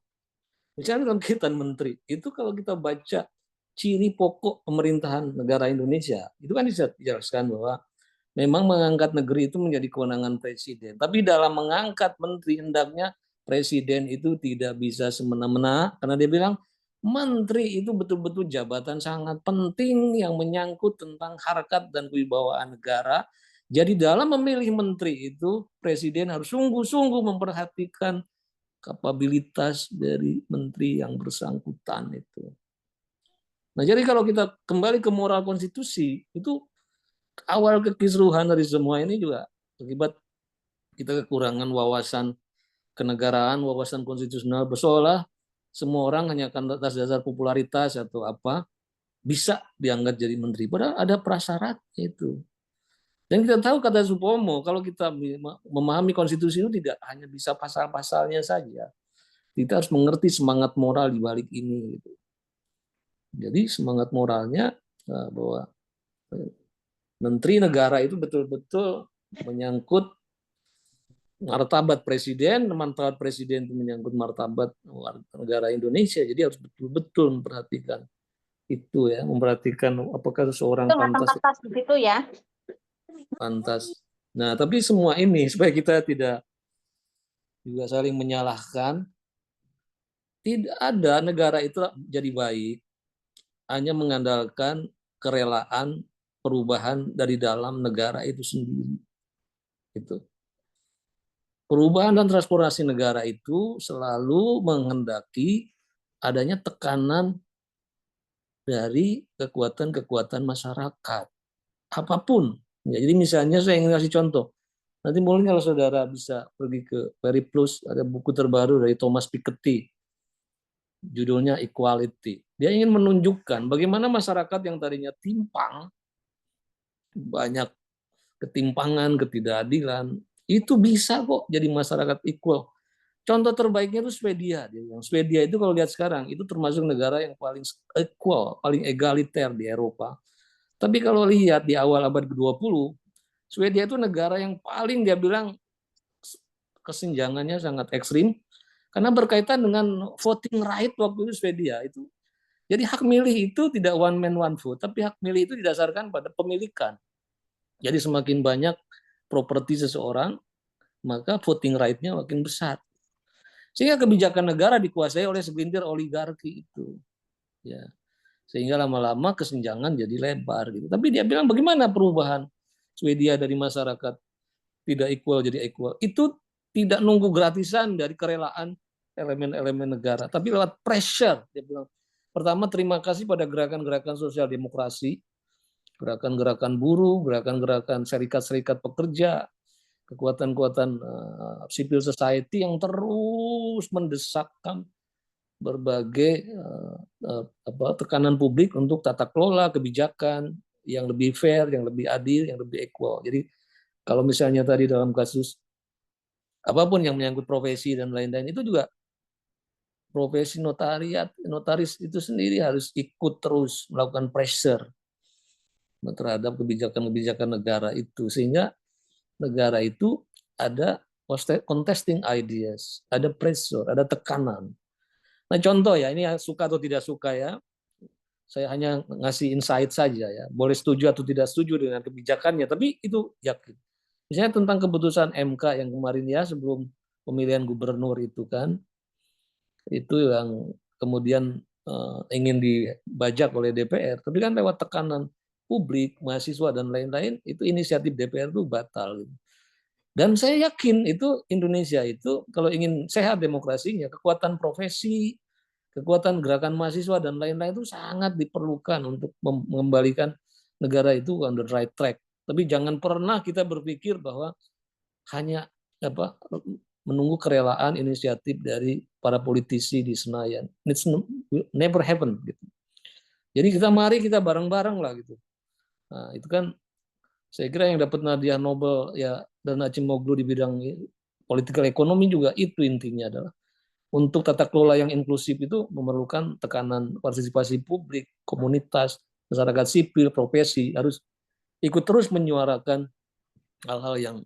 Misalnya kalau menteri itu, kalau kita baca ciri pokok pemerintahan negara Indonesia itu kan dijelaskan bahwa memang mengangkat negeri itu menjadi kewenangan presiden. Tapi dalam mengangkat menteri hendaknya presiden itu tidak bisa semena-mena, karena dia bilang menteri itu betul-betul jabatan sangat penting yang menyangkut tentang harkat dan kewibawaan negara. Jadi dalam memilih menteri itu presiden harus sungguh-sungguh memperhatikan kapabilitas dari menteri yang bersangkutan itu. Nah, jadi kalau kita kembali ke moral konstitusi itu awal kekisruhan dari semua ini juga akibat kita kekurangan wawasan kenegaraan, wawasan konstitusional, seolah semua orang hanya atas dasar popularitas atau apa bisa diangkat jadi menteri. Padahal ada prasyarat itu. Dan kita tahu kata Supomo, kalau kita memahami konstitusi itu tidak hanya bisa pasal-pasalnya saja. Kita harus mengerti semangat moral di balik ini. Jadi semangat moralnya bahwa menteri negara itu betul-betul menyangkut martabat presiden, martabat presiden itu menyangkut martabat negara Indonesia. Jadi harus betul-betul memperhatikan itu ya, memperhatikan apakah seseorang Itu nggak pantas di situ ya. pantas. Nah, tapi semua ini supaya kita tidak juga saling menyalahkan, tidak ada negara itu jadi baik hanya mengandalkan kerelaan perubahan dari dalam negara itu sendiri. Gitu. Perubahan dan transformasi negara itu selalu menghendaki adanya tekanan dari kekuatan-kekuatan masyarakat. Apapun. Ya, jadi misalnya saya ingin kasih contoh. Nanti mungkin kalau saudara bisa pergi ke Periplus, ada buku terbaru dari Thomas Piketty. Judulnya Equality. Dia ingin menunjukkan bagaimana masyarakat yang tadinya timpang, banyak ketimpangan, ketidakadilan, itu bisa kok jadi masyarakat equal. Contoh terbaiknya itu Swedia. Swedia itu kalau lihat sekarang, itu termasuk negara yang paling equal, paling egaliter di Eropa. Tapi kalau lihat di awal abad ke-20, Swedia itu negara yang paling dia bilang kesenjangannya sangat ekstrim, karena berkaitan dengan voting right waktu itu Swedia itu. Jadi hak milih itu tidak one man one vote, tapi hak milih itu didasarkan pada pemilikan. Jadi semakin banyak properti seseorang, maka voting right-nya makin besar. Sehingga kebijakan negara dikuasai oleh segelintir oligarki itu. Ya. Sehingga lama-lama kesenjangan jadi lebar gitu. Tapi dia bilang bagaimana perubahan Swedia dari masyarakat tidak equal jadi equal. Itu tidak nunggu gratisan dari kerelaan elemen-elemen negara, tapi lewat pressure. Dia bilang, pertama terima kasih pada gerakan-gerakan sosial demokrasi, gerakan-gerakan buruh, gerakan-gerakan serikat-serikat pekerja, kekuatan-kekuatan civil society yang terus mendesakkan berbagai tekanan publik untuk tata kelola kebijakan yang lebih fair, yang lebih adil, yang lebih equal. Jadi kalau misalnya tadi dalam kasus apapun yang menyangkut profesi dan lain-lain, itu juga profesi notaris itu sendiri harus ikut terus melakukan pressure terhadap kebijakan-kebijakan negara itu, sehingga negara itu ada contesting ideas, ada pressure, ada tekanan. Nah contoh ya, ini suka atau tidak suka ya, saya hanya ngasih insight saja ya, boleh setuju atau tidak setuju dengan kebijakannya, tapi itu yakin. Misalnya tentang keputusan MK yang kemarin ya sebelum pemilihan gubernur itu kan, itu yang kemudian ingin dibajak oleh DPR, tapi kan lewat tekanan publik, mahasiswa dan lain-lain, itu inisiatif DPR itu batal. Dan saya yakin itu Indonesia itu kalau ingin sehat demokrasinya, kekuatan profesi, kekuatan gerakan mahasiswa dan lain-lain itu sangat diperlukan untuk mengembalikan negara itu on the right track. Tapi jangan pernah kita berpikir bahwa hanya menunggu kerelaan inisiatif dari para politisi di Senayan. It's never happen gitu. Jadi mari kita bareng-bareng lah gitu. Nah, itu kan saya kira yang dapat hadiah Nobel ya dan Acemoglu di bidang political ekonomi juga itu intinya adalah untuk tata kelola yang inklusif itu memerlukan tekanan partisipasi publik, komunitas, masyarakat sipil, profesi harus ikut terus menyuarakan hal-hal yang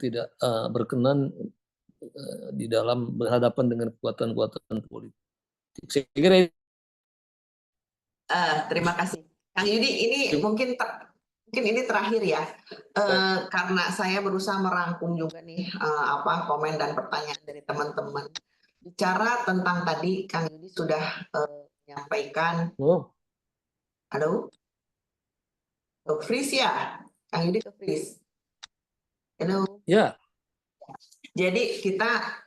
tidak berkenan di dalam berhadapan dengan kekuatan-kekuatan politik. Saya kira terima kasih. Kang Yudi, ini mungkin ini terakhir ya, karena saya berusaha merangkum juga nih komen dan pertanyaan dari teman-teman. Bicara tentang tadi Kang Yudi sudah menyampaikan. Halo, freeze ya, Kang Yudi ke freeze. Halo. Ya. Jadi kita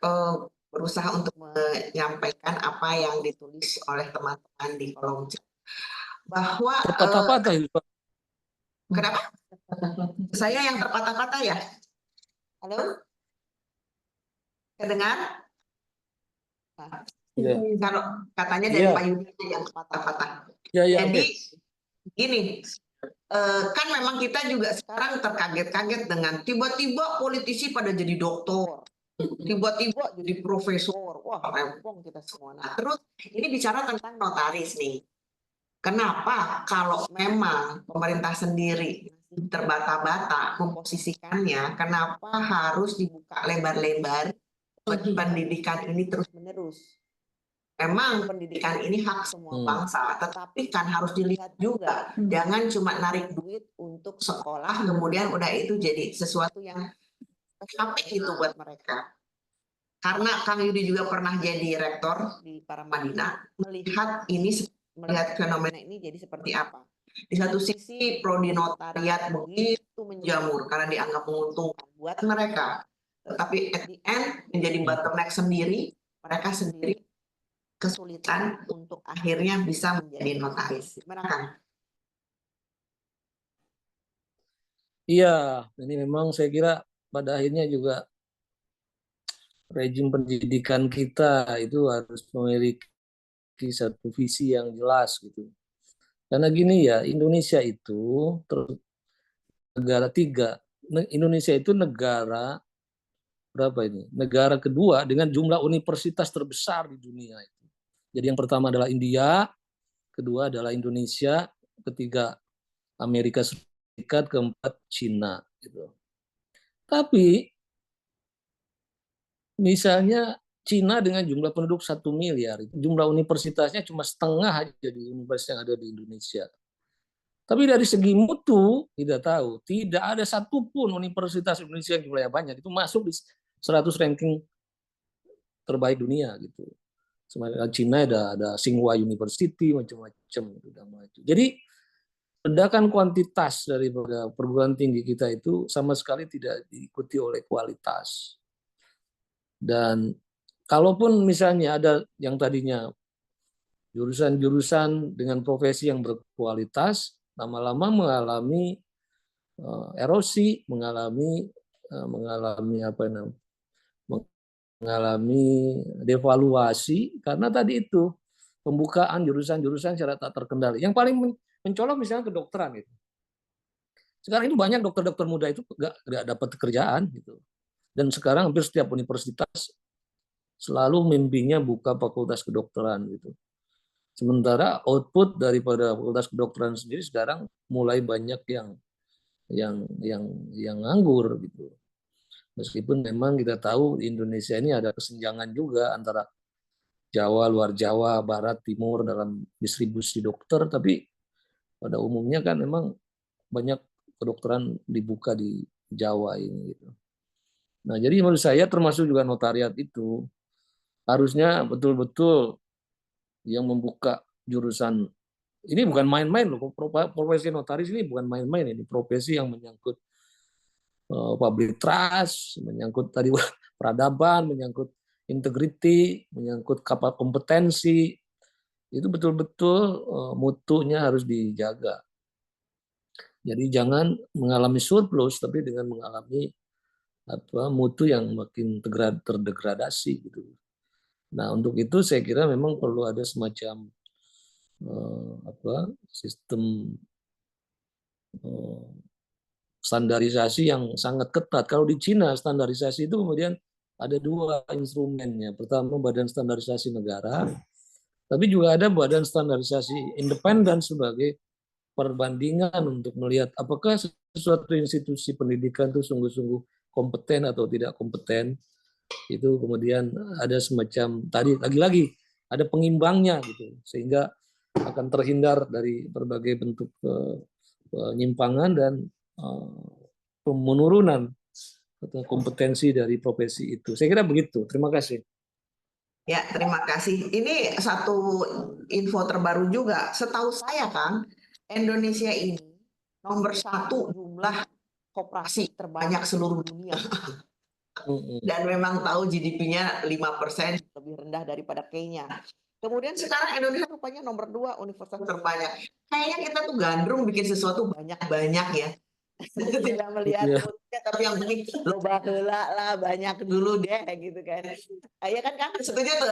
berusaha untuk menyampaikan apa yang ditulis oleh teman-teman di kolom chat. Bahwa patah-patah. Kenapa? Saya yang terpatah-patah ya? Halo? Kedengar? Nah, Iya. kalau katanya dari Iya. Pak Yudi yang terpatah-patah. Ya, ya, Jadi oke. gini, kan memang kita juga sekarang terkaget-kaget dengan tiba-tiba politisi pada jadi dokter, tiba-tiba jadi profesor. Wah, rempong kita semua. Nah, terus ini bicara tentang notaris nih. Kenapa kalau memang pemerintah sendiri terbata-bata memposisikannya, kenapa harus dibuka lebar-lebar pendidikan ini terus-menerus? Memang pendidikan ini hak semua bangsa, tetapi kan harus dilihat juga. Jangan cuma narik duit untuk sekolah, kemudian udah itu jadi sesuatu yang capek itu buat mereka. Karena Kang Yudi juga pernah jadi rektor di Paramadina, melihat fenomena ini jadi seperti apa. Di satu sisi prodi notariat begitu menjamur karena dianggap menguntungkan buat mereka, tetapi at the end menjadi bottleneck sendiri, mereka sendiri kesulitan untuk akhirnya bisa menjadi notaris. Gimana Kang? Iya, ini memang saya kira pada akhirnya juga rejim pendidikan kita itu harus memiliki satu visi yang jelas gitu. Karena gini ya, Indonesia itu negara tiga. Indonesia itu negara berapa ini? Negara kedua dengan jumlah universitas terbesar di dunia itu. Jadi yang pertama adalah India, kedua adalah Indonesia, ketiga Amerika Serikat, keempat Cina gitu. Tapi misalnya Cina dengan jumlah penduduk 1 miliar, jumlah universitasnya cuma setengah aja di universitas yang ada di Indonesia. Tapi dari segi mutu, tidak tahu, tidak ada satupun universitas Indonesia yang jumlahnya banyak, itu masuk di 100 ranking terbaik dunia gitu. Sementara Cina ada Tsinghua University, macam-macam udah maju. Jadi ledakan kuantitas dari perguruan tinggi kita itu sama sekali tidak diikuti oleh kualitas. Dan kalaupun misalnya ada yang tadinya jurusan-jurusan dengan profesi yang berkualitas, lama-lama mengalami erosi, mengalami devaluasi karena tadi itu pembukaan jurusan-jurusan secara tak terkendali. Yang paling mencolok misalnya kedokteran itu. Sekarang ini banyak dokter-dokter muda itu nggak dapat pekerjaan gitu. Dan sekarang hampir setiap universitas selalu mimpinya buka fakultas kedokteran gitu. Sementara output daripada fakultas kedokteran sendiri sekarang mulai banyak yang nganggur gitu. Meskipun memang kita tahu di Indonesia ini ada kesenjangan juga antara Jawa, luar Jawa, Barat, Timur dalam distribusi dokter, tapi pada umumnya kan memang banyak kedokteran dibuka di Jawa ini gitu. Nah, jadi menurut saya termasuk juga notariat itu harusnya betul-betul yang membuka jurusan ini bukan main-main loh. Profesi notaris ini bukan main-main, ini profesi yang menyangkut public trust, menyangkut tadi peradaban, menyangkut integriti, menyangkut kompetensi. Itu betul-betul mutunya harus dijaga. Jadi jangan mengalami surplus, tapi dengan mengalami mutu yang makin terdegradasi gitu. Nah, untuk itu saya kira memang perlu ada semacam sistem standarisasi yang sangat ketat. Kalau di Cina standarisasi itu kemudian ada dua instrumennya. Pertama Badan Standarisasi Negara, tapi juga ada Badan Standarisasi Independen sebagai perbandingan untuk melihat apakah sesuatu institusi pendidikan itu sungguh-sungguh kompeten atau tidak kompeten. Itu kemudian ada semacam tadi lagi-lagi ada pengimbangnya gitu, sehingga akan terhindar dari berbagai bentuk penyimpangan dan penurunan kompetensi dari profesi itu. Saya kira begitu. Terima kasih. Ya, terima kasih. Ini satu info terbaru juga. Setahu saya Kang, Indonesia ini nomor 1 jumlah koperasi terbanyak seluruh dunia. Dan memang tahu GDP-nya 5% lebih rendah daripada Kenya. Kemudian sekarang Indonesia rupanya nomor 2 universitas terbanyak. Kayaknya kita tuh gandrung bikin sesuatu banyak-banyak ya. tidak melihat Iya. moodnya, tapi yang penting loba heula lah, banyak dulu deh gitu kan. Ya kan Kang, setuju tuh?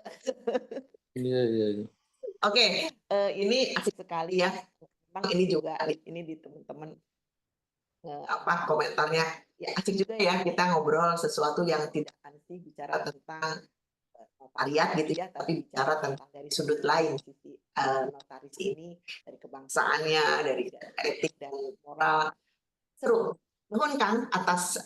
Iya, iya, iya. Oke, ini asik sekali ya. Memang ini juga ini di teman-teman apa komentarnya ya asik juga ya, kita ngobrol sesuatu yang tidak anti bicara tentang notariat gitu ya, tapi bicara tentang dari sudut lain sisi notaris ini, dari kebangsaannya, dari etik dan moral. Seru. Nuhun Kang atas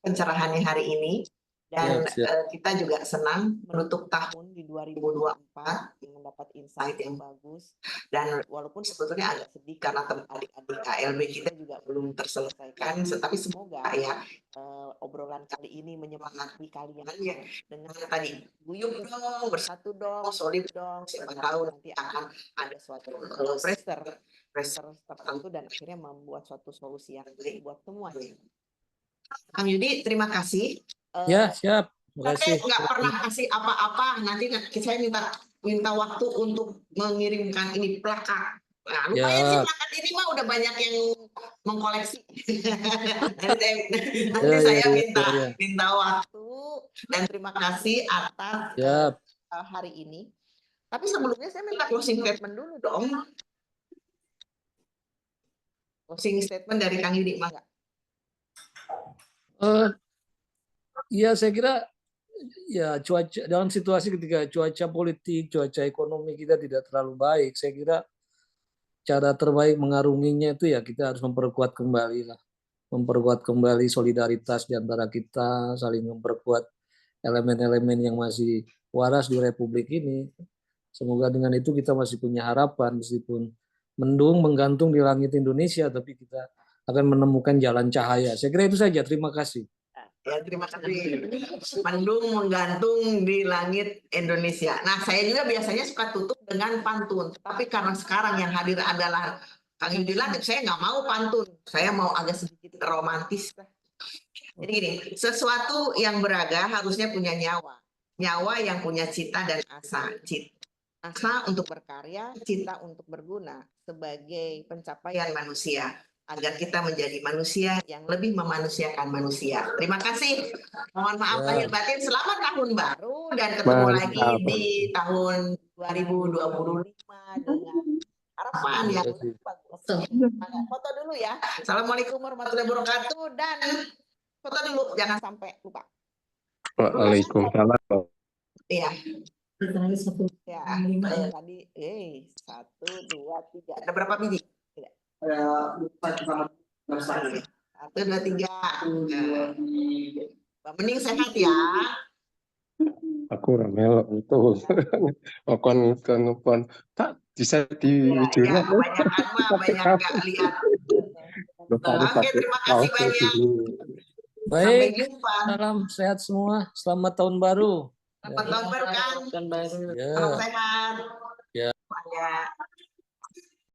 pencerahannya hari ini. Dan Siap. kita juga senang menutup tahun di 2024 yang mendapat insight yang bagus. Dan walaupun sebetulnya agak sedih karena adik-adik KLB kita juga belum terselesaikan, tapi semoga ya obrolan kali ini menyemangati kalian ya dengan tadi guyup dong, bersatu dong, solid dong. Siapa tahu nanti akan ada suatu pressure tertentu dan akhirnya membuat suatu solusi yang baik buat semuanya. Kang Yudi, terima kasih. Ya, siap. Saya Makasih. nggak pernah kasih apa-apa. Nanti saya minta waktu untuk mengirimkan ini plakat. Nah, lumayan sih plakat ini mah udah banyak yang mengkoleksi. Nanti saya minta waktu dan terima kasih atas hari ini. Tapi sebelumnya saya minta closing statement dulu dong. Closing statement dari Kang Yudi, mah nggak? Ya, saya kira ya cuaca dalam situasi ketika cuaca politik, cuaca ekonomi kita tidak terlalu baik, saya kira cara terbaik mengarunginya itu ya kita harus memperkuat kembali solidaritas di antara kita, saling memperkuat elemen-elemen yang masih waras di Republik ini. Semoga dengan itu kita masih punya harapan, meskipun mendung menggantung di langit Indonesia, tapi kita akan menemukan jalan cahaya. Saya kira itu saja. Terima kasih. Ya, terima kasih. Mendung menggantung di langit Indonesia. Nah, saya juga biasanya suka tutup dengan pantun. Tapi karena sekarang yang hadir adalah Kang Yudi Latif, saya nggak mau pantun. Saya mau agak sedikit romantis. Jadi gini, sesuatu yang beraga harusnya punya nyawa. Nyawa yang punya cita dan asa. Asa untuk berkarya, cita untuk berguna sebagai pencapaian manusia. Agar kita menjadi manusia yang lebih memanusiakan manusia. Terima kasih. Mohon maaf lahir batin. Selamat tahun baru dan ketemu lagi di tahun 2025 dengan harapan yang lebih bagus. Foto dulu ya. Assalamualaikum warahmatullahi wabarakatuh dan foto dulu, jangan sampai lupa. Waalaikumsalam. Iya. Ya, tadi 1, 2, 3. Ada berapa biji? Ada 1, 2, 3. Mbak Bening sehat ya. Aku ramel itu. kon tak bisa di videonya. Kebanyakan mah banyak nggak lihat. Oke, terima kasih banyak. Baik. Sampai jumpa. Salam sehat semua. Selamat tahun baru. Selamat tahun baru, Kang. Salam sehat. Ya. Ya.